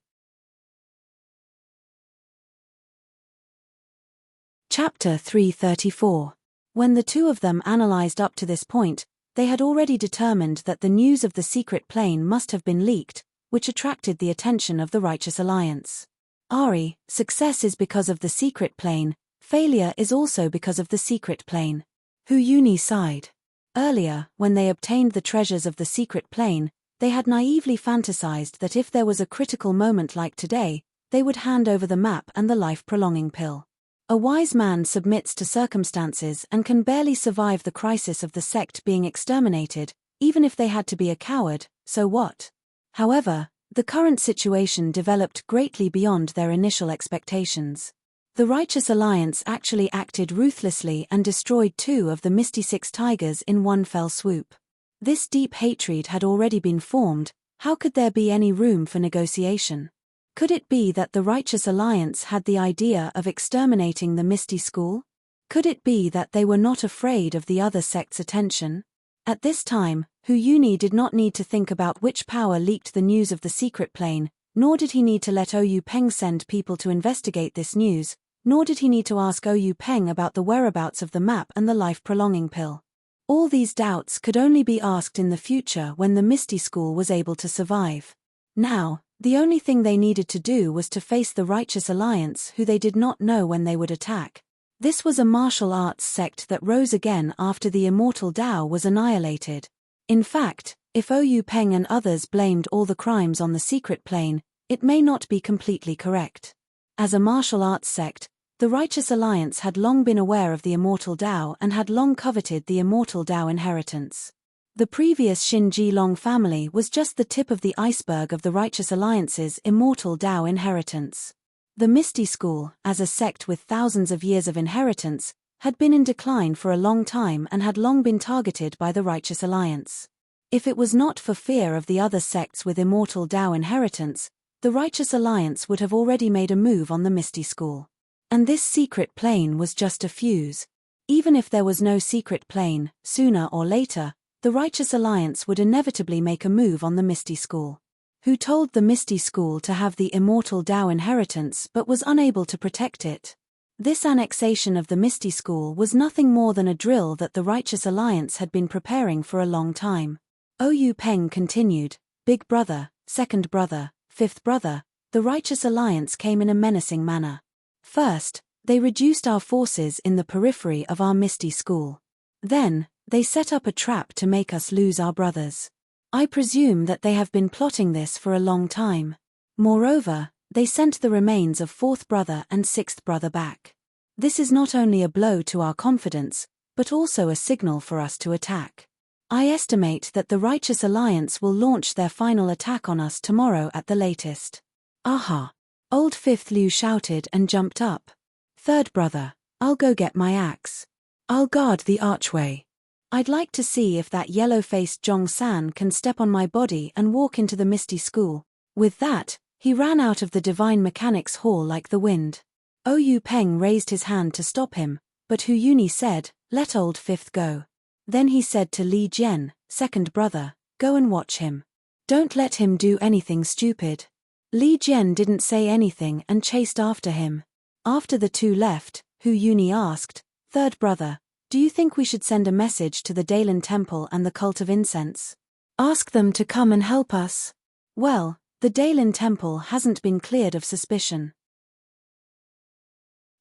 Chapter 334. When the two of them analyzed up to this point, they had already determined that the news of the secret plane must have been leaked, which attracted the attention of the Righteous Alliance. Ari, success is because of the secret plane, failure is also because of the secret plane. Hu Yuni sighed. Earlier, when they obtained the treasures of the secret plane, they had naively fantasized that if there was a critical moment like today, they would hand over the map and the life-prolonging pill. A wise man submits to circumstances and can barely survive the crisis of the sect being exterminated, even if they had to be a coward, so what? However, the current situation developed greatly beyond their initial expectations. The Righteous Alliance actually acted ruthlessly and destroyed 2 of the Misty Six Tigers in one fell swoop. This deep hatred had already been formed. How could there be any room for negotiation? Could it be that the Righteous Alliance had the idea of exterminating the Misty School? Could it be that they were not afraid of the other sect's attention? At this time, Hu Yuni did not need to think about which power leaked the news of the secret plane, nor did he need to let Oyu Peng send people to investigate this news, nor did he need to ask Oyu Peng about the whereabouts of the map and the life-prolonging pill. All these doubts could only be asked in the future when the Misty School was able to survive. Now, The only thing they needed to do was to face the Righteous Alliance, who they did not know when they would attack. This was a martial arts sect that rose again after the immortal Tao was annihilated. In fact, if Oyu Peng and others blamed all the crimes on the secret plane, it may not be completely correct. As a martial arts sect, the Righteous Alliance had long been aware of the immortal Tao and had long coveted the immortal Tao inheritance. The previous Xin Jilong family was just the tip of the iceberg of the Righteous Alliance's immortal Tao inheritance. The Misty School, as a sect with thousands of years of inheritance, had been in decline for a long time and had long been targeted by the Righteous Alliance. If it was not for fear of the other sects with immortal Tao inheritance, the Righteous Alliance would have already made a move on the Misty School. And this secret plane was just a fuse. Even if there was no secret plane, sooner or later, the Righteous Alliance would inevitably make a move on the Misty School. Who told the Misty School to have the immortal Tao inheritance but was unable to protect it? This annexation of the Misty School was nothing more than a drill that the Righteous Alliance had been preparing for a long time. Oyu Peng continued, "Big brother, second brother, fifth brother, the Righteous Alliance came in a menacing manner. First, they reduced our forces in the periphery of our Misty School. Then, they set up a trap to make us lose our brothers. I presume that they have been plotting this for a long time. Moreover, they sent the remains of fourth brother and sixth brother back. This is not only a blow to our confidence, but also a signal for us to attack. I estimate that the Righteous Alliance will launch their final attack on us tomorrow at the latest." "Aha!" Old Fifth Liu shouted and jumped up. "Third brother, I'll go get my axe. I'll guard the archway. I'd like to see if that yellow-faced Zhong San can step on my body and walk into the Misty School." With that, he ran out of the Divine Mechanics Hall like the wind. Oyu Peng raised his hand to stop him, but Hu Yuni said, "Let old Fifth go." Then he said to Li Jian, "Second brother, go and watch him. Don't let him do anything stupid." Li Jian didn't say anything and chased after him. After the two left, Hu Yuni asked, "Third brother, do you think we should send a message to the Daylin Temple and the Cult of Incense? Ask them to come and help us?" "Well, the Daylin Temple hasn't been cleared of suspicion.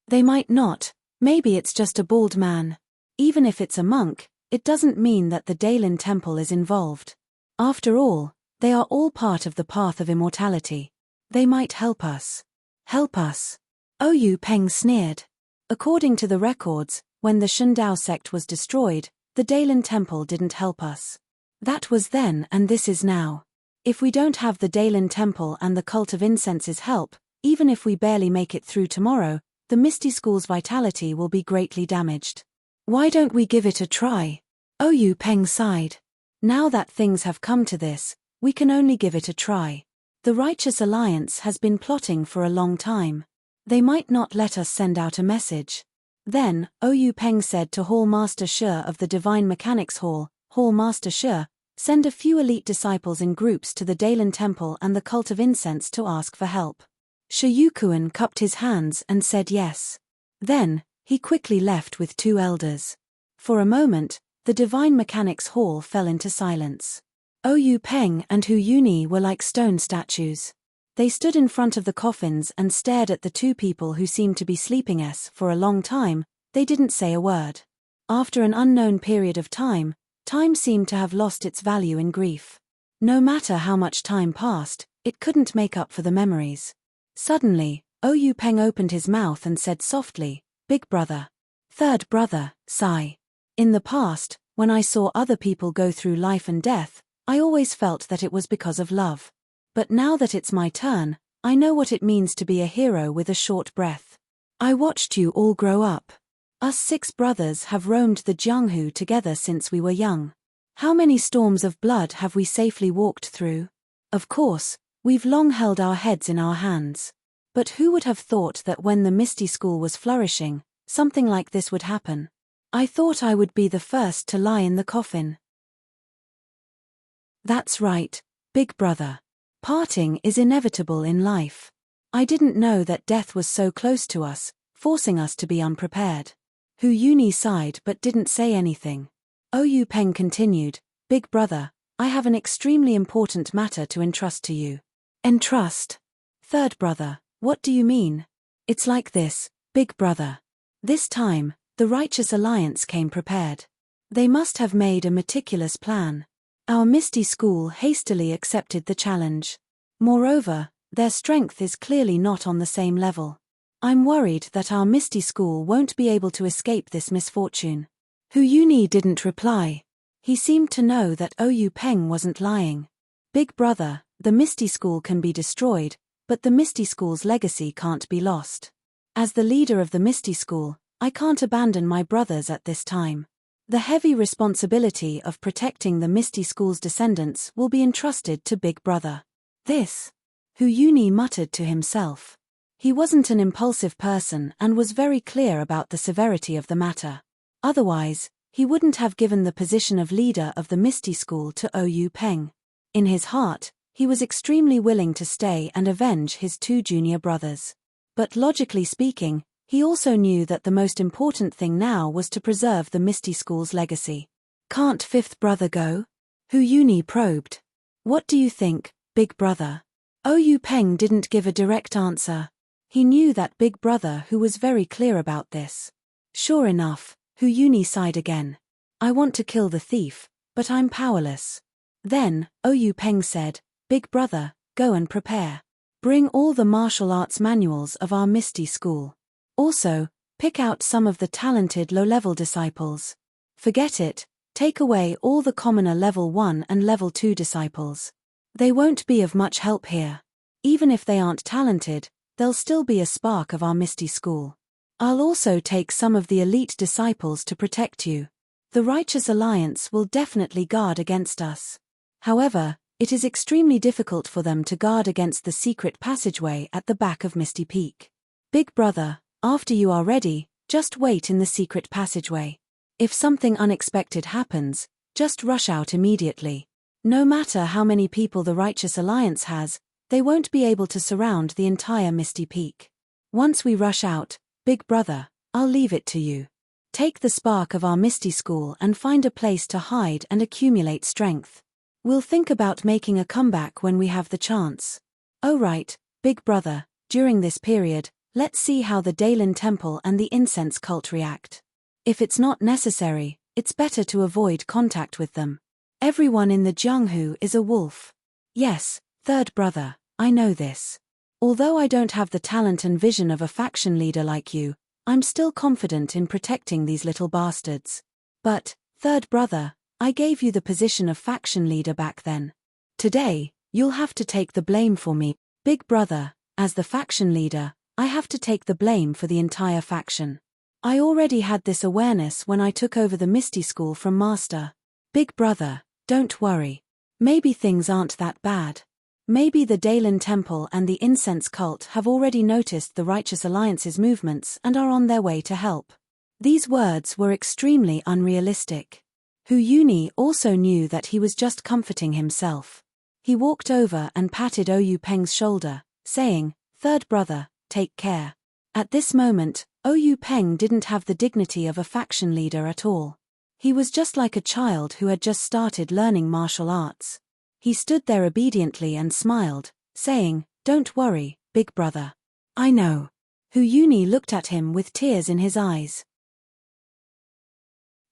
They might not, maybe it's just a bald man. Even if it's a monk, it doesn't mean that the Daylin Temple is involved. After all, they are all part of the path of immortality. They might help us." "Help us?" Oyu Peng sneered. "According to the records, when the Shundao sect was destroyed, the Daylin Temple didn't help us. That was then and this is now. If we don't have the Daylin Temple and the Cult of Incense's help, even if we barely make it through tomorrow, the Misty School's vitality will be greatly damaged. Why don't we give it a try?" Oyu Peng sighed. "Now that things have come to this, we can only give it a try. The Righteous Alliance has been plotting for a long time. They might not let us send out a message." Then, Oyu Peng said to Hall Master Shi of the Divine Mechanics Hall, "Hall Master Shi, send a few elite disciples in groups to the Daylin Temple and the Cult of Incense to ask for help." Shi Yukuan cupped his hands and said yes. Then, he quickly left with two elders. For a moment, the Divine Mechanics Hall fell into silence. Oyu Peng and Hu Yuni were like stone statues. They stood in front of the coffins and stared at the two people who seemed to be sleeping for a long time. They didn't say a word. After an unknown period of time, time seemed to have lost its value in grief. No matter how much time passed, it couldn't make up for the memories. Suddenly, Oyu Peng opened his mouth and said softly, "Big brother. Third brother, sigh. In the past, when I saw other people go through life and death, I always felt that it was because of love. But now that it's my turn, I know what it means to be a hero with a short breath. I watched you all grow up. Us 6 brothers have roamed the Jianghu together since we were young. How many storms of blood have we safely walked through? Of course, we've long held our heads in our hands. But who would have thought that when the Misty School was flourishing, something like this would happen? I thought I would be the first to lie in the coffin." "That's right, big brother. Parting is inevitable in life. I didn't know that death was so close to us, forcing us to be unprepared." Hu Yuni sighed but didn't say anything. Oyu Peng continued, "Big brother, I have an extremely important matter to entrust to you. Entrust. Third brother, what do you mean? It's like this, big brother. This time, the Righteous Alliance came prepared. They must have made a meticulous plan. Our Misty School hastily accepted the challenge. Moreover, their strength is clearly not on the same level. I'm worried that our Misty School won't be able to escape this misfortune. Huyuni didn't reply. He seemed to know that Oyu Peng wasn't lying. Big brother, the Misty School can be destroyed, but the Misty School's legacy can't be lost. As the leader of the Misty School, I can't abandon my brothers at this time. The heavy responsibility of protecting the Misty School's descendants will be entrusted to Big Brother. This, Huyuni muttered to himself. He wasn't an impulsive person and was very clear about the severity of the matter. Otherwise, he wouldn't have given the position of leader of the Misty School to Oyu Peng. In his heart, he was extremely willing to stay and avenge his two junior brothers. But logically speaking, he also knew that the most important thing now was to preserve the Misty School's legacy. Can't fifth brother go? Huyuni probed. What do you think, big brother? Oyu Peng didn't give a direct answer. He knew that big brother who was very clear about this. Sure enough, Huyuni sighed again. I want to kill the thief, but I'm powerless. Then, Oyu Peng said, Big brother, go and prepare. Bring all the martial arts manuals of our Misty School. Also, pick out some of the talented low-level disciples. Forget it, take away all the commoner level 1 and level 2 disciples. They won't be of much help here. Even if they aren't talented, they'll still be a spark of our Misty School. I'll also take some of the elite disciples to protect you. The Righteous Alliance will definitely guard against us. However, it is extremely difficult for them to guard against the secret passageway at the back of Misty Peak. Big brother, after you are ready, just wait in the secret passageway. If something unexpected happens, just rush out immediately. No matter how many people the Righteous Alliance has, they won't be able to surround the entire Misty Peak. Once we rush out, big brother, I'll leave it to you. Take the spark of our Misty School and find a place to hide and accumulate strength. We'll think about making a comeback when we have the chance. Oh right, big brother, during this period, let's see how the Daylin Temple and the incense cult react. If it's not necessary, it's better to avoid contact with them. Everyone in the Jianghu is a wolf. Yes, third brother, I know this. Although I don't have the talent and vision of a faction leader like you, I'm still confident in protecting these little bastards. But, third brother, I gave you the position of faction leader back then. Today, you'll have to take the blame for me. Big brother, as the faction leader, I have to take the blame for the entire faction. I already had this awareness when I took over the Misty School from Master. Big brother, don't worry. Maybe things aren't that bad. Maybe the Daylin Temple and the incense cult have already noticed the Righteous Alliance's movements and are on their way to help. These words were extremely unrealistic. Huyuni also knew that he was just comforting himself. He walked over and patted Oyu Peng's shoulder, saying, Third brother, take care. At this moment, Oyu Peng didn't have the dignity of a faction leader at all. He was just like a child who had just started learning martial arts. He stood there obediently and smiled, saying, Don't worry, big brother. I know. Huyuni looked at him with tears in his eyes.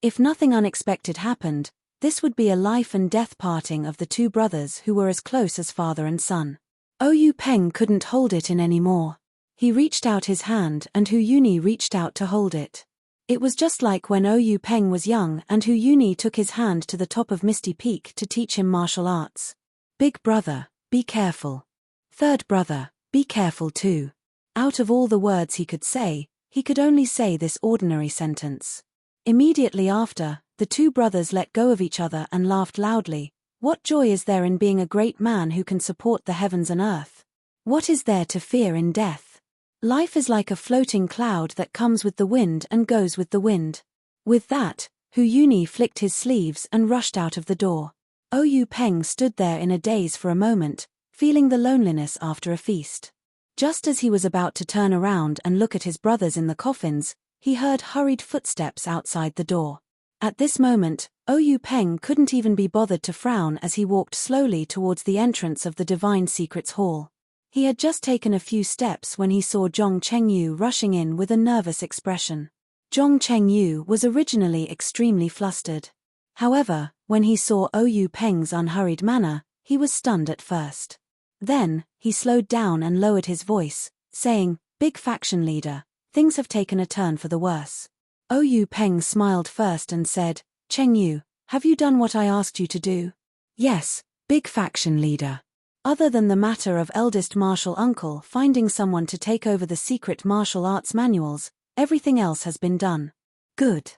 If nothing unexpected happened, this would be a life and death parting of the two brothers who were as close as father and son. Oyu Peng couldn't hold it in anymore. He reached out his hand and Huyuni reached out to hold it. It was just like when Oyu Peng was young and Huyuni took his hand to the top of Misty Peak to teach him martial arts. Big brother, be careful. Third brother, be careful too. Out of all the words he could only say this ordinary sentence. Immediately after, the two brothers let go of each other and laughed loudly. What joy is there in being a great man who can support the heavens and earth? What is there to fear in death? Life is like a floating cloud that comes with the wind and goes with the wind. With that, Huyuni flicked his sleeves and rushed out of the door. Oyu Peng stood there in a daze for a moment, feeling the loneliness after a feast. Just as he was about to turn around and look at his brothers in the coffins, he heard hurried footsteps outside the door. At this moment, Oyu Peng couldn't even be bothered to frown as he walked slowly towards the entrance of the Divine Secrets Hall. He had just taken a few steps when he saw Zhong Chengyu rushing in with a nervous expression. Zhong Chengyu was originally extremely flustered. However, when he saw Oyu Peng's unhurried manner, he was stunned at first. Then, he slowed down and lowered his voice, saying, "Big faction leader, things have taken a turn for the worse." Oyu Peng smiled first and said, "Chengyu, have you done what I asked you to do?" "Yes, big faction leader. Other than the matter of eldest martial uncle finding someone to take over the secret martial arts manuals, everything else has been done." "Good.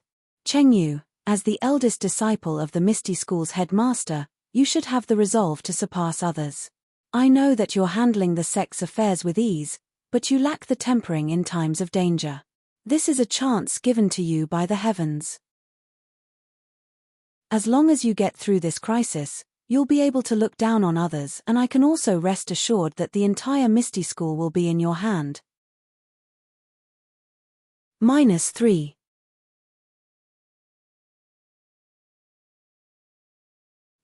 Chengyu, as the eldest disciple of the Misty School's headmaster, you should have the resolve to surpass others. I know that you're handling the sect's affairs with ease, but you lack the tempering in times of danger. This is a chance given to you by the heavens. As long as you get through this crisis, you'll be able to look down on others, and I can also rest assured that the entire Misty School will be in your hand." -3.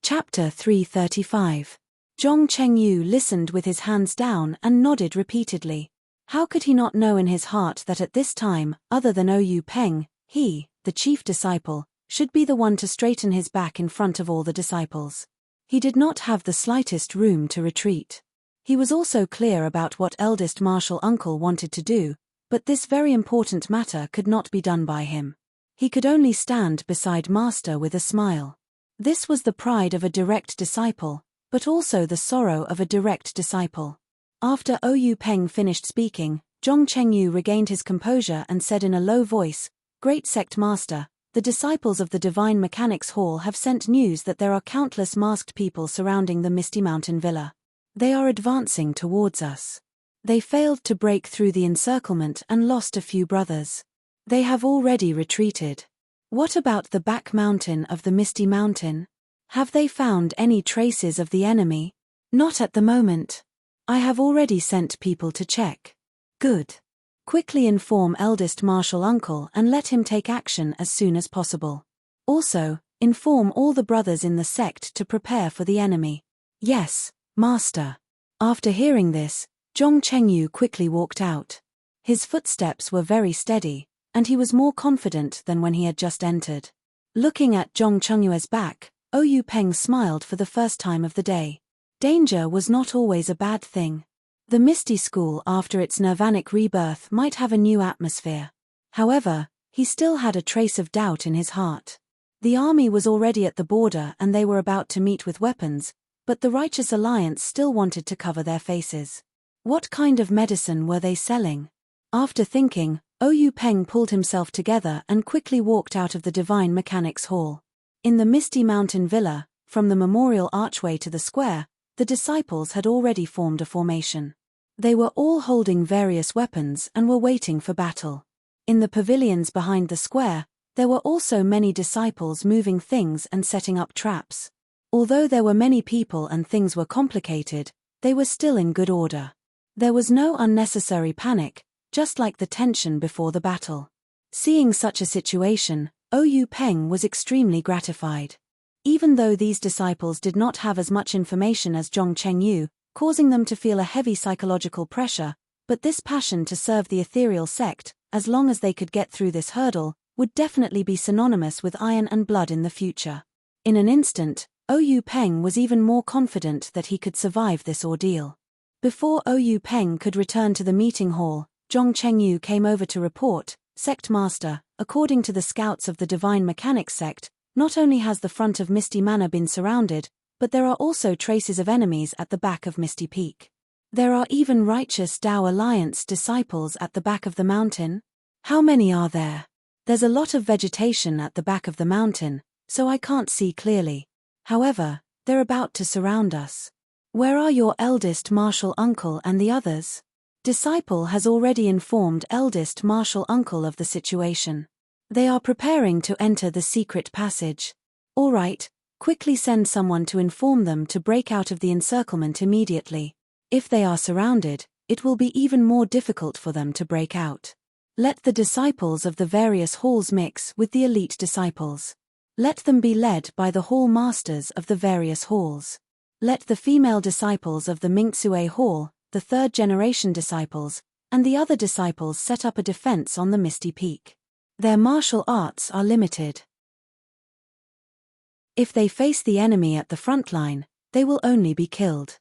Chapter 335. Zhong Chengyu listened with his hands down and nodded repeatedly. How could he not know in his heart that at this time, other than Oyu Peng, he, the chief disciple, should be the one to straighten his back in front of all the disciples? He did not have the slightest room to retreat. He was also clear about what eldest martial uncle wanted to do, but this very important matter could not be done by him. He could only stand beside master with a smile. This was the pride of a direct disciple, but also the sorrow of a direct disciple. After Oyu Peng finished speaking, Zhong Chengyu regained his composure and said in a low voice, "Great sect master, the disciples of the Divine Mechanics Hall have sent news that there are countless masked people surrounding the Misty Mountain Villa. They are advancing towards us. They failed to break through the encirclement and lost a few brothers. They have already retreated. What about the back mountain of the Misty Mountain? Have they found any traces of the enemy?" "Not at the moment. I have already sent people to check." "Good. Quickly inform eldest martial uncle and let him take action as soon as possible. Also, inform all the brothers in the sect to prepare for the enemy." "Yes, master." After hearing this, Zhong Chengyu quickly walked out. His footsteps were very steady, and he was more confident than when he had just entered. Looking at Zhong Chengyu's back, Oyu Peng smiled for the first time of the day. Danger was not always a bad thing. The Misty School after its nirvanic rebirth might have a new atmosphere. However, he still had a trace of doubt in his heart. The army was already at the border and they were about to meet with weapons, but the Righteous Alliance still wanted to cover their faces. What kind of medicine were they selling? After thinking, Oyu Peng pulled himself together and quickly walked out of the Divine Mechanics Hall. In the Misty Mountain Villa, from the memorial archway to the square, the disciples had already formed a formation. They were all holding various weapons and were waiting for battle. In the pavilions behind the square, there were also many disciples moving things and setting up traps. Although there were many people and things were complicated, they were still in good order. There was no unnecessary panic, just like the tension before the battle. Seeing such a situation, Oyu Peng was extremely gratified. Even though these disciples did not have as much information as Zhong Chengyu, causing them to feel a heavy psychological pressure, but this passion to serve the ethereal sect, as long as they could get through this hurdle, would definitely be synonymous with iron and blood in the future. In an instant, Oyu Peng was even more confident that he could survive this ordeal. Before Oyu Peng could return to the meeting hall, Zhong Chengyu came over to report, "Sect Master, according to the scouts of the Divine Mechanics sect, not only has the front of Misty Manor been surrounded, but there are also traces of enemies at the back of Misty Peak. There are even Righteous Tao Alliance disciples at the back of the mountain." "How many are there?" "There's a lot of vegetation at the back of the mountain, so I can't see clearly. However, they're about to surround us." "Where are your eldest martial uncle and the others?" Disciple has already informed eldest martial uncle of the situation. "They are preparing to enter the secret passage." "All right, quickly send someone to inform them to break out of the encirclement immediately. If they are surrounded, it will be even more difficult for them to break out. Let the disciples of the various halls mix with the elite disciples. Let them be led by the hall masters of the various halls. Let the female disciples of the Mingsue Hall, the third-generation disciples, and the other disciples set up a defense on the Misty Peak. Their martial arts are limited. If they face the enemy at the front line, they will only be killed.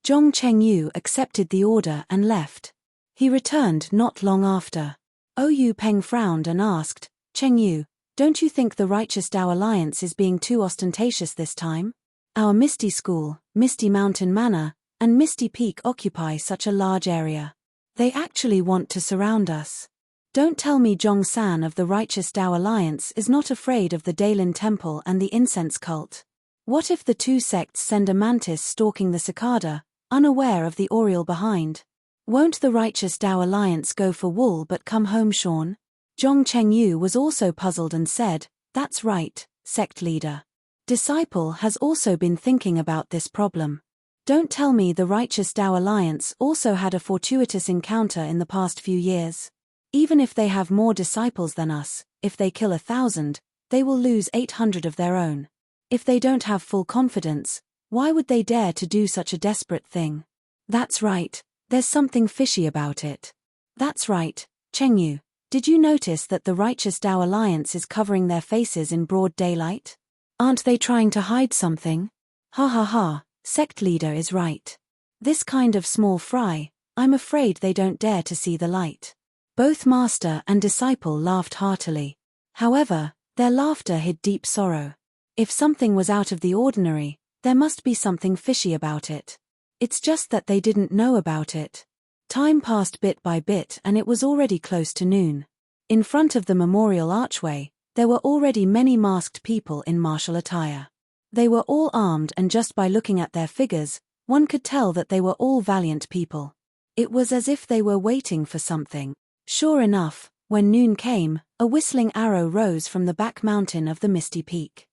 Zhong Chengyu accepted the order and left. He returned not long after. Oyu Peng frowned and asked, Chengyu, don't you think the Righteous Tao Alliance is being too ostentatious this time? Our Misty School, Misty Mountain Manor, and Misty Peak occupy such a large area. They actually want to surround us. Don't tell me Zhong-san of the Righteous Tao Alliance is not afraid of the Dailin Temple and the incense cult. What if the two sects send a mantis stalking the cicada, unaware of the oriole behind? Won't the Righteous Tao Alliance go for wool but come home shorn? Zhong Chengyu was also puzzled and said, that's right, sect leader. Disciple has also been thinking about this problem. Don't tell me the Righteous Tao Alliance also had a fortuitous encounter in the past few years. Even if they have more disciples than us, if they kill 1,000, they will lose 800 of their own. If they don't have full confidence, why would they dare to do such a desperate thing? That's right, there's something fishy about it. That's right, Chengyu, did you notice that the Righteous Tao Alliance is covering their faces in broad daylight? Aren't they trying to hide something? Ha ha ha, sect leader is right. This kind of small fry, I'm afraid they don't dare to see the light. Both master and disciple laughed heartily. However, their laughter hid deep sorrow. If something was out of the ordinary, there must be something fishy about it. It's just that they didn't know about it. Time passed bit by bit and it was already close to noon. In front of the memorial archway, there were already many masked people in martial attire. They were all armed and just by looking at their figures, one could tell that they were all valiant people. It was as if they were waiting for something. Sure enough, when noon came, a whistling arrow rose from the back mountain of the Misty Peak.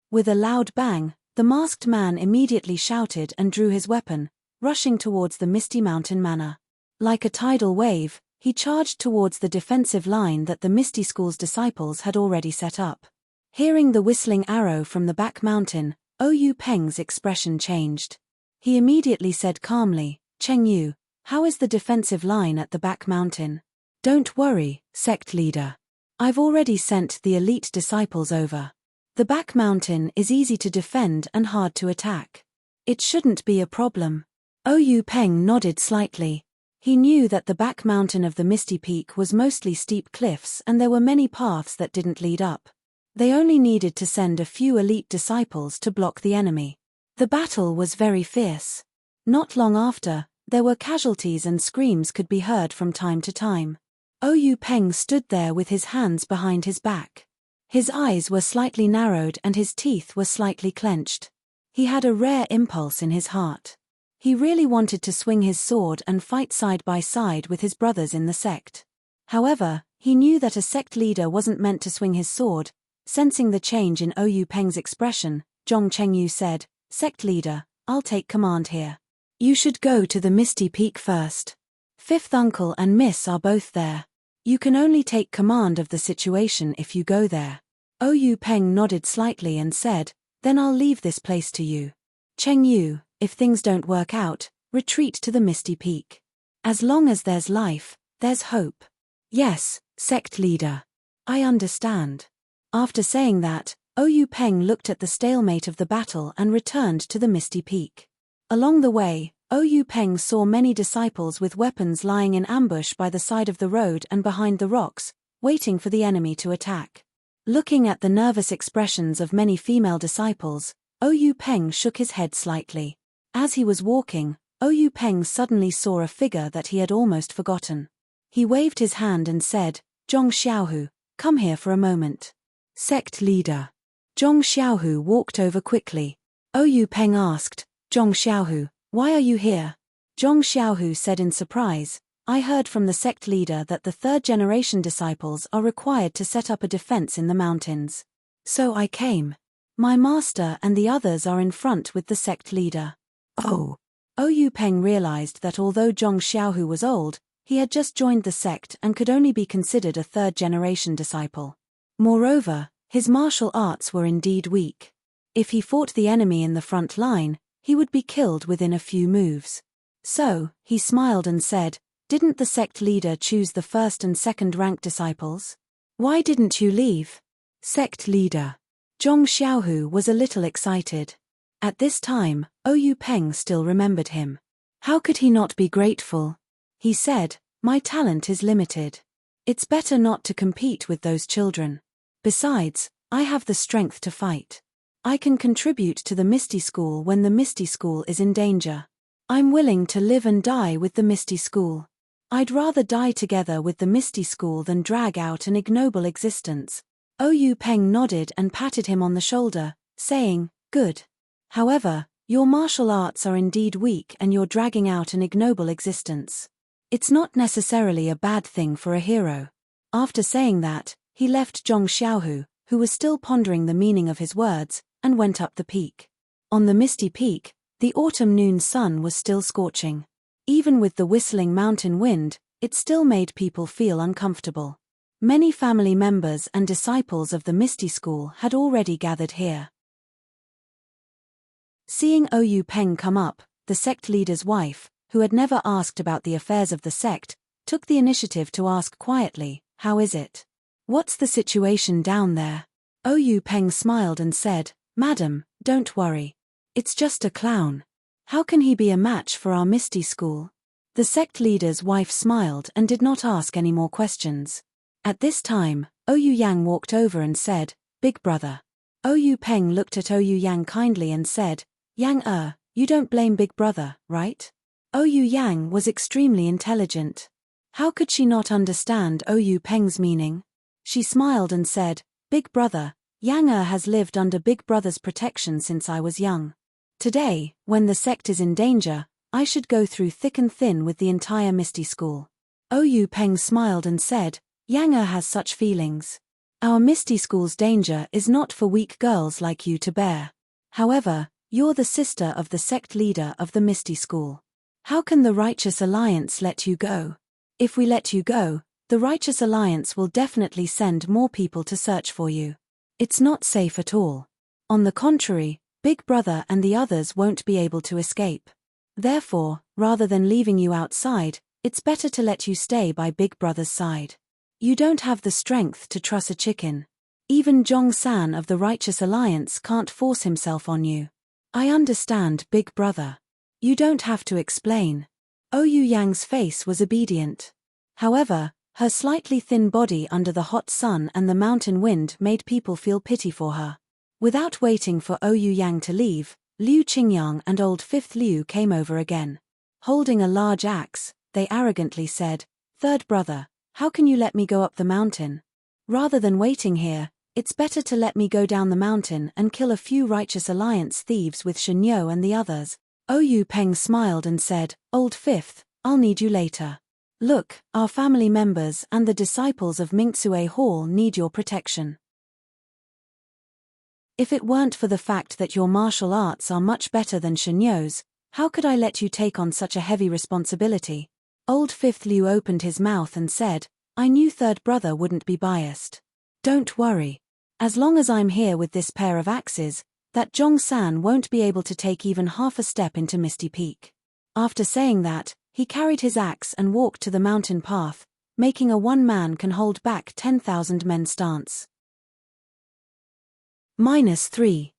With a loud bang, the masked man immediately shouted and drew his weapon, rushing towards the Misty Mountain Manor. Like a tidal wave, he charged towards the defensive line that the Misty School's disciples had already set up. Hearing the whistling arrow from the back mountain, Oyu Peng's expression changed. He immediately said calmly, Chengyu, how is the defensive line at the back mountain? Don't worry, sect leader. I've already sent the elite disciples over. The back mountain is easy to defend and hard to attack. It shouldn't be a problem. Oyu Peng nodded slightly. He knew that the back mountain of the Misty Peak was mostly steep cliffs and there were many paths that didn't lead up. They only needed to send a few elite disciples to block the enemy. The battle was very fierce. Not long after, there were casualties and screams could be heard from time to time. Oyu Peng stood there with his hands behind his back. His eyes were slightly narrowed and his teeth were slightly clenched. He had a rare impulse in his heart. He really wanted to swing his sword and fight side by side with his brothers in the sect. However, he knew that a sect leader wasn't meant to swing his sword. Sensing the change in Oyu Peng's expression, Zhong Chengyu said, Sect leader, I'll take command here. You should go to the Misty Peak first. Fifth uncle and miss are both there. You can only take command of the situation if you go there. Oyu Peng nodded slightly and said, then I'll leave this place to you. Chengyu, if things don't work out, retreat to the Misty Peak. As long as there's life, there's hope. Yes, sect leader. I understand. After saying that, Oyu Peng looked at the stalemate of the battle and returned to the Misty Peak. Along the way, Oyu Peng saw many disciples with weapons lying in ambush by the side of the road and behind the rocks, waiting for the enemy to attack. Looking at the nervous expressions of many female disciples, Oyu Peng shook his head slightly. As he was walking, Oyu Peng suddenly saw a figure that he had almost forgotten. He waved his hand and said, Zhong Xiaohu, come here for a moment. Sect leader. Zhong Xiaohu walked over quickly. Oyu Peng asked, Zhong Xiaohu, why are you here? Zhong Xiaohu said in surprise, I heard from the sect leader that the third-generation disciples are required to set up a defense in the mountains. So I came. My master and the others are in front with the sect leader. Oh. Oyu Peng realized that although Zhong Xiaohu was old, he had just joined the sect and could only be considered a third-generation disciple. Moreover, His martial arts were indeed weak. If he fought the enemy in the front line, he would be killed within a few moves. So, he smiled and said, "Didn't the sect leader choose the first and second rank disciples? Why didn't you leave?" Sect leader. Zhong Xiaohu was a little excited. At this time, Oyu Peng still remembered him. How could he not be grateful? He said, "My talent is limited. It's better not to compete with those children. Besides, I have the strength to fight. I can contribute to the Misty School when the Misty School is in danger. I'm willing to live and die with the Misty School. I'd rather die together with the Misty School than drag out an ignoble existence." Oyu Peng nodded and patted him on the shoulder, saying, "Good. However, your martial arts are indeed weak and you're dragging out an ignoble existence. It's not necessarily a bad thing for a hero." After saying that, he left Zhong Xiaohu, who was still pondering the meaning of his words, and went up the peak. On the misty peak, the autumn noon sun was still scorching. Even with the whistling mountain wind, it still made people feel uncomfortable. Many family members and disciples of the Misty School had already gathered here. Seeing Oyu Peng come up, the sect leader's wife, who had never asked about the affairs of the sect, took the initiative to ask quietly, "How is it? What's the situation down there?" Oyu Peng smiled and said, "Madam, don't worry. It's just a clown. How can he be a match for our Misty School?" The sect leader's wife smiled and did not ask any more questions. At this time, Oyu Yang walked over and said, "Big brother." Oyu Peng looked at Oyu Yang kindly and said, "Yang you don't blame Big brother, right?" Oyu Yang was extremely intelligent. How could she not understand Oyu Peng's meaning? She smiled and said, "Big brother, Yang has lived under Big brother's protection since I was young. Today, when the sect is in danger, I should go through thick and thin with the entire Misty School." Oyu Peng smiled and said, "Yang has such feelings. Our Misty School's danger is not for weak girls like you to bear. However, you're the sister of the sect leader of the Misty School. How can the Righteous Alliance let you go? If we let you go, the Righteous Alliance will definitely send more people to search for you. It's not safe at all. On the contrary, Big brother and the others won't be able to escape. Therefore, rather than leaving you outside, it's better to let you stay by Big brother's side. You don't have the strength to truss a chicken. Even Zhong San of the Righteous Alliance can't force himself on you. I understand, Big brother. You don't have to explain." Oyu Yang's face was obedient. However, her slightly thin body under the hot sun and the mountain wind made people feel pity for her. Without waiting for Oyu Yang to leave, Liu Qingyang and old Fifth Liu came over again. Holding a large axe, they arrogantly said, "Third brother, how can you let me go up the mountain? Rather than waiting here, it's better to let me go down the mountain and kill a few Righteous Alliance thieves with Shenyo and the others." Oyu Peng smiled and said, "Old Fifth, I'll need you later. Look, our family members and the disciples of Mingxue Hall need your protection. If it weren't for the fact that your martial arts are much better than Shenyo's, how could I let you take on such a heavy responsibility?" Old Fifth Liu opened his mouth and said, "I knew third brother wouldn't be biased. Don't worry. As long as I'm here with this pair of axes, that Zhong San won't be able to take even half a step into Misty Peak." After saying that, he carried his axe and walked to the mountain path, making a one-man can hold back 10,000 men stance. -3.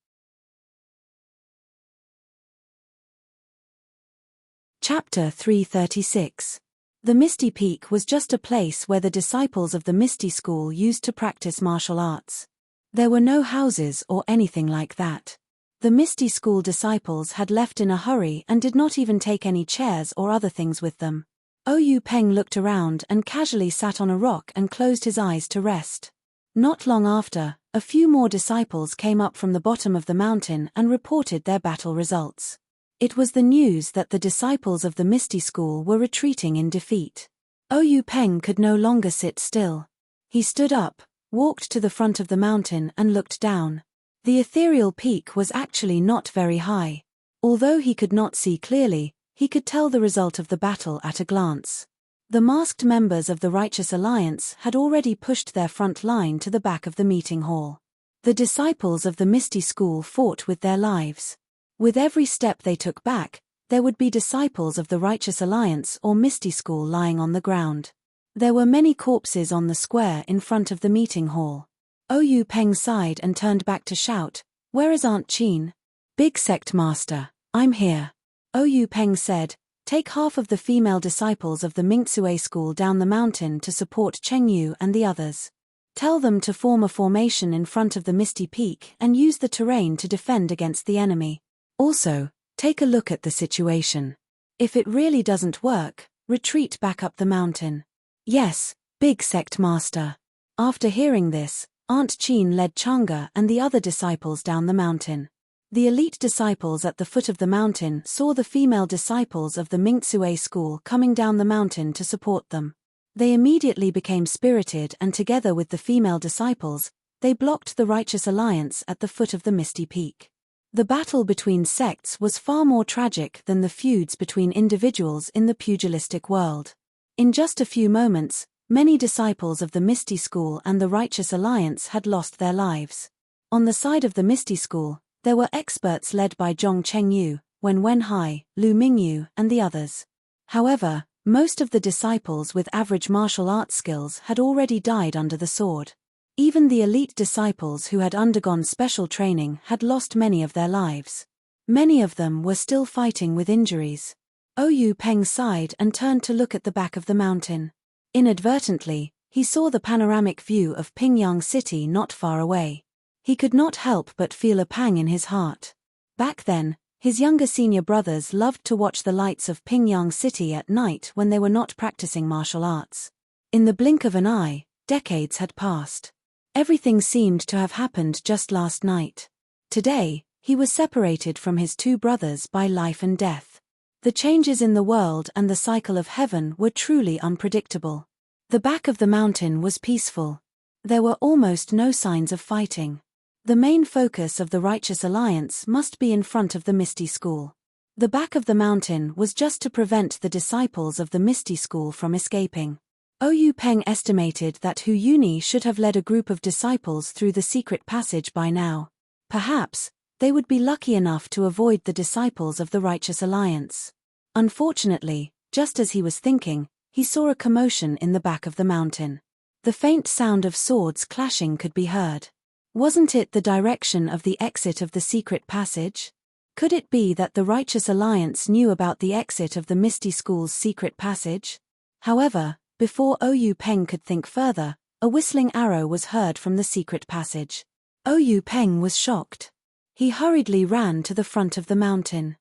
Chapter 336. The Misty Peak was just a place where the disciples of the Misty School used to practice martial arts. There were no houses or anything like that. The Misty School disciples had left in a hurry and did not even take any chairs or other things with them. Oyu Peng looked around and casually sat on a rock and closed his eyes to rest. Not long after, a few more disciples came up from the bottom of the mountain and reported their battle results. It was the news that the disciples of the Misty School were retreating in defeat. Oyu Peng could no longer sit still. He stood up, walked to the front of the mountain and looked down. The ethereal peak was actually not very high. Although he could not see clearly, he could tell the result of the battle at a glance. The masked members of the Righteous Alliance had already pushed their front line to the back of the meeting hall. The disciples of the Misty School fought with their lives. With every step they took back, there would be disciples of the Righteous Alliance or Misty School lying on the ground. There were many corpses on the square in front of the meeting hall. Oyu Peng sighed and turned back to shout, "Where is Aunt Chin?" "Big Sect Master, I'm here." Oyu Peng said, "Take half of the female disciples of the Mingxue School down the mountain to support Cheng Yu and the others. Tell them to form a formation in front of the Misty Peak and use the terrain to defend against the enemy. Also, take a look at the situation. If it really doesn't work, retreat back up the mountain." "Yes, Big Sect Master." After hearing this, Aunt Chin led Chang'e and the other disciples down the mountain. The elite disciples at the foot of the mountain saw the female disciples of the Mingxue School coming down the mountain to support them. They immediately became spirited and together with the female disciples, they blocked the Righteous Alliance at the foot of the Misty Peak. The battle between sects was far more tragic than the feuds between individuals in the pugilistic world. In just a few moments, many disciples of the Misty School and the Righteous Alliance had lost their lives. On the side of the Misty School, there were experts led by Zhong Chengyu, Wen Wenhai, Lu Mingyu, and the others. However, most of the disciples with average martial arts skills had already died under the sword. Even the elite disciples who had undergone special training had lost many of their lives. Many of them were still fighting with injuries. Oyu Peng sighed and turned to look at the back of the mountain. Inadvertently, he saw the panoramic view of Pingyang City not far away. He could not help but feel a pang in his heart. Back then, his younger senior brothers loved to watch the lights of Pingyang City at night when they were not practicing martial arts. In the blink of an eye, decades had passed. Everything seemed to have happened just last night. Today, he was separated from his two brothers by life and death. The changes in the world and the cycle of heaven were truly unpredictable. The back of the mountain was peaceful. There were almost no signs of fighting. The main focus of the Righteous Alliance must be in front of the Misty School. The back of the mountain was just to prevent the disciples of the Misty School from escaping. Oyu Peng estimated that Hu Yuni should have led a group of disciples through the secret passage by now. Perhaps, they would be lucky enough to avoid the disciples of the Righteous Alliance. Unfortunately, just as he was thinking, he saw a commotion in the back of the mountain. The faint sound of swords clashing could be heard. Wasn't it the direction of the exit of the secret passage? Could it be that the Righteous Alliance knew about the exit of the Misty School's secret passage? However, before Oyu Peng could think further, a whistling arrow was heard from the secret passage. Oyu Peng was shocked. He hurriedly ran to the front of the mountain.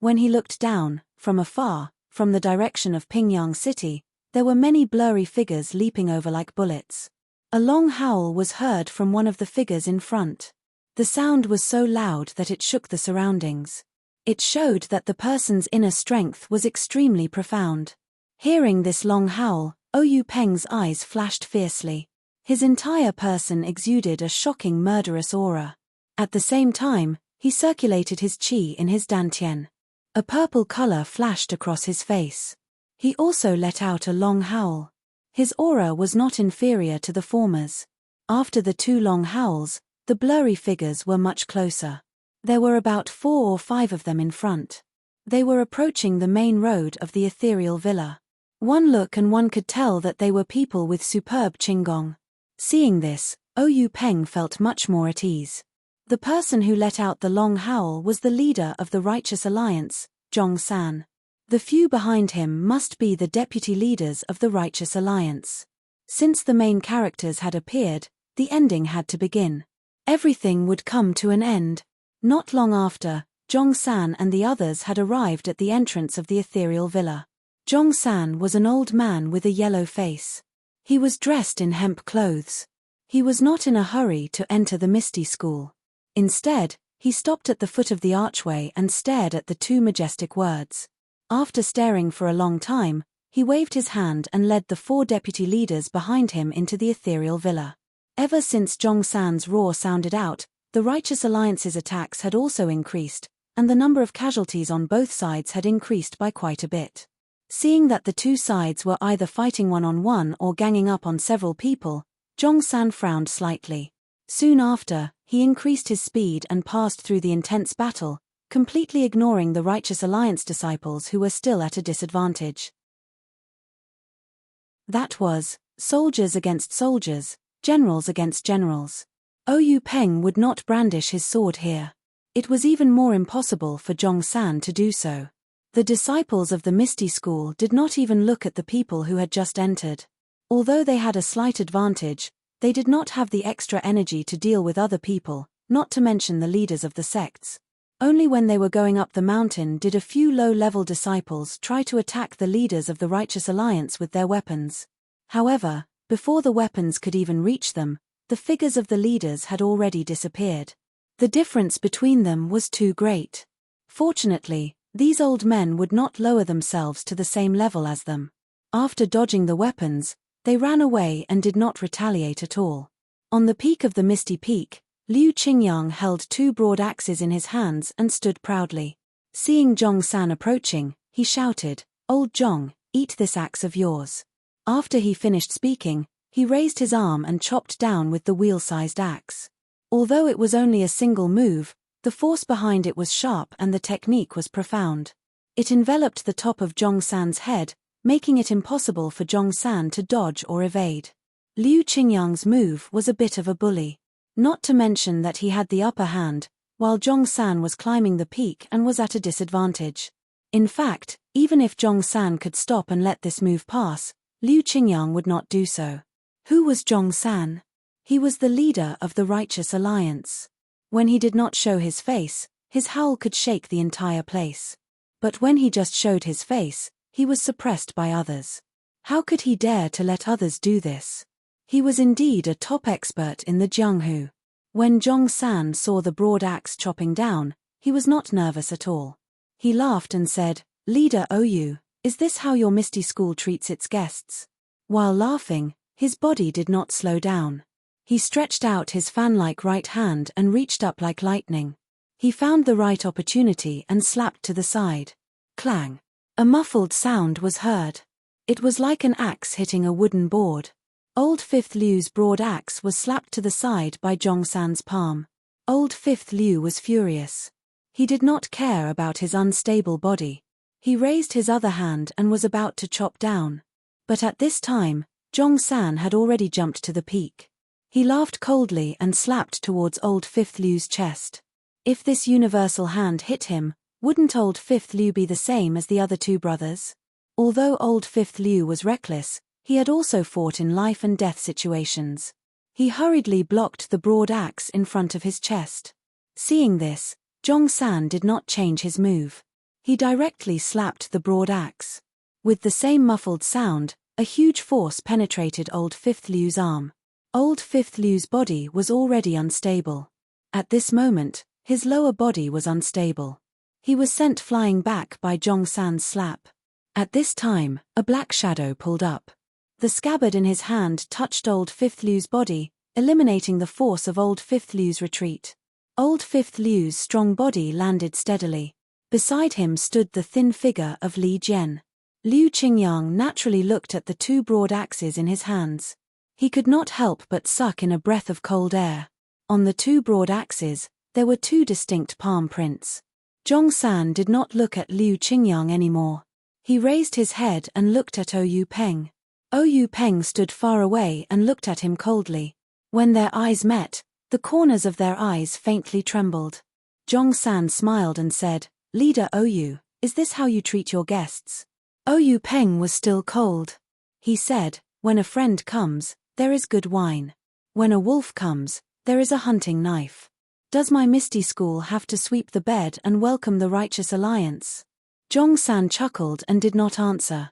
When he looked down, from afar, from the direction of Pingyang City, there were many blurry figures leaping over like bullets. A long howl was heard from one of the figures in front. The sound was so loud that it shook the surroundings. It showed that the person's inner strength was extremely profound. Hearing this long howl, Oyu Peng's eyes flashed fiercely. His entire person exuded a shocking murderous aura. At the same time, he circulated his qi in his dantian. A purple color flashed across his face. He also let out a long howl. His aura was not inferior to the former's. After the two long howls, the blurry figures were much closer. There were about 4 or 5 of them in front. They were approaching the main road of the ethereal villa. One look and one could tell that they were people with superb qinggong. Seeing this, Oyu Peng felt much more at ease. The person who let out the long howl was the leader of the Righteous Alliance, Zhong San. The few behind him must be the deputy leaders of the Righteous Alliance. Since the main characters had appeared, the ending had to begin. Everything would come to an end. Not long after, Zhong San and the others had arrived at the entrance of the ethereal villa. Zhong San was an old man with a yellow face. He was dressed in hemp clothes. He was not in a hurry to enter the Misty School. Instead, he stopped at the foot of the archway and stared at the two majestic words. After staring for a long time, he waved his hand and led the 4 deputy leaders behind him into the ethereal villa. Ever since Zhong San's roar sounded out, the Righteous Alliance's attacks had also increased, and the number of casualties on both sides had increased by quite a bit. Seeing that the two sides were either fighting one-on-one or ganging up on several people, Zhongsan frowned slightly. Soon after, he increased his speed and passed through the intense battle, completely ignoring the Righteous Alliance disciples who were still at a disadvantage. That was soldiers against soldiers, generals against generals. Liu Peng would not brandish his sword here. It was even more impossible for Zhongsan to do so. The disciples of the Misty School did not even look at the people who had just entered. Although they had a slight advantage, they did not have the extra energy to deal with other people, not to mention the leaders of the sects. Only when they were going up the mountain did a few low-level disciples try to attack the leaders of the Righteous Alliance with their weapons. However, before the weapons could even reach them, the figures of the leaders had already disappeared. The difference between them was too great. Fortunately, these old men would not lower themselves to the same level as them. After dodging the weapons, they ran away and did not retaliate at all. On the peak of the Misty Peak, Liu Qingyang held two broad axes in his hands and stood proudly. Seeing Zhongsan approaching, he shouted, "Old Zhong, eat this axe of yours." After he finished speaking, he raised his arm and chopped down with the wheel-sized axe. Although it was only a single move, the force behind it was sharp and the technique was profound. It enveloped the top of Zhongsan's head, making it impossible for Zhongsan to dodge or evade. Liu Qingyang's move was a bit of a bully. Not to mention that he had the upper hand, while Zhongsan was climbing the peak and was at a disadvantage. In fact, even if Zhongsan could stop and let this move pass, Liu Qingyang would not do so. Who was Zhongsan? He was the leader of the Righteous Alliance. When he did not show his face, his howl could shake the entire place. But when he just showed his face, he was suppressed by others. How could he dare to let others do this? He was indeed a top expert in the Jianghu. When Zhongsan saw the broad axe chopping down, he was not nervous at all. He laughed and said, "Leader Liu, is this how your Misty School treats its guests?" While laughing, his body did not slow down. He stretched out his fan-like right hand and reached up like lightning. He found the right opportunity and slapped to the side. Clang! A muffled sound was heard. It was like an axe hitting a wooden board. Old Fifth Liu's broad axe was slapped to the side by Zhongsan's palm. Old Fifth Liu was furious. He did not care about his unstable body. He raised his other hand and was about to chop down. But at this time, Zhongsan had already jumped to the peak. He laughed coldly and slapped towards Old Fifth Liu's chest. If this universal hand hit him, wouldn't Old Fifth Liu be the same as the other two brothers? Although Old Fifth Liu was reckless, he had also fought in life and death situations. He hurriedly blocked the broad axe in front of his chest. Seeing this, Zhongsan did not change his move. He directly slapped the broad axe. With the same muffled sound, a huge force penetrated Old Fifth Liu's arm. Old Fifth Liu's body was already unstable. At this moment, his lower body was unstable. He was sent flying back by Zhongsan's slap. At this time, a black shadow pulled up. The scabbard in his hand touched Old Fifth Liu's body, eliminating the force of Old Fifth Liu's retreat. Old Fifth Liu's strong body landed steadily. Beside him stood the thin figure of Li Jian. Liu Qingyang naturally looked at the two broad axes in his hands. He could not help but suck in a breath of cold air. On the two broad axes, there were two distinct palm prints. Zhongsan did not look at Liu Qingyang anymore. He raised his head and looked at Liu Peng. Liu Peng stood far away and looked at him coldly. When their eyes met, the corners of their eyes faintly trembled. Zhongsan smiled and said, "Leader Liu, is this how you treat your guests?" Liu Peng was still cold. He said, "When a friend comes, there is good wine. When a wolf comes, there is a hunting knife. Does my Misty School have to sweep the bed and welcome the Righteous Alliance?" Zhongsan chuckled and did not answer.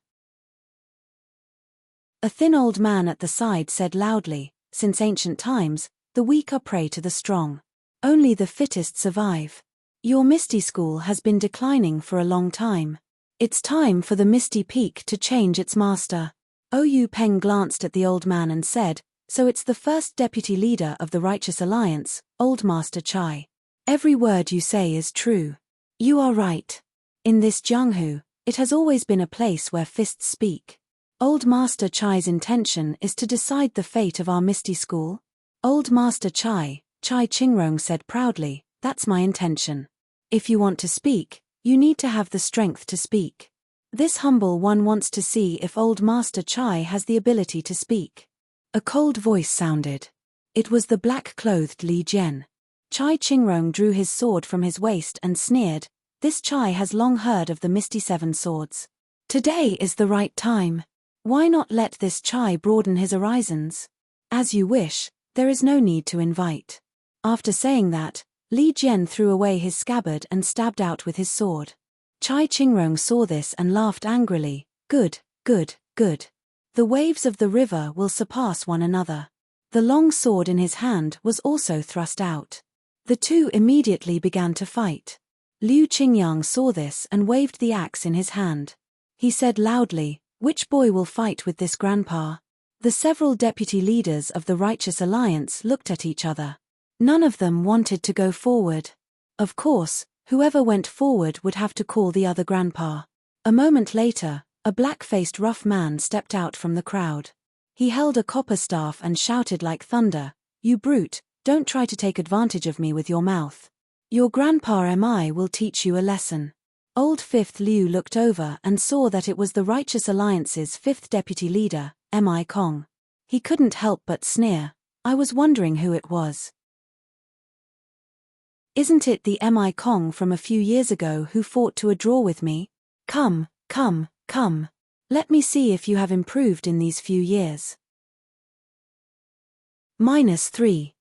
A thin old man at the side said loudly, "Since ancient times, the weak are prey to the strong. Only the fittest survive. Your Misty School has been declining for a long time. It's time for the Misty Peak to change its master." Liu Peng glanced at the old man and said, "So it's the first deputy leader of the Righteous Alliance, Old Master Chai. Every word you say is true. You are right. In this Jianghu, it has always been a place where fists speak. Old Master Chai's intention is to decide the fate of our Misty School? Old Master Chai, Chai Qingrong said proudly, that's my intention. If you want to speak, you need to have the strength to speak. This humble one wants to see if Old Master Chai has the ability to speak. A cold voice sounded. It was the black-clothed Li Jian. Chai Qingrong drew his sword from his waist and sneered, this Chai has long heard of the Misty Seven Swords. Today is the right time. Why not let this Chai broaden his horizons? As you wish, there is no need to invite. After saying that, Li Jian threw away his scabbard and stabbed out with his sword. Chai Qingrong saw this and laughed angrily, good, good, good. The waves of the river will surpass one another. The long sword in his hand was also thrust out. The two immediately began to fight. Liu Qingyang saw this and waved the axe in his hand. He said loudly, which boy will fight with this grandpa? The several deputy leaders of the Righteous Alliance looked at each other. None of them wanted to go forward. Of course, whoever went forward would have to call the other grandpa. A moment later, a black-faced rough man stepped out from the crowd. He held a copper staff and shouted like thunder, you brute, don't try to take advantage of me with your mouth. Your grandpa Mi will teach you a lesson. Old Fifth Liu looked over and saw that it was the Righteous Alliance's fifth deputy leader, Mi Kong. He couldn't help but sneer, I was wondering who it was. Isn't it the Mi Kong from a few years ago who fought to a draw with me? Come, come, come. Let me see if you have improved in these few years. -3.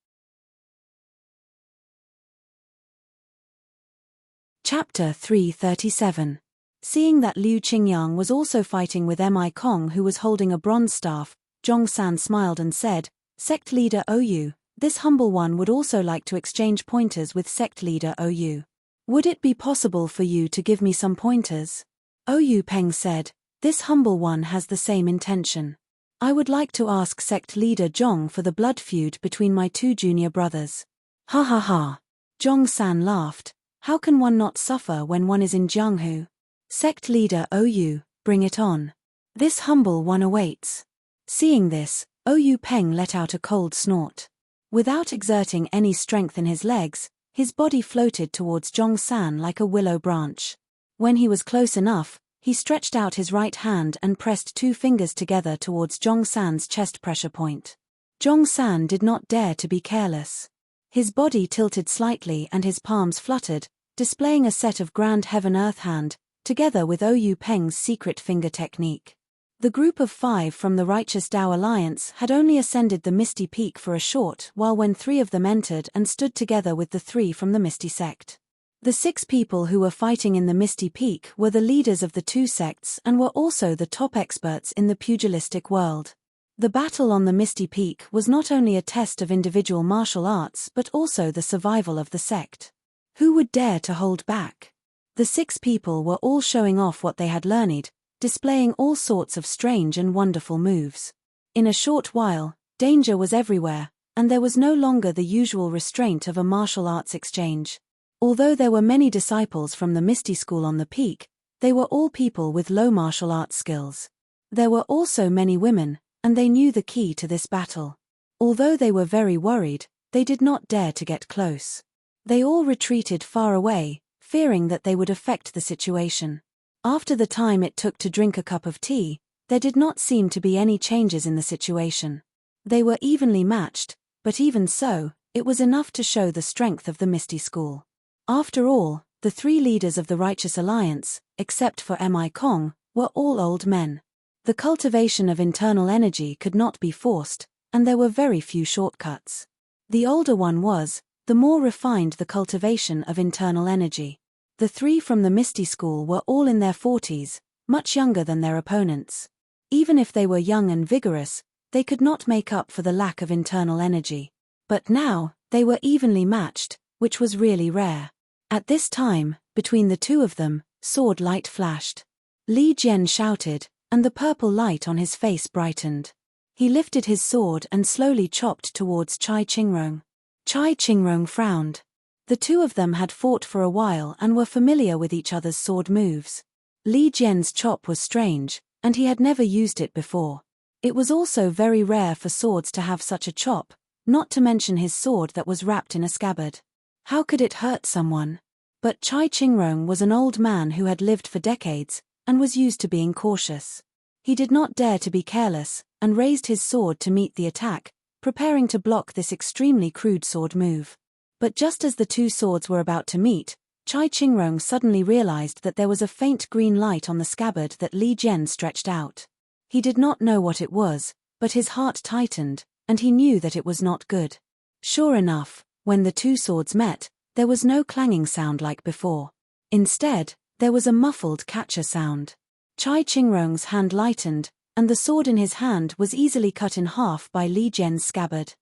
Chapter 337. Seeing that Liu Qingyang was also fighting with Mi Kong who was holding a bronze staff, Zhongshan smiled and said, Sect Leader Ou, this humble one would also like to exchange pointers with Sect Leader Ou. Would it be possible for you to give me some pointers? Ou Peng said, this humble one has the same intention. I would like to ask Sect Leader Zhong for the blood feud between my two junior brothers. Ha ha ha. Zhongshan laughed. How can one not suffer when one is in Jianghu? Sect Leader Ou, bring it on. This humble one awaits. Seeing this, Ou Peng let out a cold snort. Without exerting any strength in his legs, his body floated towards Zhongshan like a willow branch. When he was close enough, he stretched out his right hand and pressed two fingers together towards Zhongshan's chest pressure point. Zhongshan did not dare to be careless. His body tilted slightly and his palms fluttered, displaying a set of grand heaven-earth hand, together with Ou Peng's secret finger technique. The group of 5 from the Righteous Dao Alliance had only ascended the Misty Peak for a short while when 3 of them entered and stood together with the 3 from the Misty Sect. The 6 people who were fighting in the Misty Peak were the leaders of the 2 sects and were also the top experts in the pugilistic world. The battle on the Misty Peak was not only a test of individual martial arts but also the survival of the sect. Who would dare to hold back? The 6 people were all showing off what they had learned, displaying all sorts of strange and wonderful moves. In a short while, danger was everywhere, and there was no longer the usual restraint of a martial arts exchange. Although there were many disciples from the Misty School on the peak, they were all people with low martial arts skills. There were also many women, and they knew the key to this battle. Although they were very worried, they did not dare to get close. They all retreated far away, fearing that they would affect the situation. After the time it took to drink a cup of tea, there did not seem to be any changes in the situation. They were evenly matched, but even so, it was enough to show the strength of the Misty School. After all, the 3 leaders of the Righteous Alliance, except for Mi Kong, were all old men. The cultivation of internal energy could not be forced, and there were very few shortcuts. The older one was, the more refined the cultivation of internal energy. The 3 from the Misty School were all in their 40s, much younger than their opponents. Even if they were young and vigorous, they could not make up for the lack of internal energy. But now, they were evenly matched, which was really rare. At this time, between the 2 of them, sword light flashed. Li Jian shouted, and the purple light on his face brightened. He lifted his sword and slowly chopped towards Chai Qingrong. Chai Qingrong frowned. The 2 of them had fought for a while and were familiar with each other's sword moves. Li Jian's chop was strange, and he had never used it before. It was also very rare for swords to have such a chop, not to mention his sword that was wrapped in a scabbard. How could it hurt someone? But Chai Qingrong was an old man who had lived for decades, and was used to being cautious. He did not dare to be careless, and raised his sword to meet the attack, preparing to block this extremely crude sword move. But just as the two swords were about to meet, Chai Qingrong suddenly realized that there was a faint green light on the scabbard that Li Jian stretched out. He did not know what it was, but his heart tightened, and he knew that it was not good. Sure enough, when the two swords met, there was no clanging sound like before. Instead, there was a muffled catcher sound. Chai Qingrong's hand lightened, and the sword in his hand was easily cut in half by Li Jian's scabbard.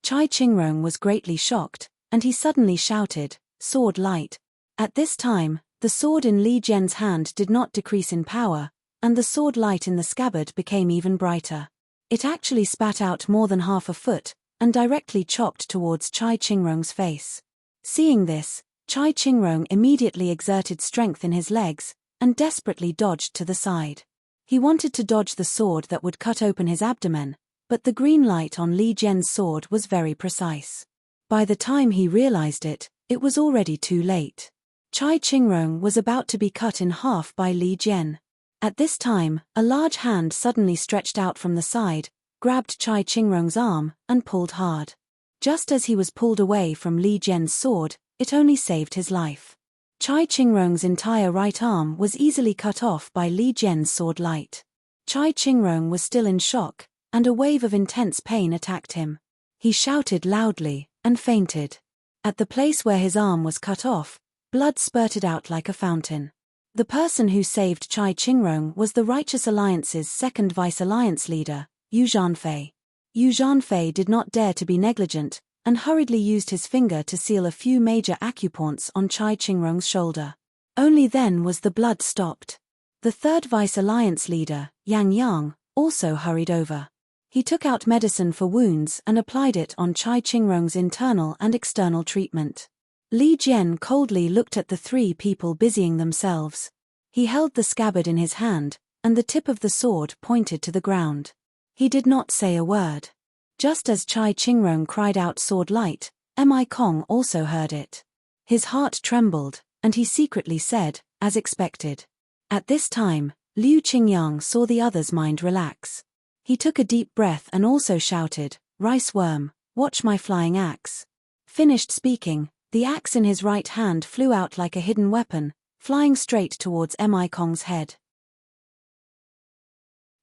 Chai Qingrong was greatly shocked, and he suddenly shouted, "Sword light!" At this time, the sword in Li Jian's hand did not decrease in power, and the sword light in the scabbard became even brighter. It actually spat out more than half a foot, and directly chopped towards Chai Qingrong's face. Seeing this, Chai Qingrong immediately exerted strength in his legs, and desperately dodged to the side. He wanted to dodge the sword that would cut open his abdomen, but the green light on Li Jian's sword was very precise. By the time he realized it, it was already too late. Chai Qingrong was about to be cut in half by Li Jian. At this time, a large hand suddenly stretched out from the side, grabbed Chai Qingrong's arm, and pulled hard. Just as he was pulled away from Li Jian's sword, it only saved his life. Chai Qingrong's entire right arm was easily cut off by Li Jian's sword light. Chai Qingrong was still in shock, and a wave of intense pain attacked him. He shouted loudly, and fainted. At the place where his arm was cut off, blood spurted out like a fountain. The person who saved Chai Qingrong was the Righteous Alliance's second vice-alliance leader, Yu Zhanfei. Yu Zhanfei did not dare to be negligent, and hurriedly used his finger to seal a few major acupoints on Chai Qingrong's shoulder. Only then was the blood stopped. The third vice-alliance leader, Yang Yang, also hurried over. He took out medicine for wounds and applied it on Chai Qingrong's internal and external treatment. Li Jian coldly looked at the three people busying themselves. He held the scabbard in his hand, and the tip of the sword pointed to the ground. He did not say a word. Just as Chai Qingrong cried out sword light, Mi Kong also heard it. His heart trembled, and he secretly said, as expected. At this time, Liu Qingyang saw the other's mind relax. He took a deep breath and also shouted, "Rice worm, watch my flying axe." Finished speaking, the axe in his right hand flew out like a hidden weapon, flying straight towards Mi Kong's head.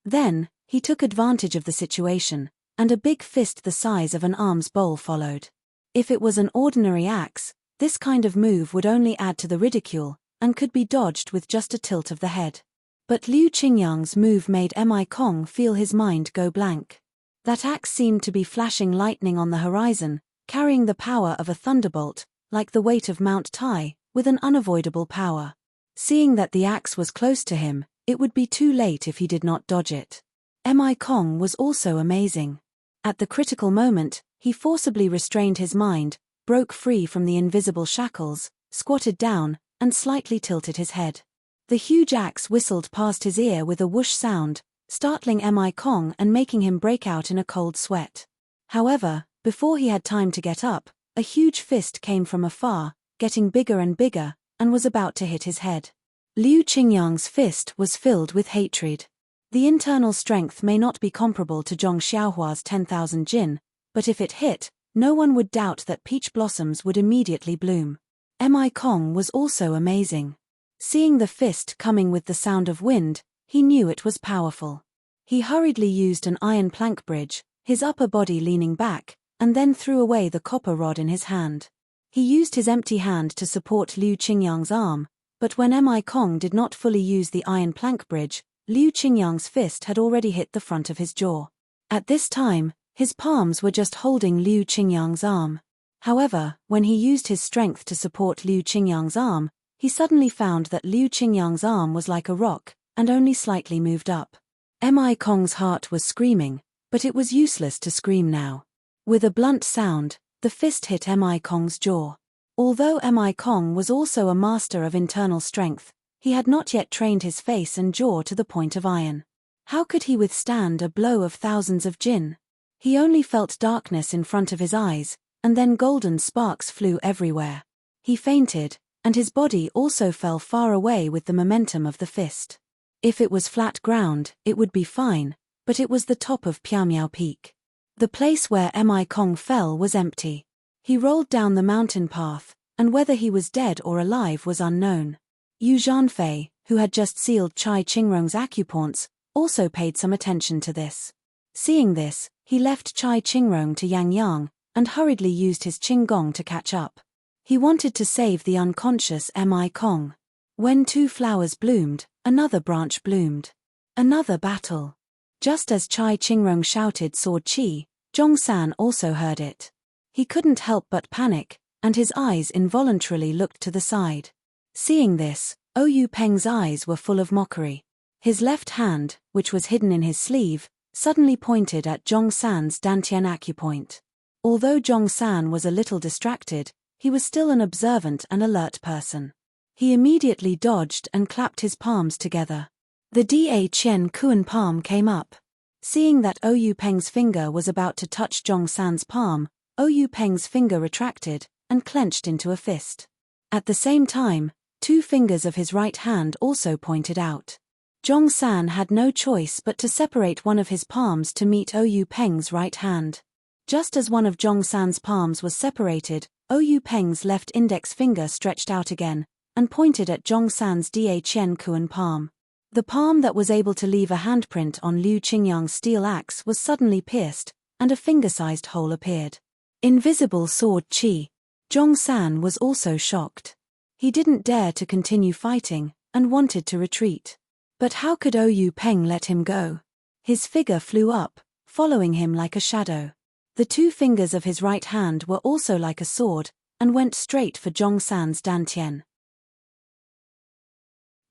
Then, he took advantage of the situation, and a big fist the size of an alms bowl followed. If it was an ordinary axe, this kind of move would only add to the ridicule, and could be dodged with just a tilt of the head. But Liu Qingyang's move made Mi Kong feel his mind go blank. That axe seemed to be flashing lightning on the horizon, carrying the power of a thunderbolt, like the weight of Mount Tai, with an unavoidable power. Seeing that the axe was close to him, it would be too late if he did not dodge it. Mi Kong was also amazing. At the critical moment, he forcibly restrained his mind, broke free from the invisible shackles, squatted down, and slightly tilted his head. The huge axe whistled past his ear with a whoosh sound, startling Mi Kong and making him break out in a cold sweat. However, before he had time to get up, a huge fist came from afar, getting bigger and bigger, and was about to hit his head. Liu Qingyang's fist was filled with hatred. The internal strength may not be comparable to Zhong Xiaohua's 10,000 jin, but if it hit, no one would doubt that peach blossoms would immediately bloom. Mi Kong was also amazing. Seeing the fist coming with the sound of wind, he knew it was powerful. He hurriedly used an iron plank bridge, his upper body leaning back, and then threw away the copper rod in his hand. He used his empty hand to support Liu Qingyang's arm, but when Mi Kong did not fully use the iron plank bridge, Liu Qingyang's fist had already hit the front of his jaw. At this time, his palms were just holding Liu Qingyang's arm. However, when he used his strength to support Liu Qingyang's arm, he suddenly found that Liu Qingyang's arm was like a rock, and only slightly moved up. Mi Kong's heart was screaming, but it was useless to scream now. With a blunt sound, the fist hit Mi Kong's jaw. Although Mi Kong was also a master of internal strength, He had not yet trained his face and jaw to the point of iron. How could he withstand a blow of thousands of jinn? He only felt darkness in front of his eyes, and then golden sparks flew everywhere. He fainted, and his body also fell far away with the momentum of the fist. If it was flat ground, it would be fine, but it was the top of Piamiao Peak. The place where Mi Kong fell was empty. He rolled down the mountain path, and whether he was dead or alive was unknown. Yu Zhanfei, who had just sealed Chai Qingrong's acupoints, also paid some attention to this. Seeing this, he left Chai Qingrong to Yang Yang, and hurriedly used his Qinggong to catch up. He wanted to save the unconscious Mi Kong. When two flowers bloomed, another branch bloomed. Another battle. Just as Chai Qingrong shouted Sword Chi, Zhongshan also heard it. He couldn't help but panic, and his eyes involuntarily looked to the side. Seeing this, Oyu Peng's eyes were full of mockery. His left hand, which was hidden in his sleeve, suddenly pointed at Zhongshan's Dantian acupoint. Although Zhongshan was a little distracted, he was still an observant and alert person. He immediately dodged and clapped his palms together. The Da Qian Kuan palm came up. Seeing that Oyu Peng's finger was about to touch Zhongshan's palm, Oyu Peng's finger retracted and clenched into a fist. At the same time, two fingers of his right hand also pointed out. Zhongshan had no choice but to separate one of his palms to meet Oyu Peng's right hand. Just as one of Zhongshan's palms was separated, Oyu Peng's left index finger stretched out again and pointed at Zhongshan's Da Qian Kuan palm. The palm that was able to leave a handprint on Liu Qingyang's steel axe was suddenly pierced, and a finger-sized hole appeared. Invisible Sword Chi. Zhongshan was also shocked. He didn't dare to continue fighting, and wanted to retreat. But how could Oyu Peng let him go? His figure flew up, following him like a shadow. The two fingers of his right hand were also like a sword, and went straight for Zhongshan's dantian.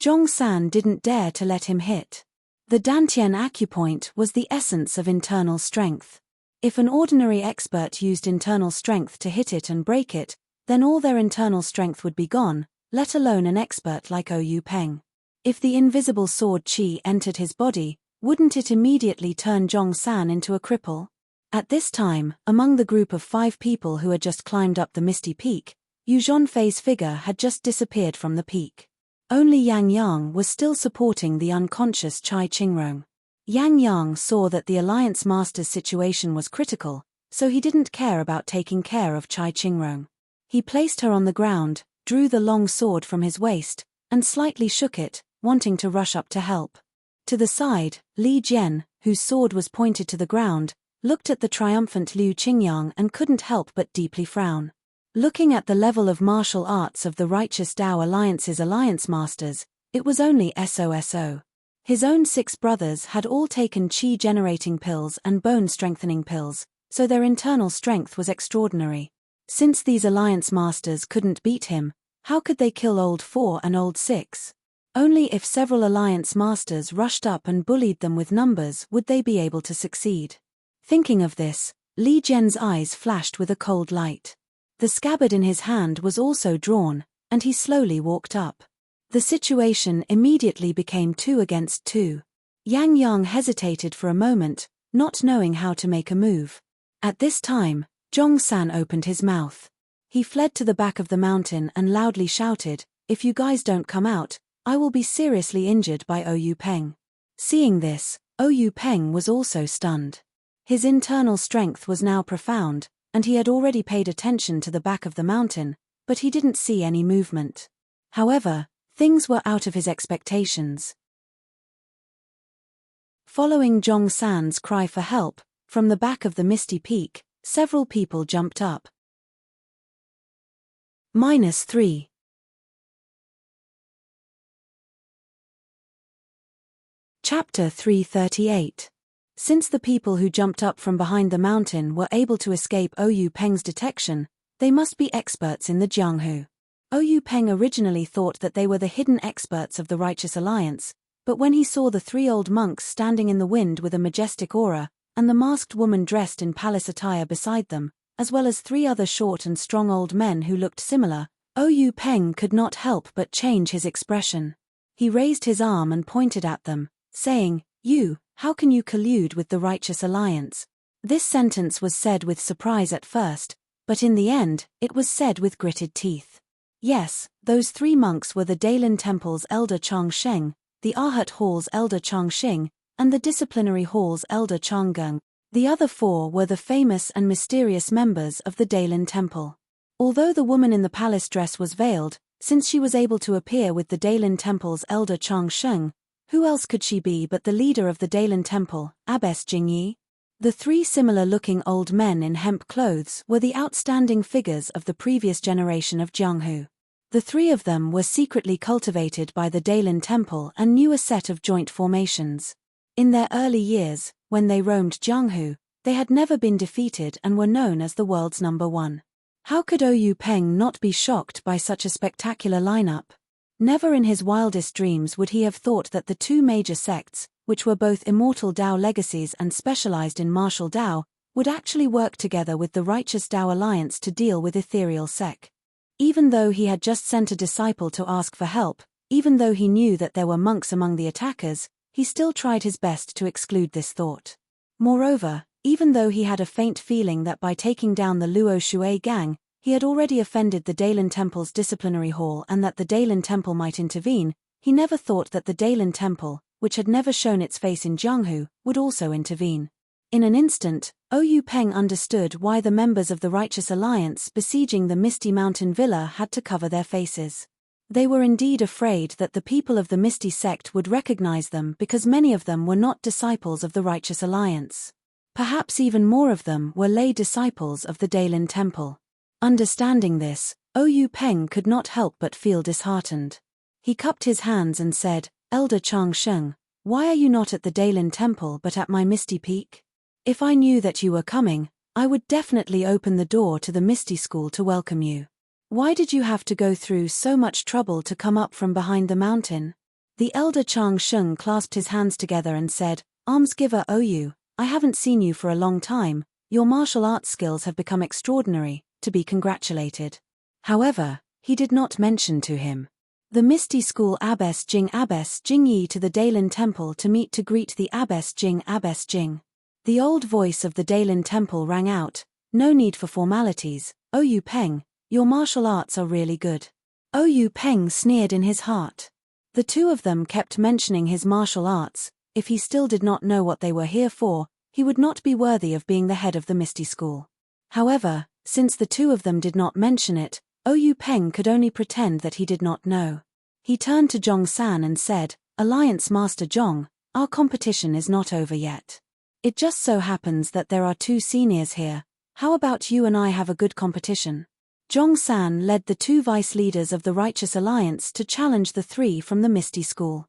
Zhongshan didn't dare to let him hit. The dantian acupoint was the essence of internal strength. If an ordinary expert used internal strength to hit it and break it, then all their internal strength would be gone, let alone an expert like Oyu Peng. If the invisible sword Qi entered his body, wouldn't it immediately turn Zhongshan into a cripple? At this time, among the group of 5 people who had just climbed up the misty peak, Yu Zhanfei's figure had just disappeared from the peak. Only Yang Yang was still supporting the unconscious Chai Qingrong. Yang Yang saw that the Alliance Master's situation was critical, so he didn't care about taking care of Chai Qingrong. He placed her on the ground, drew the long sword from his waist, and slightly shook it, wanting to rush up to help. To the side, Li Jian, whose sword was pointed to the ground, looked at the triumphant Liu Qingyang and couldn't help but deeply frown. Looking at the level of martial arts of the Righteous Tao Alliance's Alliance Masters, it was only SOSO. His own 6 brothers had all taken chi-generating pills and bone-strengthening pills, so their internal strength was extraordinary. Since these Alliance Masters couldn't beat him, how could they kill Old 4 and Old 6? Only if several Alliance Masters rushed up and bullied them with numbers would they be able to succeed. Thinking of this, Li Jian's eyes flashed with a cold light. The scabbard in his hand was also drawn, and he slowly walked up. The situation immediately became 2 against 2. Yang Yang hesitated for a moment, not knowing how to make a move. At this time, Zhongshan opened his mouth. He fled to the back of the mountain and loudly shouted, "If you guys don't come out, I will be seriously injured by Oyu Peng." Seeing this, Oyu Peng was also stunned. His internal strength was now profound, and he had already paid attention to the back of the mountain, but he didn't see any movement. However, things were out of his expectations. Following Zhongshan's cry for help, from the back of the misty peak, several people jumped up. -3. Chapter 338. Since the people who jumped up from behind the mountain were able to escape Oyu Peng's detection, they must be experts in the Jianghu. Oyu Peng originally thought that they were the hidden experts of the Righteous Alliance, but when he saw the 3 old monks standing in the wind with a majestic aura, and the masked woman dressed in palace attire beside them, as well as 3 other short and strong old men who looked similar, Oyu Peng could not help but change his expression. He raised his arm and pointed at them, saying, "You, how can you collude with the righteous alliance?" This sentence was said with surprise at first, but in the end, it was said with gritted teeth. Yes, those 3 monks were the Dailin Temple's elder Chang Sheng, the Arhat Hall's elder Chang Xing, and the Disciplinary Hall's elder Chang Geng. The other 4 were the famous and mysterious members of the Dailin Temple. Although the woman in the palace dress was veiled, since she was able to appear with the Dailin Temple's elder Chang Sheng, who else could she be but the leader of the Dailin Temple, Abbess Jingyi? The 3 similar-looking old men in hemp clothes were the outstanding figures of the previous generation of Jianghu. The 3 of them were secretly cultivated by the Dailin Temple and knew a set of joint formations. In their early years, when they roamed Jianghu, they had never been defeated and were known as the world's number 1. How could Oyu Peng not be shocked by such a spectacular lineup? Never in his wildest dreams would he have thought that the 2 major sects, which were both immortal Dao legacies and specialized in martial Dao, would actually work together with the righteous Dao alliance to deal with ethereal sec. Even though he had just sent a disciple to ask for help, even though he knew that there were monks among the attackers, he still tried his best to exclude this thought. Moreover, even though he had a faint feeling that by taking down the Luo Shui gang, he had already offended the Dailin Temple's disciplinary hall and that the Dailin Temple might intervene, he never thought that the Dailin Temple, which had never shown its face in Jianghu, would also intervene. In an instant, Oyu Peng understood why the members of the Righteous Alliance besieging the Misty Mountain Villa had to cover their faces. They were indeed afraid that the people of the Misty sect would recognize them because many of them were not disciples of the Righteous Alliance. Perhaps even more of them were lay disciples of the Dailin Temple. Understanding this, Oyu Peng could not help but feel disheartened. He cupped his hands and said, "Elder Chang Sheng, why are you not at the Dailin Temple but at my Misty Peak? If I knew that you were coming, I would definitely open the door to the Misty School to welcome you. Why did you have to go through so much trouble to come up from behind the mountain?" The elder Chang Sheng clasped his hands together and said, "Almsgiver Oyu, I haven't seen you for a long time, your martial arts skills have become extraordinary, to be congratulated." However, he did not mention to him. The Misty School Abbess Jingyi to the Dailin Temple to meet to greet the Abbess Jing. The old voice of the Dailin Temple rang out, "No need for formalities, Oyu Peng, your martial arts are really good." Oyu Peng sneered in his heart. The 2 of them kept mentioning his martial arts. If he still did not know what they were here for, he would not be worthy of being the head of the Misty School. However, since the 2 of them did not mention it, Oyu Peng could only pretend that he did not know. He turned to Zhong San and said, "Alliance Master Zhong, our competition is not over yet. It just so happens that there are 2 seniors here. How about you and I have a good competition?" Zhong San led the 2 vice leaders of the Righteous Alliance to challenge the 3 from the Misty School.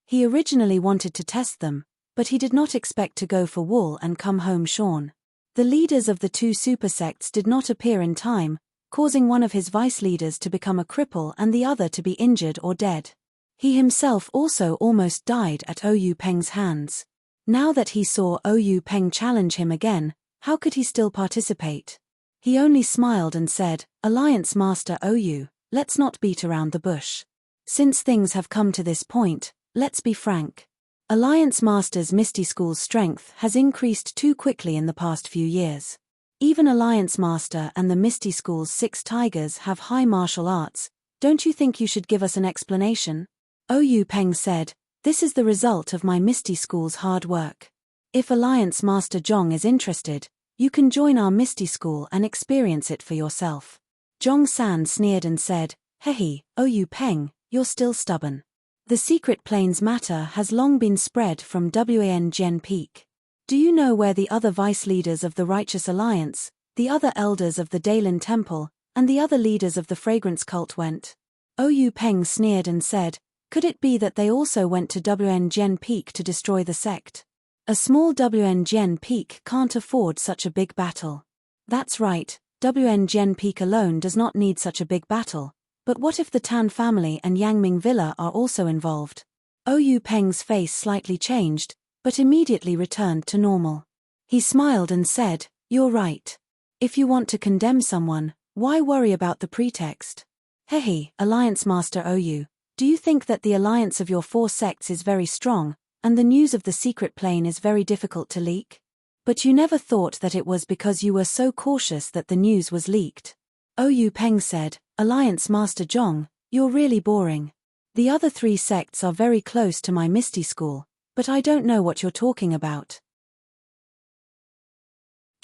He originally wanted to test them, but he did not expect to go for wool and come home shorn. The leaders of the 2 super sects did not appear in time, causing one of his vice leaders to become a cripple and the other to be injured or dead. He himself also almost died at Oyu Peng's hands. Now that he saw Oyu Peng challenge him again, how could he still participate? He only smiled and said, "Alliance Master Oyu, let's not beat around the bush. Since things have come to this point, let's be frank. Alliance Master's Misty School's strength has increased too quickly in the past few years. Even Alliance Master and the Misty School's 6 tigers have high martial arts. Don't you think you should give us an explanation?" Oyu Peng said, "This is the result of my Misty School's hard work. If Alliance Master Zhong is interested, you can join our Misty School and experience it for yourself." Zhong San sneered and said, "Hehe, Oyu Peng, you're still stubborn. The secret plains matter has long been spread from Wan Jian Peak. Do you know where the other vice leaders of the Righteous Alliance, the other elders of the Dailin Temple, and the other leaders of the Fragrance Cult went?" Oyu Peng sneered and said, "Could it be that they also went to Wan Jian Peak to destroy the sect? A small Wan Jian Peak can't afford such a big battle." That's right, Wan Jian Peak alone does not need such a big battle. But what if the Tan family and Yangming Villa are also involved? Oyu Peng's face slightly changed, but immediately returned to normal. He smiled and said, "You're right. If you want to condemn someone, why worry about the pretext? Hehe, Alliance Master Ou, do you think that the alliance of your 4 sects is very strong, and the news of the secret plane is very difficult to leak? But you never thought that it was because you were so cautious that the news was leaked. Ou Peng said, Alliance Master Zhong, you're really boring. The other 3 sects are very close to my Misty School, but I don't know what you're talking about.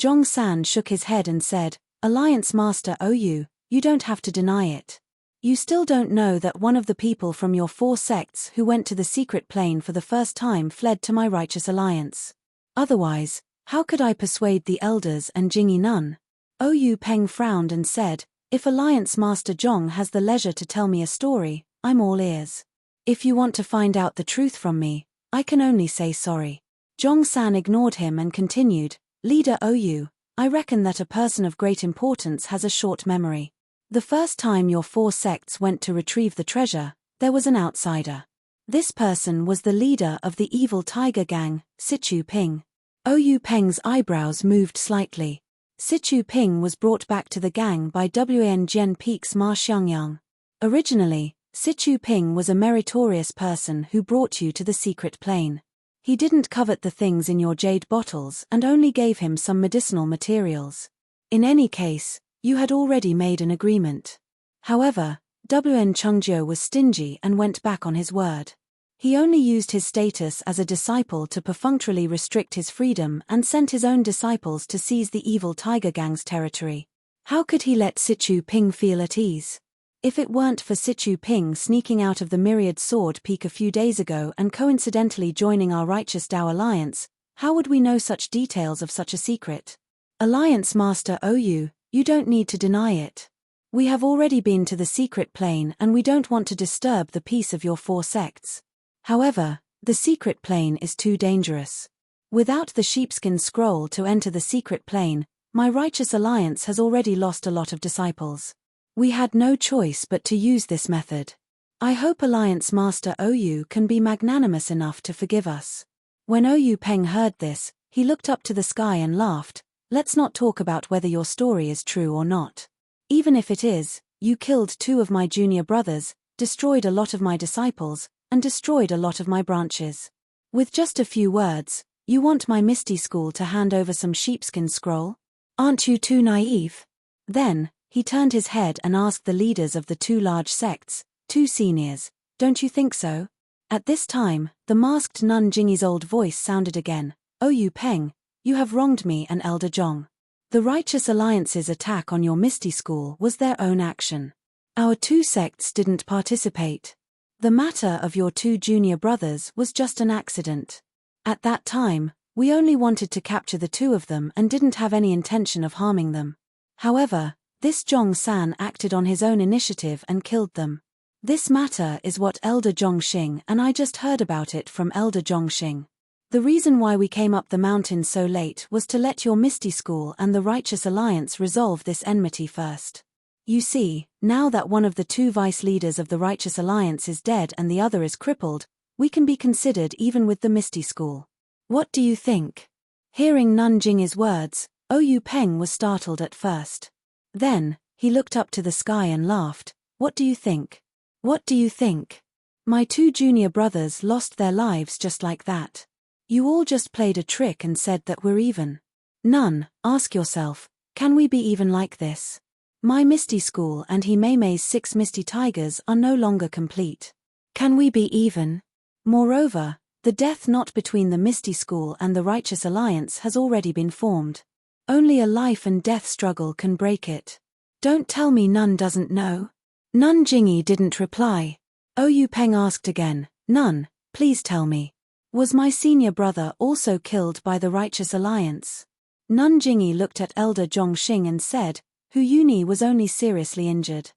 Zhong San shook his head and said, Alliance Master Ou, you don't have to deny it. You still don't know that one of the people from your 4 sects who went to the secret plane for the first time fled to my righteous alliance. Otherwise, how could I persuade the elders and Jingyi Nun? Ou Peng frowned and said, if Alliance Master Zhong has the leisure to tell me a story, I'm all ears. If you want to find out the truth from me, I can only say sorry. Zhong San ignored him and continued, Leader Ou, I reckon that a person of great importance has a short memory. The first time your 4 sects went to retrieve the treasure, there was an outsider. This person was the leader of the evil tiger gang, Sichu Ping. Ou Peng's eyebrows moved slightly. Sichu Ping was brought back to the gang by Wan Jian Peak's Ma Xiangyang. Originally, Sichu Ping was a meritorious person who brought you to the secret plane. He didn't covet the things in your jade bottles and only gave him some medicinal materials. In any case, you had already made an agreement. However, Wan Chengjiu was stingy and went back on his word. He only used his status as a disciple to perfunctorily restrict his freedom and sent his own disciples to seize the evil tiger gang's territory. How could he let Sichu Ping feel at ease? If it weren't for Sichu Ping sneaking out of the Myriad Sword Peak a few days ago and coincidentally joining our Righteous Dao Alliance, how would we know such details of such a secret? Alliance Master Ou, you don't need to deny it. We have already been to the secret plane and we don't want to disturb the peace of your 4 sects. However, the secret plane is too dangerous. Without the sheepskin scroll to enter the secret plane, my Righteous Alliance has already lost a lot of disciples. We had no choice but to use this method. I hope Alliance Master Ou can be magnanimous enough to forgive us. When Ou Peng heard this, he looked up to the sky and laughed. Let's not talk about whether your story is true or not. Even if it is, you killed 2 of my junior brothers, destroyed a lot of my disciples, and destroyed a lot of my branches. With just a few words, you want my Misty School to hand over some sheepskin scroll? Aren't you too naive? Then, he turned his head and asked the leaders of the 2 large sects, 2 seniors, don't you think so? At this time, the masked nun Jingyi's old voice sounded again, Ou Peng, you have wronged me and Elder Zhong. The Righteous Alliance's attack on your Misty School was their own action. Our 2 sects didn't participate. The matter of your 2 junior brothers was just an accident. At that time, we only wanted to capture the 2 of them and didn't have any intention of harming them. However, this Zhong San acted on his own initiative and killed them. This matter is what Elder Zhongxing and I just heard about it from Elder Zhongxing. The reason why we came up the mountain so late was to let your Misty School and the Righteous Alliance resolve this enmity first. You see, now that one of the 2 vice leaders of the Righteous Alliance is dead and the other is crippled, we can be considered even with the Misty School. What do you think? Hearing Nun Jingyi's words, Ou Peng was startled at first. Then, he looked up to the sky and laughed. What do you think? What do you think? My 2 junior brothers lost their lives just like that. You all just played a trick and said that we're even. Nun, ask yourself, can we be even like this? My Misty School and He Mei Mei's 6 Misty Tigers are no longer complete. Can we be even? Moreover, the death knot between the Misty School and the Righteous Alliance has already been formed. Only a life and death struggle can break it. Don't tell me Nun doesn't know. Nun Jingyi didn't reply. Ou Peng asked again, Nun, please tell me. Was my senior brother also killed by the Righteous Alliance? Nun Jingyi looked at Elder Zhongxing and said, Hu Yuni was only seriously injured.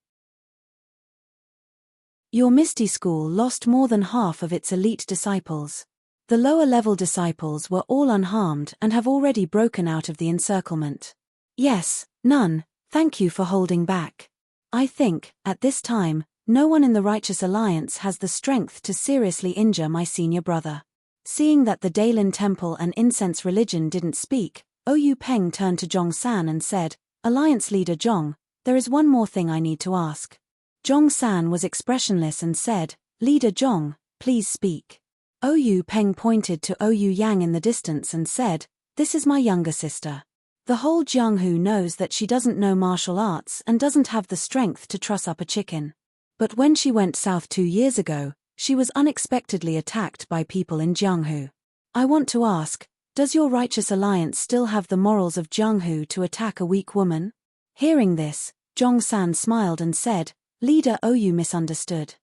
Your Misty School lost more than half of its elite disciples. The lower-level disciples were all unharmed and have already broken out of the encirclement. Yes, Nun, thank you for holding back. I think, at this time, no one in the Righteous Alliance has the strength to seriously injure my senior brother. Seeing that the Daylin Temple and Incense Religion didn't speak, Ou Peng turned to Zhong San and said, Alliance Leader Zhong, there is one more thing I need to ask. Zhong-san was expressionless and said, "Leader Zhong, please speak." Ouyou Peng pointed to Ouyou Yang in the distance and said, "This is my younger sister. The whole Jianghu knows that she doesn't know martial arts and doesn't have the strength to truss up a chicken. But when she went south 2 years ago, she was unexpectedly attacked by people in Jianghu. I want to ask, does your righteous alliance still have the morals of Jianghu to attack a weak woman?" Hearing this, Zhong-san smiled and said, "Leader Ouyou misunderstood.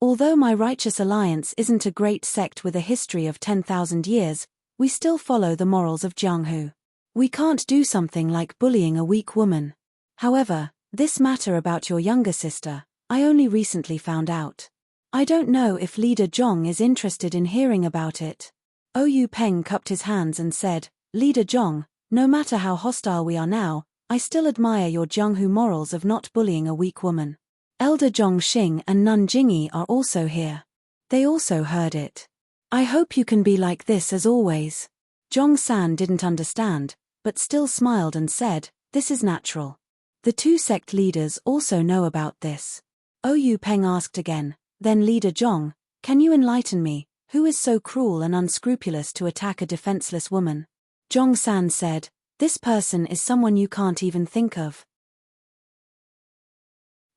Although my righteous alliance isn't a great sect with a history of 10,000 years, we still follow the morals of Jianghu. We can't do something like bullying a weak woman. However, this matter about your younger sister, I only recently found out. I don't know if Leader Zhong is interested in hearing about it." Ouyou Peng cupped his hands and said, "Leader Zhong, no matter how hostile we are now, I still admire your Jianghu morals of not bullying a weak woman. Elder Zhongxing and Nun Jingyi are also here. They also heard it. I hope you can be like this as always." Zhong-san didn't understand, but still smiled and said, "This is natural. The 2 sect leaders also know about this." Ouyou Peng asked again, "Then Leader Zhong, can you enlighten me, who is so cruel and unscrupulous to attack a defenseless woman?" Zhong-san said, "This person is someone you can't even think of."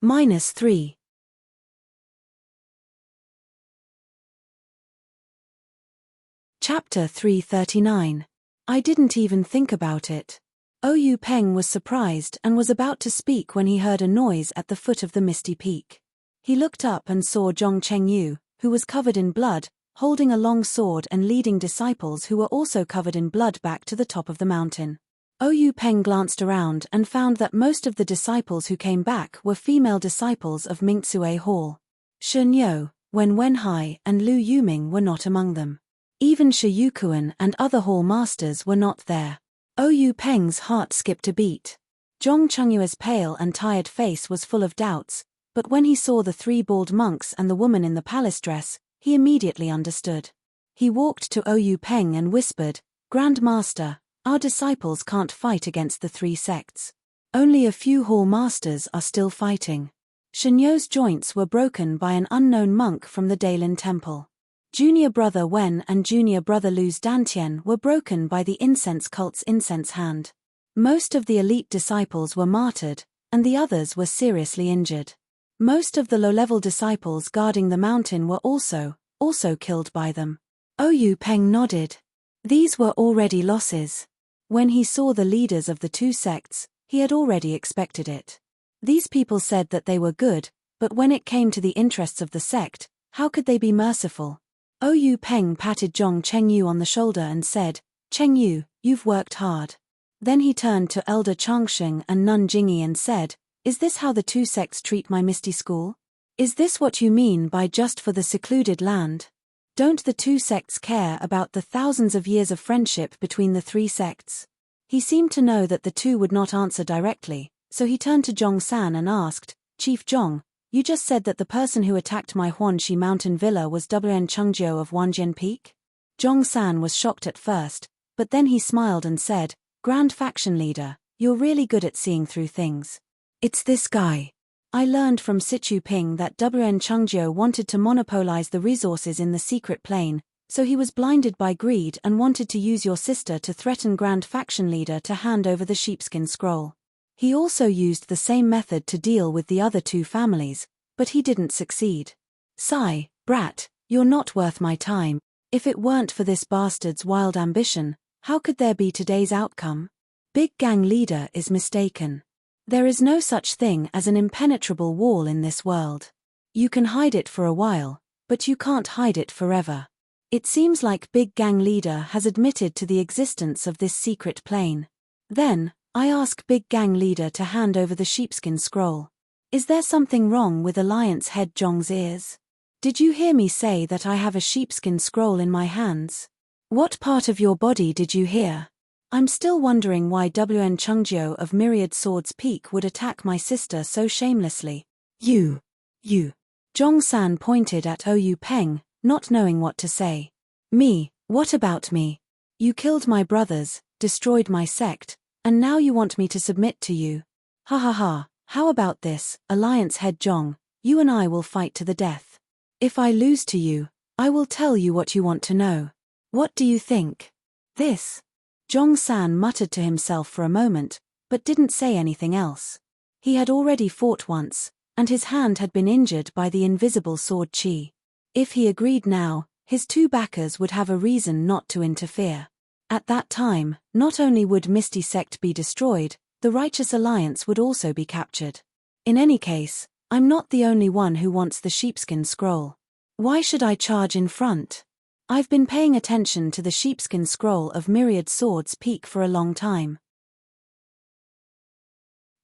-3. Chapter 339. I didn't even think about it. Ouyou Peng was surprised and was about to speak when he heard a noise at the foot of the misty peak. He looked up and saw Zhong Chengyu, who was covered in blood, holding a long sword and leading disciples who were also covered in blood back to the top of the mountain. Ouyou Peng glanced around and found that most of the disciples who came back were female disciples of Mingzue Hall. Shi Niu, Wen Wenhai and Lu Yuming were not among them. Even Shi Yukuan and other hall masters were not there. Ouyou Peng's heart skipped a beat. Zhong Chengyu's pale and tired face was full of doubts, but when he saw the 3 bald monks and the woman in the palace dress, he immediately understood. He walked to Ouyou Peng and whispered, "Grand Master, our disciples can't fight against the 3 sects. Only a few hall masters are still fighting." Shenyo's joints were broken by an unknown monk from the Dailin temple. Junior brother Wen and junior brother Lu's Dantian were broken by the incense cult's incense hand. Most of the elite disciples were martyred, and the others were seriously injured. Most of the low-level disciples guarding the mountain were also killed by them. Ouyou Peng nodded. These were already losses. When he saw the leaders of the 2 sects, he had already expected it. These people said that they were good, but when it came to the interests of the sect, how could they be merciful? Ouyou Peng patted Zhong Chengyu on the shoulder and said, "Chengyu, you've worked hard." Then he turned to Elder Changsheng and Nun Jingyi and said, "Is this how the 2 sects treat my misty school? Is this what you mean by just for the secluded land? Don't the 2 sects care about the thousands of years of friendship between the 3 sects?" He seemed to know that the 2 would not answer directly, so he turned to Zhong-san and asked, "Chief Zhong, you just said that the person who attacked my Huanxi mountain villa was WN Chengjiu of Wanjian Peak?" Zhong-san was shocked at first, but then he smiled and said, "Grand faction leader, you're really good at seeing through things. It's this guy. I learned from Sichu Ping that WN Chengjiu wanted to monopolize the resources in the secret plane, so he was blinded by greed and wanted to use your sister to threaten Grand Faction Leader to hand over the sheepskin scroll. He also used the same method to deal with the other 2 families, but he didn't succeed. Sigh, brat, you're not worth my time. If it weren't for this bastard's wild ambition, how could there be today's outcome? Big Gang Leader is mistaken. There is no such thing as an impenetrable wall in this world. You can hide it for a while, but you can't hide it forever. It seems like Big Gang Leader has admitted to the existence of this secret plane. Then, I ask Big Gang Leader to hand over the sheepskin scroll. Is there something wrong with Alliance Head Zhong's ears? Did you hear me say that I have a sheepskin scroll in my hands? What part of your body did you hear? I'm still wondering why WN Chengjiu of Myriad Swords Peak would attack my sister so shamelessly. You. Zhong-san pointed at Ouyou Peng, not knowing what to say. Me, what about me? You killed my brothers, destroyed my sect, and now you want me to submit to you. Ha ha ha, how about this, Alliance Head Zhong, you and I will fight to the death. If I lose to you, I will tell you what you want to know. What do you think? This? Jong-san muttered to himself for a moment, but didn't say anything else. He had already fought once, and his hand had been injured by the invisible sword chi. If he agreed now, his two backers would have a reason not to interfere. At that time, not only would Misty Sect be destroyed, the Righteous Alliance would also be captured. In any case, I'm not the only one who wants the sheepskin scroll. Why should I charge in front? I've been paying attention to the sheepskin scroll of Myriad Swords Peak for a long time.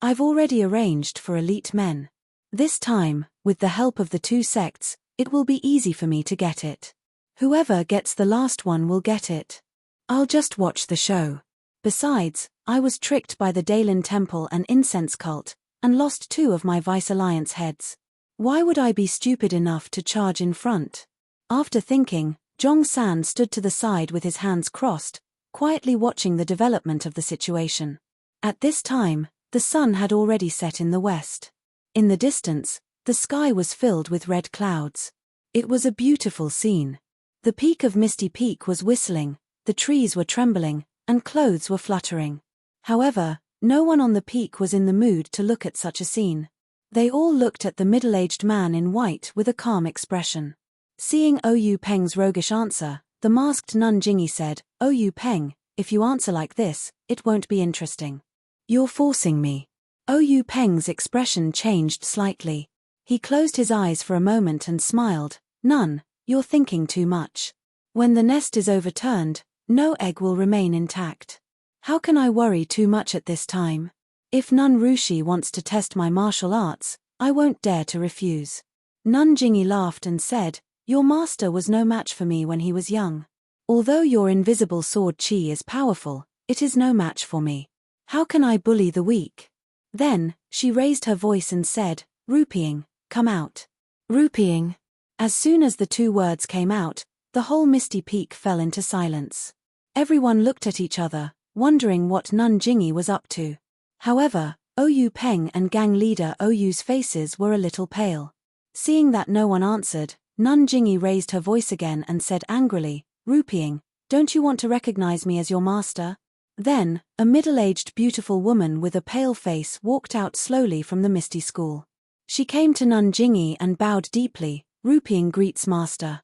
I've already arranged for elite men. This time, with the help of the two sects, it will be easy for me to get it. Whoever gets the last one will get it. I'll just watch the show. Besides, I was tricked by the Daelin Temple and incense cult, and lost 2 of my Vice Alliance heads. Why would I be stupid enough to charge in front? After thinking, Jong-san stood to the side with his hands crossed, quietly watching the development of the situation. At this time, the sun had already set in the west. In the distance, the sky was filled with red clouds. It was a beautiful scene. The peak of Misty Peak was whistling, the trees were trembling, and clothes were fluttering. However, no one on the peak was in the mood to look at such a scene. They all looked at the middle-aged man in white with a calm expression. Seeing Oyu Peng's roguish answer, the masked nun Jingy said, "Oyu Peng, if you answer like this, it won't be interesting. You're forcing me." Oyu Peng's expression changed slightly. He closed his eyes for a moment and smiled. "Nun, you're thinking too much. When the nest is overturned, no egg will remain intact. How can I worry too much at this time? If Nun Rushi wants to test my martial arts, I won't dare to refuse." Nun Jingy laughed and said, "Your master was no match for me when he was young. Although your invisible sword chi is powerful, it is no match for me. How can I bully the weak?" Then, she raised her voice and said, "Rupying, come out." Rupying. As soon as the 2 words came out, the whole Misty Peak fell into silence. Everyone looked at each other, wondering what Nun Jingy was up to. However, Oyu Peng and gang leader Oyu's faces were a little pale. Seeing that no one answered, Nun Jingy raised her voice again and said angrily, "Rupying, don't you want to recognize me as your master?" Then, a middle-aged beautiful woman with a pale face walked out slowly from the Misty School. She came to Nun Jingy and bowed deeply. "Rupying greets master."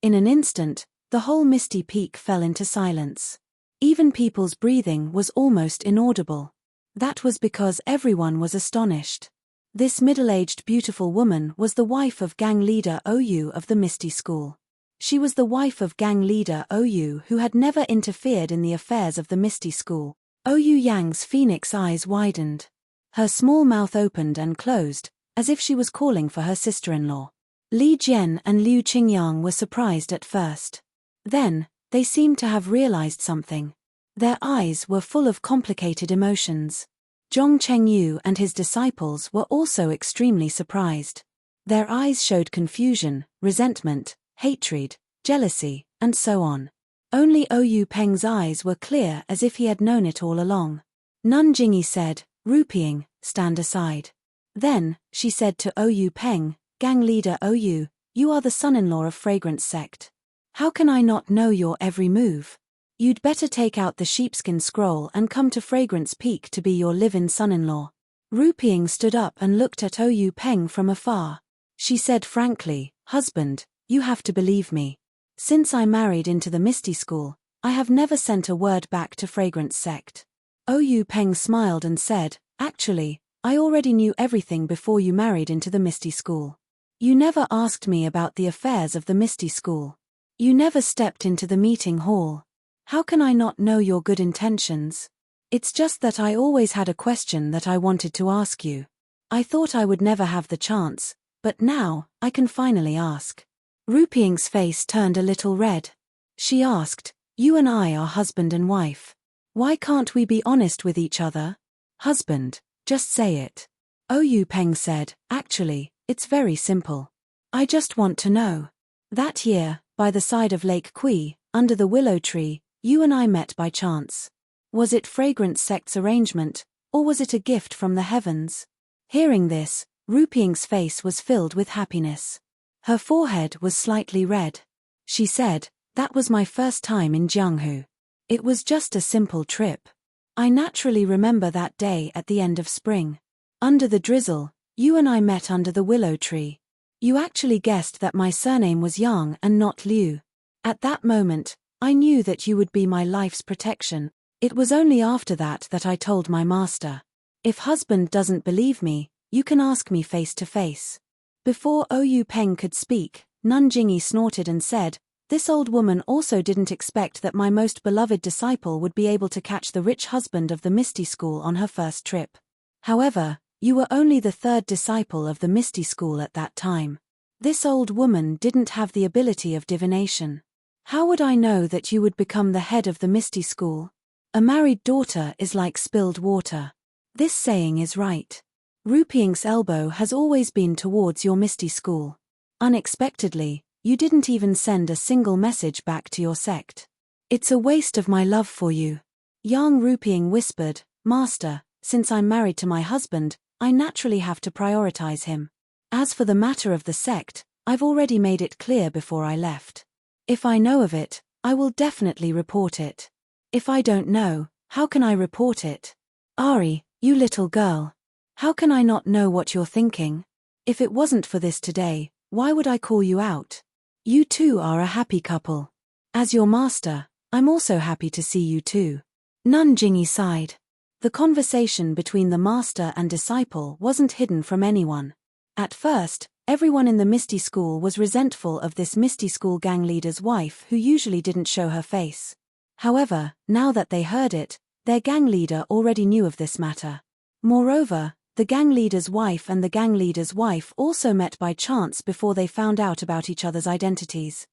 In an instant, the whole Misty Peak fell into silence. Even people's breathing was almost inaudible. That was because everyone was astonished. This middle-aged beautiful woman was the wife of gang leader Oyu of the Misty School. She was the wife of gang leader Oyu who had never interfered in the affairs of the Misty School. Oyu Yang's phoenix eyes widened. Her small mouth opened and closed, as if she was calling for her sister-in-law. Li Jian and Liu Qingyang were surprised at first. Then, they seemed to have realized something. Their eyes were full of complicated emotions. Zhong Chengyu and his disciples were also extremely surprised. Their eyes showed confusion, resentment, hatred, jealousy, and so on. Only Oyu Peng's eyes were clear as if he had known it all along. Nun Jingy said, "Rupying, stand aside." Then, she said to Oyu Peng, "Gang leader Oyu, you are the son-in-law of Fragrance Sect. How can I not know your every move? You'd better take out the sheepskin scroll and come to Fragrance Peak to be your live-in son-in-law." Rupying stood up and looked at Oyu Peng from afar. She said frankly, "Husband, you have to believe me. Since I married into the Misty School, I have never sent a word back to Fragrance Sect." Oyu Peng smiled and said, "Actually, I already knew everything before you married into the Misty School. You never asked me about the affairs of the Misty School. You never stepped into the meeting hall. How can I not know your good intentions? It's just that I always had a question that I wanted to ask you. I thought I would never have the chance, but now, I can finally ask." Rupying's face turned a little red. She asked, "You and I are husband and wife. Why can't we be honest with each other? Husband, just say it." Oyu Peng said, "Actually, it's very simple. I just want to know. That year, by the side of Lake Kui, under the willow tree, you and I met by chance. Was it Fragrance Sect's arrangement, or was it a gift from the heavens?" Hearing this, Rupieng's face was filled with happiness. Her forehead was slightly red. She said, "That was my first time in Jianghu. It was just a simple trip. I naturally remember that day at the end of spring. Under the drizzle, you and I met under the willow tree. You actually guessed that my surname was Yang and not Liu. At that moment, I knew that you would be my life's protection. It was only after that that I told my master. If husband doesn't believe me, you can ask me face to face." Before Oyu Peng could speak, Nanjingyi snorted and said, "This old woman also didn't expect that my most beloved disciple would be able to catch the rich husband of the Misty School on her first trip. However, you were only the third disciple of the Misty School at that time. This old woman didn't have the ability of divination. How would I know that you would become the head of the Misty School? A married daughter is like spilled water. This saying is right. Rupieng's elbow has always been towards your Misty School. Unexpectedly, you didn't even send a single message back to your sect. It's a waste of my love for you." Yang Rupieng whispered, "Master, since I'm married to my husband, I naturally have to prioritize him. As for the matter of the sect, I've already made it clear before I left. If I know of it, I will definitely report it. If I don't know, how can I report it? Ari, you little girl. How can I not know what you're thinking? If it wasn't for this today, why would I call you out? You two are a happy couple. As your master, I'm also happy to see you too." Nanjingyi sighed. The conversation between the master and disciple wasn't hidden from anyone. At first, everyone in the Misty School was resentful of this Misty School gang leader's wife who usually didn't show her face. However, now that they heard it, their gang leader already knew of this matter. Moreover, the gang leader's wife and the gang leader's wife also met by chance before they found out about each other's identities.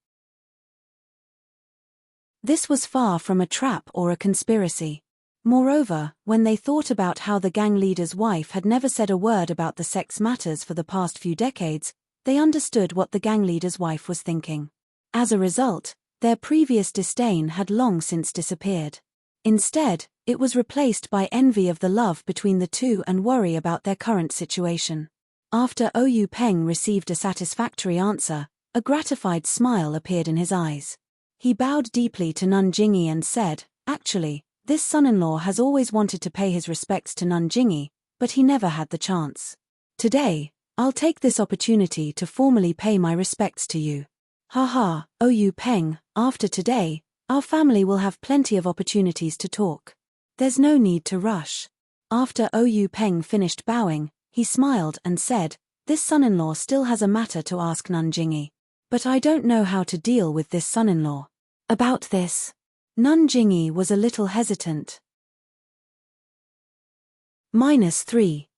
This was far from a trap or a conspiracy. Moreover, when they thought about how the gang leader's wife had never said a word about the sex matters for the past few decades, they understood what the gang leader's wife was thinking. As a result, their previous disdain had long since disappeared. Instead, it was replaced by envy of the love between the two and worry about their current situation. After Oyu Peng received a satisfactory answer, a gratified smile appeared in his eyes. He bowed deeply to Nanjingyi and said, "Actually, this son-in-law has always wanted to pay his respects to Nanjingyi, but he never had the chance. Today, I'll take this opportunity to formally pay my respects to you. Haha, Oyu Peng, after today, our family will have plenty of opportunities to talk. There's no need to rush." After Oyu Peng finished bowing, he smiled and said, "This son-in-law still has a matter to ask Nanjingyi. But I don't know how to deal with this son-in-law." About this, Nanjingyi was a little hesitant. -3.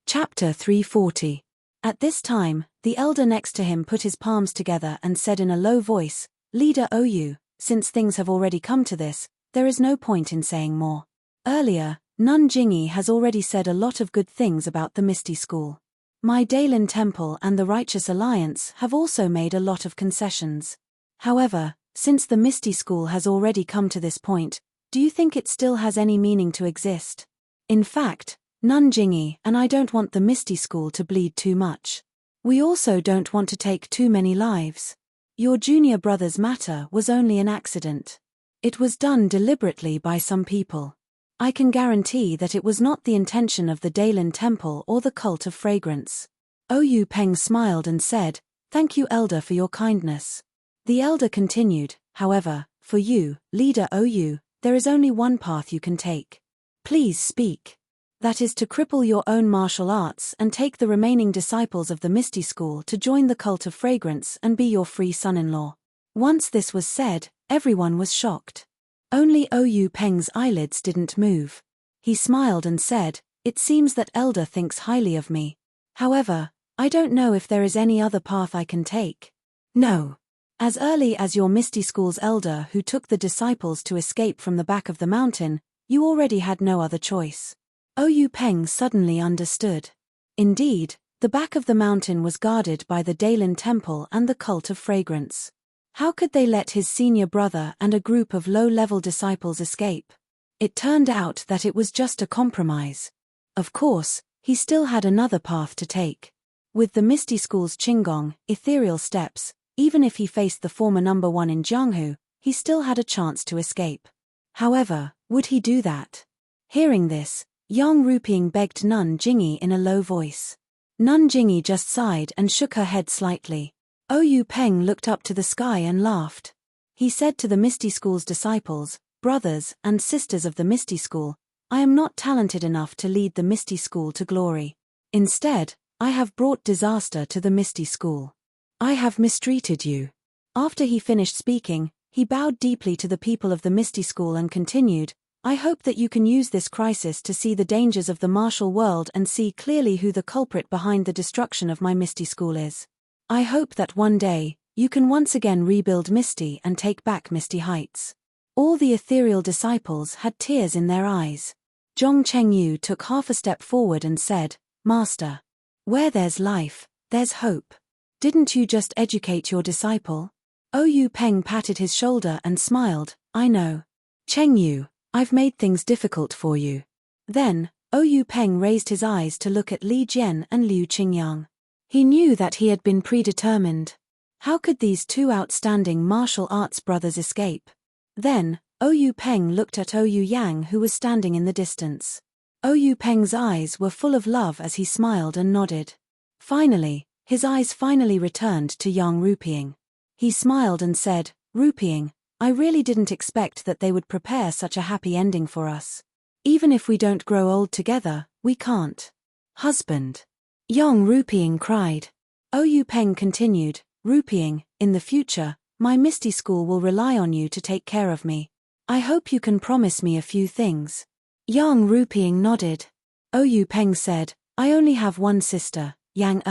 Chapter 340. At this time, the elder next to him put his palms together and said in a low voice, "Leader Oyu, since things have already come to this, there is no point in saying more. Earlier, Nanjingyi has already said a lot of good things about the Misty School. My Daylin Temple and the Righteous Alliance have also made a lot of concessions. However, since the Misty School has already come to this point, do you think it still has any meaning to exist? In fact, Nanjingyi and I don't want the Misty School to bleed too much. We also don't want to take too many lives. Your junior brother's matter was only an accident. It was done deliberately by some people. I can guarantee that it was not the intention of the Daylin Temple or the Cult of Fragrance." Oyu Peng smiled and said, "Thank you, Elder, for your kindness." The elder continued, "However, for you, Leader Oyu, there is only one path you can take. Please speak. That is to cripple your own martial arts and take the remaining disciples of the Misty School to join the Cult of Fragrance and be your free son-in-law." Once this was said, everyone was shocked. Only Oyu Peng's eyelids didn't move. He smiled and said, "It seems that Elder thinks highly of me. However, I don't know if there is any other path I can take." "No. As early as your Misty School's elder who took the disciples to escape from the back of the mountain, you already had no other choice." Oyu Peng suddenly understood. Indeed, the back of the mountain was guarded by the Daylin Temple and the Cult of Fragrance. How could they let his senior brother and a group of low-level disciples escape? It turned out that it was just a compromise. Of course, he still had another path to take. With the Misty School's Qinggong, ethereal steps, even if he faced the former number one in Jianghu, he still had a chance to escape. However, would he do that? Hearing this, Yang Ruping begged Nun Jingyi in a low voice. Nun Jingyi just sighed and shook her head slightly. Oyu Peng looked up to the sky and laughed. He said to the Misty School's disciples, brothers and sisters of the Misty School, I am not talented enough to lead the Misty School to glory. Instead, I have brought disaster to the Misty School. I have mistreated you. After he finished speaking, he bowed deeply to the people of the Misty School and continued, I hope that you can use this crisis to see the dangers of the martial world and see clearly who the culprit behind the destruction of my Misty School is. I hope that one day, you can once again rebuild Misty and take back Misty Heights. All the ethereal disciples had tears in their eyes. Zhong Chengyu took half a step forward and said, Master, where there's life, there's hope. Didn't you just educate your disciple? Oyu Peng patted his shoulder and smiled, I know. Chengyu, I've made things difficult for you. Then, Oyu Peng raised his eyes to look at Li Jian and Liu Qingyang. He knew that he had been predetermined. How could these two outstanding martial arts brothers escape? Then, Oyu Peng looked at Oyu Yang who was standing in the distance. Oyu Peng's eyes were full of love as he smiled and nodded. Finally, his eyes finally returned to Yang Ruping. He smiled and said, Ruping, I really didn't expect that they would prepare such a happy ending for us. Even if we don't grow old together, we can't. Husband. Yang Ruping cried. Oyu Peng continued, Ruping, in the future, my Misty School will rely on you to take care of me. I hope you can promise me a few things. Yang Ruping nodded. Oyu Peng said, I only have one sister, Yang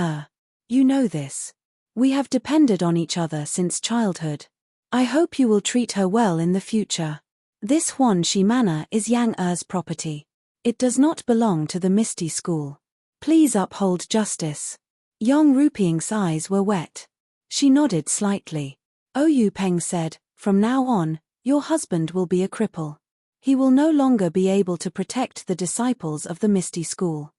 You know this. We have depended on each other since childhood. I hope you will treat her well in the future. This Huanxi Manor is Yang Er's property. It does not belong to the Misty School. Please uphold justice. Yang Ruping's eyes were wet. She nodded slightly. Oyu Peng said, From now on, your husband will be a cripple. He will no longer be able to protect the disciples of the Misty School.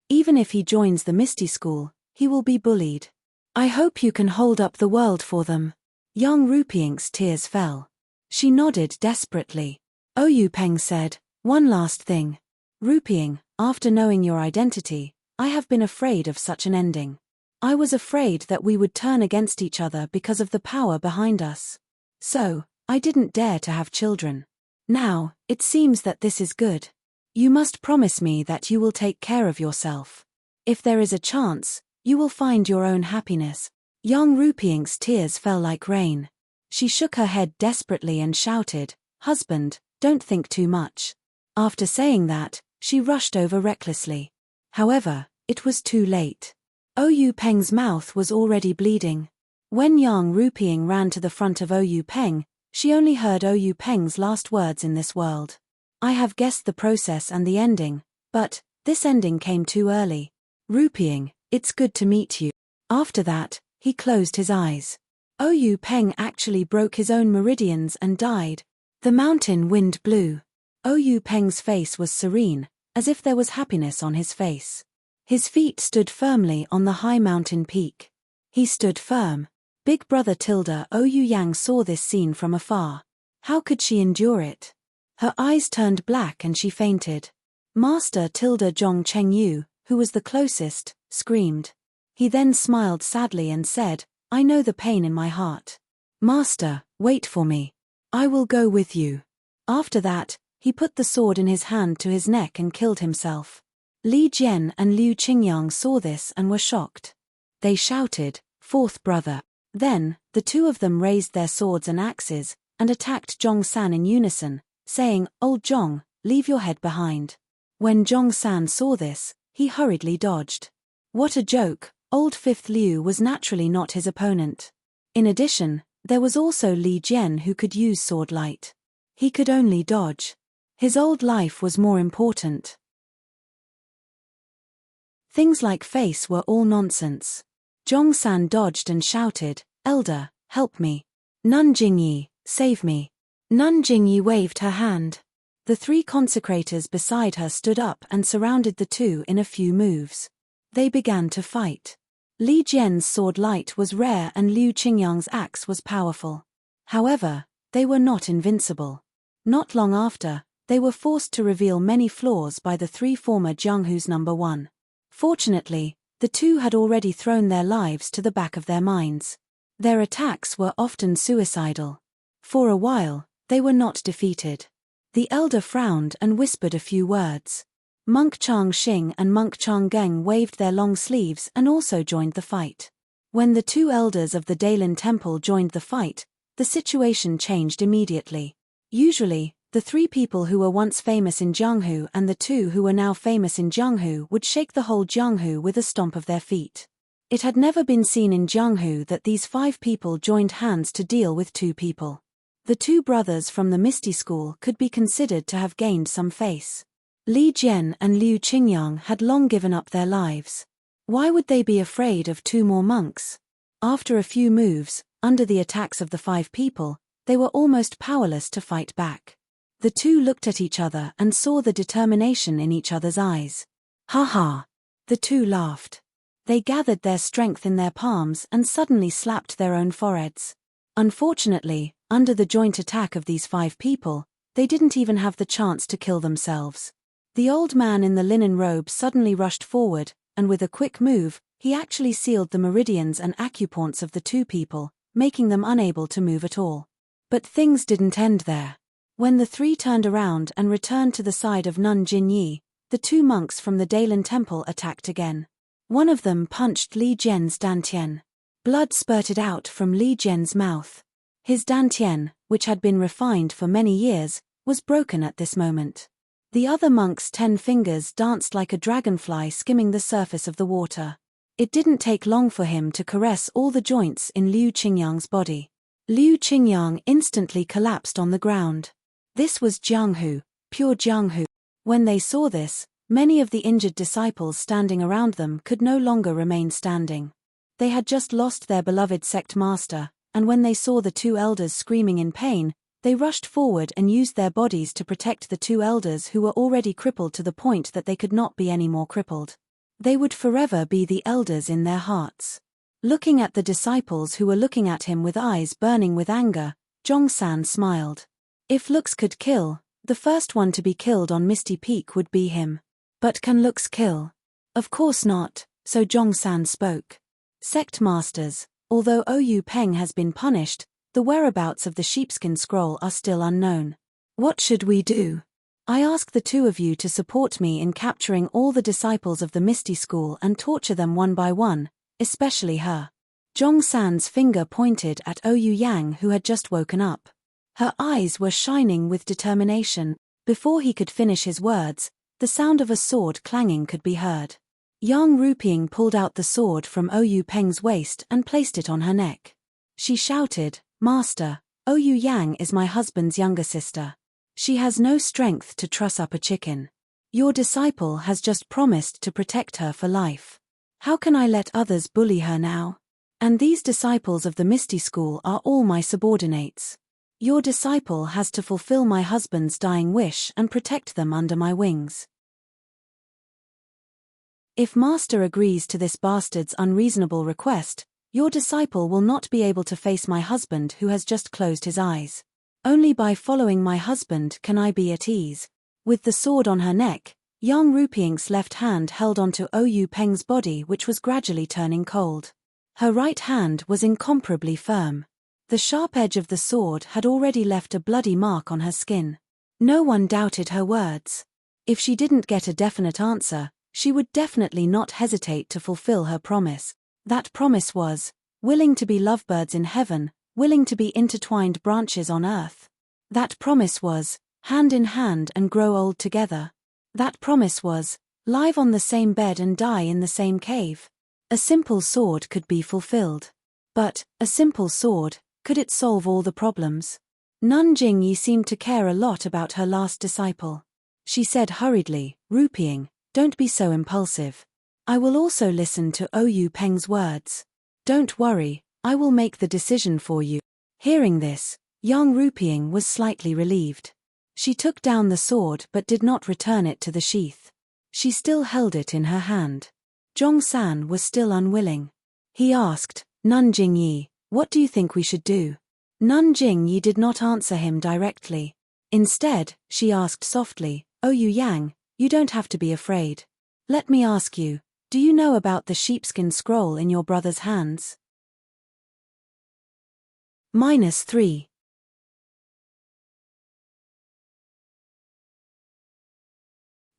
Even if he joins the Misty School, he will be bullied. I hope you can hold up the world for them. Yang Ruping's tears fell. She nodded desperately. Oyu Peng said, One last thing. Ruping, after knowing your identity, I have been afraid of such an ending. I was afraid that we would turn against each other because of the power behind us. So, I didn't dare to have children. Now, it seems that this is good. You must promise me that you will take care of yourself. If there is a chance, you will find your own happiness. Yang Ruping's tears fell like rain. She shook her head desperately and shouted, Husband, don't think too much. After saying that, she rushed over recklessly. However, it was too late. Oyu Peng's mouth was already bleeding. When Yang Ruping ran to the front of Oyu Peng, she only heard Oyu Peng's last words in this world. I have guessed the process and the ending, but this ending came too early. Ruping, it's good to meet you. After that, he closed his eyes. Oyu Peng actually broke his own meridians and died. The mountain wind blew. Oyu Peng's face was serene, as if there was happiness on his face. His feet stood firmly on the high mountain peak. He stood firm. Big brother Tilda Oyu Yang saw this scene from afar. How could she endure it? Her eyes turned black and she fainted. Master Tilda Zhong Chengyu, who was the closest, screamed. He then smiled sadly and said, I know the pain in my heart. Master, wait for me. I will go with you. After that, he put the sword in his hand to his neck and killed himself. Li Jian and Liu Qingyang saw this and were shocked. They shouted, Fourth brother. Then, the two of them raised their swords and axes, and attacked Zhong San in unison, saying, Old Zhong, leave your head behind. When Zhong San saw this, he hurriedly dodged. What a joke, old Fifth Liu was naturally not his opponent. In addition, there was also Li Jian who could use sword light. He could only dodge. His old life was more important. Things like face were all nonsense. Zhong San dodged and shouted, Elder, help me. Nun Jingyi, save me. Nun Jingyi waved her hand. The 3 consecrators beside her stood up and surrounded the 2 in a few moves. They began to fight. Li Jian's sword light was rare and Liu Qingyang's axe was powerful. However, they were not invincible. Not long after, they were forced to reveal many flaws by the 3 former Jianghu's number 1. Fortunately, the 2 had already thrown their lives to the back of their minds. Their attacks were often suicidal. For a while, they were not defeated. The elder frowned and whispered a few words. Monk Chang Xing and Monk Chang Geng waved their long sleeves and also joined the fight. When the 2 elders of the Dailin Temple joined the fight, the situation changed immediately. Usually, the 3 people who were once famous in Jianghu and the 2 who were now famous in Jianghu would shake the whole Jianghu with a stomp of their feet. It had never been seen in Jianghu that these 5 people joined hands to deal with 2 people. The 2 brothers from the Misty School could be considered to have gained some face. Li Jian and Liu Qingyang had long given up their lives. Why would they be afraid of 2 more monks? After a few moves, under the attacks of the 5 people, they were almost powerless to fight back. The 2 looked at each other and saw the determination in each other's eyes. Ha ha! The 2 laughed. They gathered their strength in their palms and suddenly slapped their own foreheads. Unfortunately, under the joint attack of these 5 people, they didn't even have the chance to kill themselves. The old man in the linen robe suddenly rushed forward, and with a quick move, he actually sealed the meridians and acupoints of the 2 people, making them unable to move at all. But things didn't end there. When the 3 turned around and returned to the side of Nun Jinyi, the 2 monks from the Dailin Temple attacked again. One of them punched Li Jian's dantian. Blood spurted out from Li Jian's mouth. His dantian, which had been refined for many years, was broken at this moment. The other monk's 10 fingers danced like a dragonfly skimming the surface of the water. It didn't take long for him to caress all the joints in Liu Qingyang's body. Liu Qingyang instantly collapsed on the ground. This was Jianghu, pure Jianghu. When they saw this, many of the injured disciples standing around them could no longer remain standing. They had just lost their beloved sect master, and when they saw the 2 elders screaming in pain, they rushed forward and used their bodies to protect the 2 elders who were already crippled to the point that they could not be any more crippled. They would forever be the elders in their hearts. Looking at the disciples who were looking at him with eyes burning with anger, Zhongsan smiled. If looks could kill, the first one to be killed on Misty Peak would be him. But can looks kill? Of course not, so Zhongsan spoke. Sect masters, although Oyu Peng has been punished, the whereabouts of the sheepskin scroll are still unknown. What should we do? I ask the 2 of you to support me in capturing all the disciples of the Misty School and torture them one by one, especially her. Zhongsan's finger pointed at Oyu Yang, who had just woken up. Her eyes were shining with determination. Before he could finish his words, the sound of a sword clanging could be heard. Yang Ruping pulled out the sword from Oyu Peng's waist and placed it on her neck. She shouted, "Master, Oyu Yang is my husband's younger sister. She has no strength to truss up a chicken. Your disciple has just promised to protect her for life. How can I let others bully her now? And these disciples of the Misty School are all my subordinates. Your disciple has to fulfill my husband's dying wish and protect them under my wings. If Master agrees to this bastard's unreasonable request, your disciple will not be able to face my husband who has just closed his eyes. Only by following my husband can I be at ease." With the sword on her neck, Yang Ruping's left hand held onto Oyu Peng's body, which was gradually turning cold. Her right hand was incomparably firm. The sharp edge of the sword had already left a bloody mark on her skin. No one doubted her words. If she didn't get a definite answer, she would definitely not hesitate to fulfill her promise. That promise was, willing to be lovebirds in heaven, willing to be intertwined branches on earth. That promise was, hand in hand and grow old together. That promise was, live on the same bed and die in the same cave. A simple sword could be fulfilled. But, a simple sword, could it solve all the problems? Nun Jingyi seemed to care a lot about her last disciple. She said hurriedly, "Ruping, don't be so impulsive. I will also listen to Oyu Peng's words. Don't worry, I will make the decision for you." Hearing this, Yang Rupiang was slightly relieved. She took down the sword but did not return it to the sheath. She still held it in her hand. Zhongshan was still unwilling. He asked, Nun Jingyi, what do you think we should do? Nun Jingyi did not answer him directly. Instead, she asked softly, Oh Yu Yang, you don't have to be afraid. Let me ask you, do you know about the sheepskin scroll in your brother's hands? -3.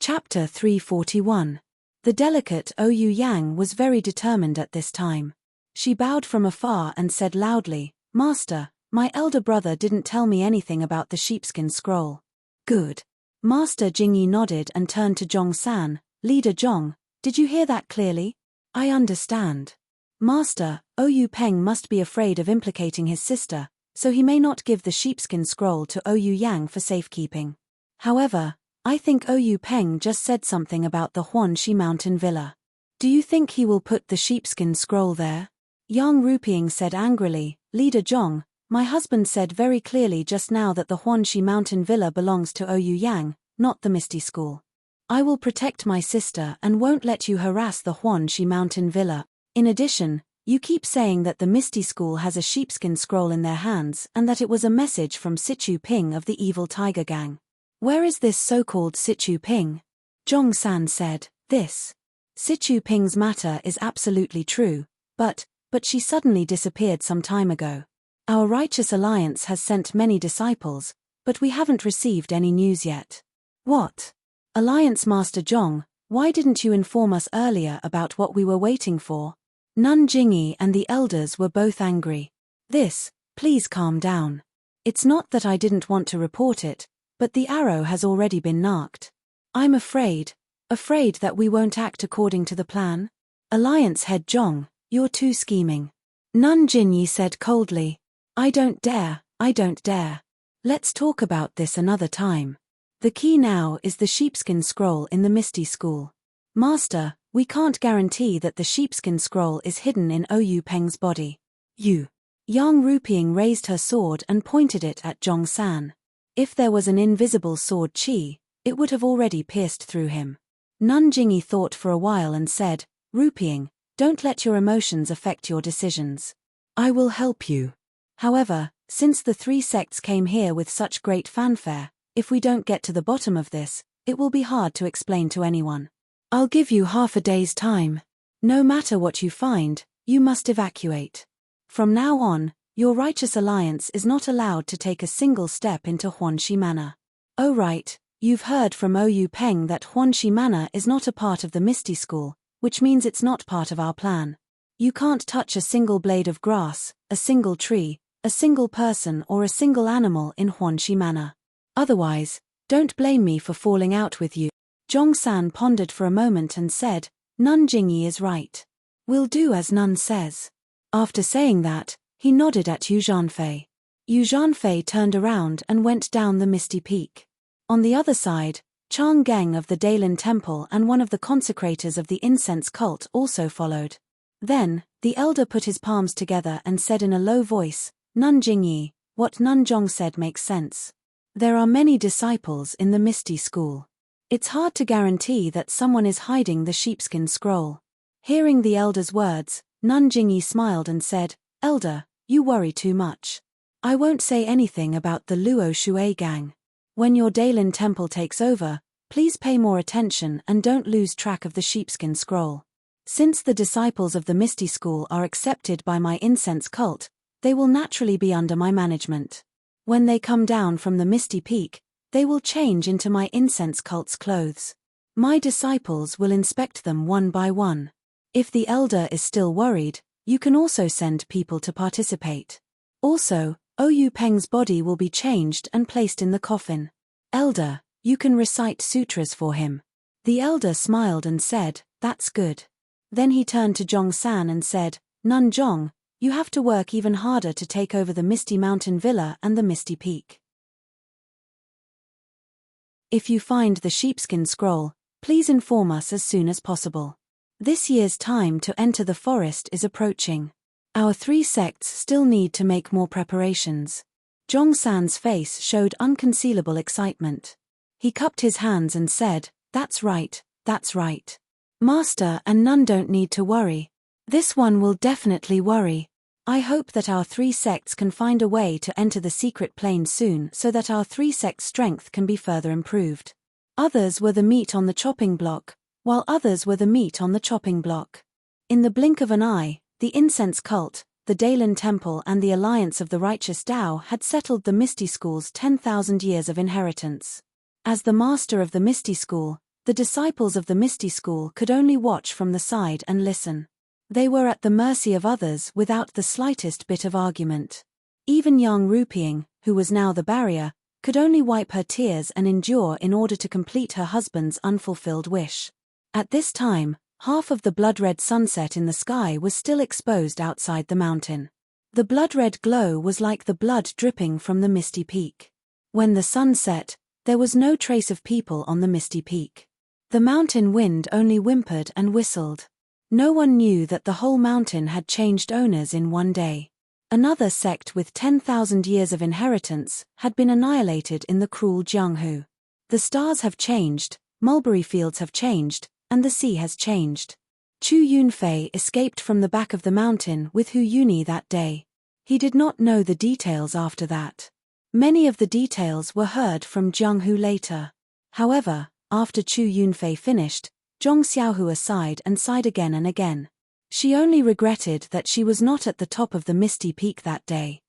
Chapter 341. The delicate Yu Yang was very determined at this time. She bowed from afar and said loudly, Master, my elder brother didn't tell me anything about the sheepskin scroll. Good. Master Jingyi nodded and turned to Zhongshan, Leader Zhong, did you hear that clearly? I understand. Master, Yu Peng must be afraid of implicating his sister, so he may not give the sheepskin scroll to Yu Yang for safekeeping. However, I think Yu Peng just said something about the Huanxi Mountain Villa. Do you think he will put the sheepskin scroll there? Yang Rupiang said angrily, Leader Zhong, my husband said very clearly just now that the Huanxi Mountain Villa belongs to Yu Yang, not the Misty School. I will protect my sister and won't let you harass the Huanxi Mountain Villa. In addition, you keep saying that the Misty School has a sheepskin scroll in their hands and that it was a message from Sichu Ping of the evil tiger gang. Where is this so-called Sichu Ping? Zhongshan said, This. Sichu Ping's matter is absolutely true, but she suddenly disappeared some time ago. Our righteous alliance has sent many disciples, but we haven't received any news yet. What? Alliance Master Zhong, why didn't you inform us earlier about what we were waiting for? Nun Jingyi and the elders were both angry. Please calm down. It's not that I didn't want to report it, but the arrow has already been narked. I'm afraid that we won't act according to the plan. Alliance head Zhong, you're too scheming. Nun Jingyi said coldly, I don't dare. Let's talk about this another time. The key now is the sheepskin scroll in the Misty School. Master, we can't guarantee that the sheepskin scroll is hidden in Yu Peng's body. Yang Rupiang raised her sword and pointed it at Zhongshan. If there was an invisible sword chi, it would have already pierced through him. Nun Jingyi thought for a while and said, Rupiang, don't let your emotions affect your decisions. I will help you. However, since the three sects came here with such great fanfare, if we don't get to the bottom of this, it will be hard to explain to anyone. I'll give you half a day's time. No matter what you find, you must evacuate. From now on, your righteous alliance is not allowed to take a single step into Huanxi Manor. Oh right, you've heard from Yu Peng that Huanxi Manor is not a part of the Misty School, which means it's not part of our plan. You can't touch a single blade of grass, a single tree, a single person or a single animal in Huanxi Manor. Otherwise, don't blame me for falling out with you. Zhongshan pondered for a moment and said, Nun Jingyi is right. We'll do as Nun says. After saying that, he nodded at Yu Zhanfei. Yu Zhanfei turned around and went down the misty peak. On the other side, Chang Geng of the Dailin Temple and one of the consecrators of the incense cult also followed. Then, the elder put his palms together and said in a low voice, Nun Jingyi, what Nun Zhong said makes sense. There are many disciples in the Misty School. It's hard to guarantee that someone is hiding the sheepskin scroll. Hearing the elder's words, Nun Jingyi smiled and said, Elder, you worry too much. I won't say anything about the Luo Shui gang. When your Dailin Temple takes over, please pay more attention and don't lose track of the sheepskin scroll. Since the disciples of the Misty School are accepted by my incense cult, they will naturally be under my management. When they come down from the Misty Peak, they will change into my incense cult's clothes. My disciples will inspect them one by one. If the elder is still worried, you can also send people to participate. Also, Yu Peng's body will be changed and placed in the coffin. Elder, you can recite sutras for him. The elder smiled and said, That's good. Then he turned to Zhongshan and said, Nun Zhong, you have to work even harder to take over the Misty Mountain Villa and the Misty Peak. If you find the sheepskin scroll, please inform us as soon as possible. This year's time to enter the forest is approaching. Our three sects still need to make more preparations. Zhongsan's face showed unconcealable excitement. He cupped his hands and said, "That's right, that's right. Master and none don't need to worry. This one will definitely worry. I hope that our 3 sects can find a way to enter the secret plane soon so that our 3 sects' strength can be further improved." Others were the meat on the chopping block, while others were the meat on the chopping block. In the blink of an eye, the incense cult, the Daylin Temple and the Alliance of the Righteous Tao had settled the Misty School's 10,000 years of inheritance. As the master of the Misty School, the disciples of the Misty School could only watch from the side and listen. They were at the mercy of others without the slightest bit of argument. Even young Rupiang, who was now the barrier, could only wipe her tears and endure in order to complete her husband's unfulfilled wish. At this time, half of the blood-red sunset in the sky was still exposed outside the mountain. The blood-red glow was like the blood dripping from the misty peak. When the sun set, there was no trace of people on the misty peak. The mountain wind only whimpered and whistled. No one knew that the whole mountain had changed owners in one day. Another sect with 10,000 years of inheritance had been annihilated in the cruel Jianghu. The stars have changed, mulberry fields have changed, and the sea has changed. Chu Yunfei escaped from the back of the mountain with Hu Yuni that day. He did not know the details after that. Many of the details were heard from Jianghu later. However, after Chu Yunfei finished, Zhong Xiaohua sighed and sighed again and again. She only regretted that she was not at the top of the misty peak that day.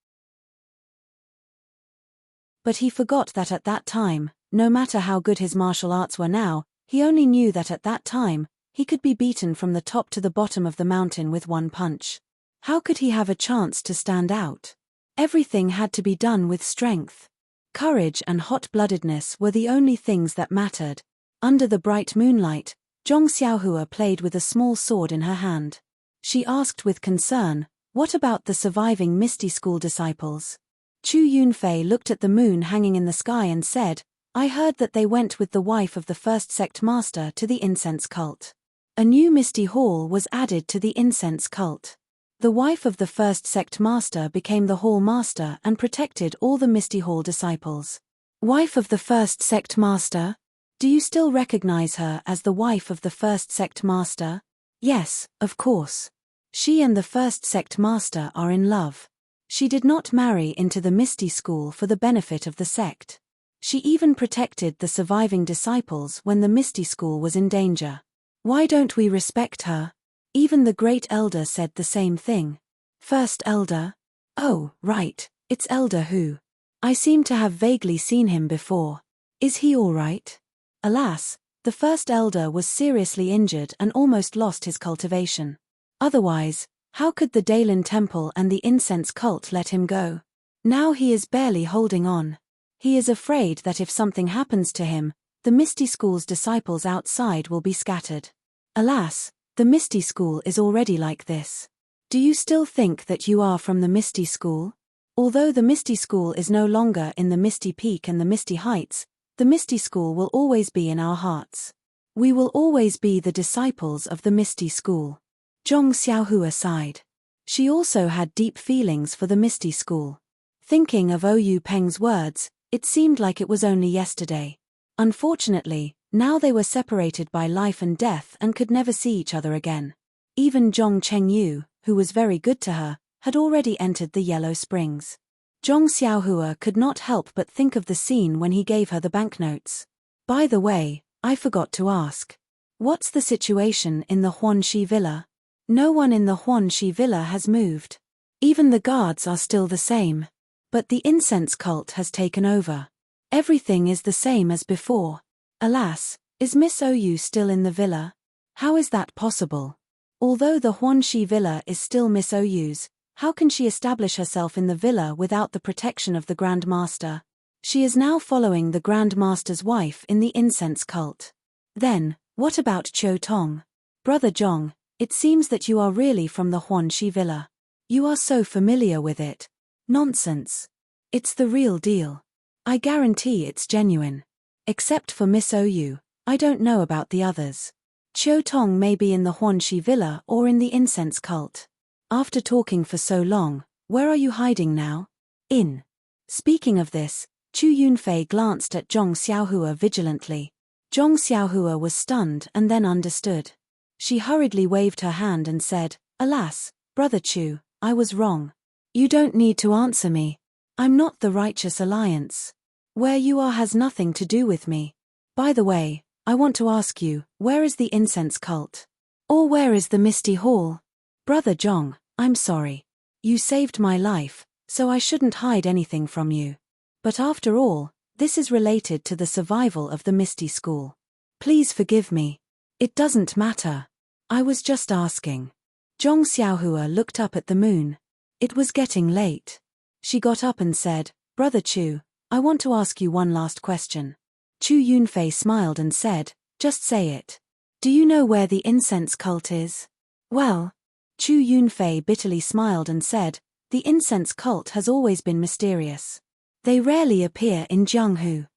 But he forgot that at that time, no matter how good his martial arts were now, he only knew that at that time, he could be beaten from the top to the bottom of the mountain with one punch. How could he have a chance to stand out? Everything had to be done with strength. Courage and hot-bloodedness were the only things that mattered. Under the bright moonlight, Zhong Xiaohua played with a small sword in her hand. She asked with concern, "What about the surviving Misty School disciples?" Chu Yunfei looked at the moon hanging in the sky and said, "I heard that they went with the wife of the first sect master to the incense cult. A new Misty Hall was added to the incense cult. The wife of the first sect master became the hall master and protected all the Misty Hall disciples." Wife of the first sect master? Do you still recognize her as the wife of the first sect master? Yes, of course. She and the first sect master are in love. She did not marry into the Misty School for the benefit of the sect. She even protected the surviving disciples when the Misty School was in danger. Why don't we respect her? Even the great elder said the same thing. First elder? Oh, right, it's Elder Hu. I seem to have vaguely seen him before. Is he all right? Alas, the first elder was seriously injured and almost lost his cultivation. Otherwise, how could the Daylin Temple and the incense cult let him go? Now he is barely holding on. He is afraid that if something happens to him, the Misty School's disciples outside will be scattered. Alas, the Misty School is already like this. Do you still think that you are from the Misty School? Although the Misty School is no longer in the Misty Peak and the Misty Heights, the Misty School will always be in our hearts. We will always be the disciples of the Misty School. Zhong Xiaohua sighed. She also had deep feelings for the Misty School. Thinking of Oyu Peng's words, it seemed like it was only yesterday. Unfortunately, now they were separated by life and death and could never see each other again. Even Zhong Chengyu, who was very good to her, had already entered the Yellow Springs. Zhong Xiaohua could not help but think of the scene when he gave her the banknotes. By the way, I forgot to ask. What's the situation in the Huanxi Villa? No one in the Huanxi Villa has moved. Even the guards are still the same. But the incense cult has taken over. Everything is the same as before. Alas, is Miss Oyu still in the villa? How is that possible? Although the Huanxi Villa is still Miss Oyu's, how can she establish herself in the villa without the protection of the Grand Master? She is now following the Grand Master's wife in the incense cult. Then, what about Qiu Tong? Brother Zhong, it seems that you are really from the Huanxi Villa. You are so familiar with it. Nonsense. It's the real deal. I guarantee it's genuine. Except for Miss Oyu, I don't know about the others. Qiu Tong may be in the Huanxi Villa or in the incense cult. After talking for so long, where are you hiding now? In. Speaking of this, Chu Yunfei glanced at Zhong Xiaohua vigilantly. Zhong Xiaohua was stunned and then understood. She hurriedly waved her hand and said, "Alas, Brother Chu, I was wrong. You don't need to answer me. I'm not the Righteous Alliance. Where you are has nothing to do with me. By the way, I want to ask you, where is the incense cult? Or where is the Misty Hall? Brother Zhong, I'm sorry. You saved my life, so I shouldn't hide anything from you. But after all, this is related to the survival of the Misty School. Please forgive me. It doesn't matter. I was just asking." Zhong Xiaohua looked up at the moon. It was getting late. She got up and said, "Brother Chu, I want to ask you one last question." Chu Yunfei smiled and said, "Just say it. Do you know where the incense cult is?" "Well," Chu Yunfei bitterly smiled and said, "the incense cult has always been mysterious. They rarely appear in Jianghu.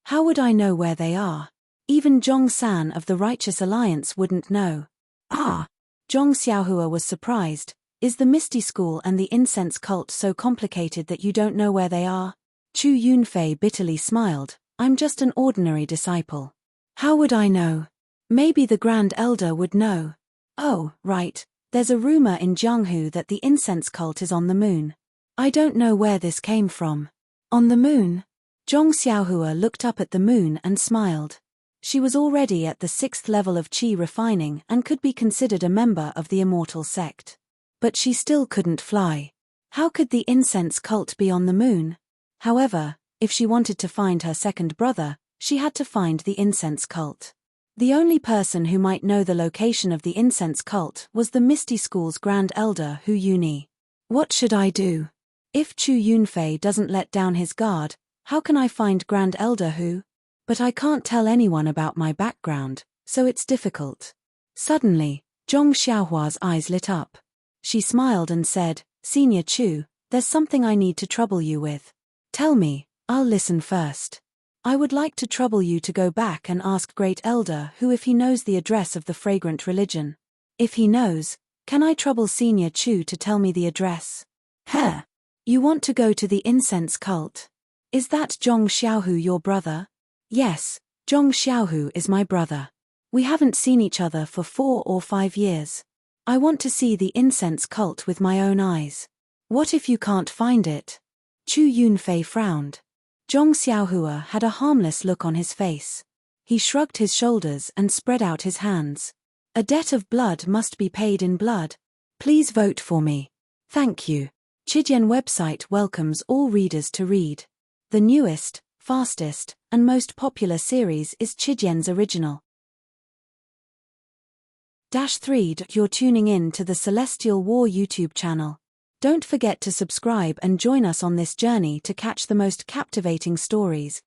How would I know where they are? Even Zhong San of the Righteous Alliance wouldn't know." "Ah!" Zhong Xiaohua was surprised. "Is the Misty School and the incense cult so complicated that you don't know where they are?" Chu Yunfei bitterly smiled. "I'm just an ordinary disciple. How would I know? Maybe the Grand Elder would know." "Oh, right. There's a rumor in Jianghu that the incense cult is on the moon. I don't know where this came from." "On the moon?" Zhong Xiaohua looked up at the moon and smiled. She was already at the 6th level of qi refining and could be considered a member of the immortal sect. But she still couldn't fly. How could the incense cult be on the moon? However, if she wanted to find her second brother, she had to find the incense cult. The only person who might know the location of the incense cult was the Misty School's Grand Elder Hu Yuni. What should I do? If Chu Yunfei doesn't let down his guard, how can I find Grand Elder Hu? But I can't tell anyone about my background, so it's difficult. Suddenly, Zhong Xiaohua's eyes lit up. She smiled and said, "Senior Chu, there's something I need to trouble you with. Tell me, I'll listen first. I would like to trouble you to go back and ask Great Elder Hu if he knows the address of the fragrant religion. If he knows, can I trouble Senior Chu to tell me the address?" "Huh? You want to go to the incense cult? Is that Zhong Xiaohu your brother?" "Yes, Zhong Xiaohu is my brother. We haven't seen each other for 4 or 5 years. I want to see the incense cult with my own eyes. What if you can't find it?" Chu Yunfei frowned. Zhong Xiaohua had a harmless look on his face. He shrugged his shoulders and spread out his hands. "A debt of blood must be paid in blood. Please vote for me. Thank you." Chidian website welcomes all readers to read. The newest, fastest, and most popular series is Chidian's original. -3. You're tuning in to the Celestial War YouTube channel. Don't forget to subscribe and join us on this journey to catch the most captivating stories,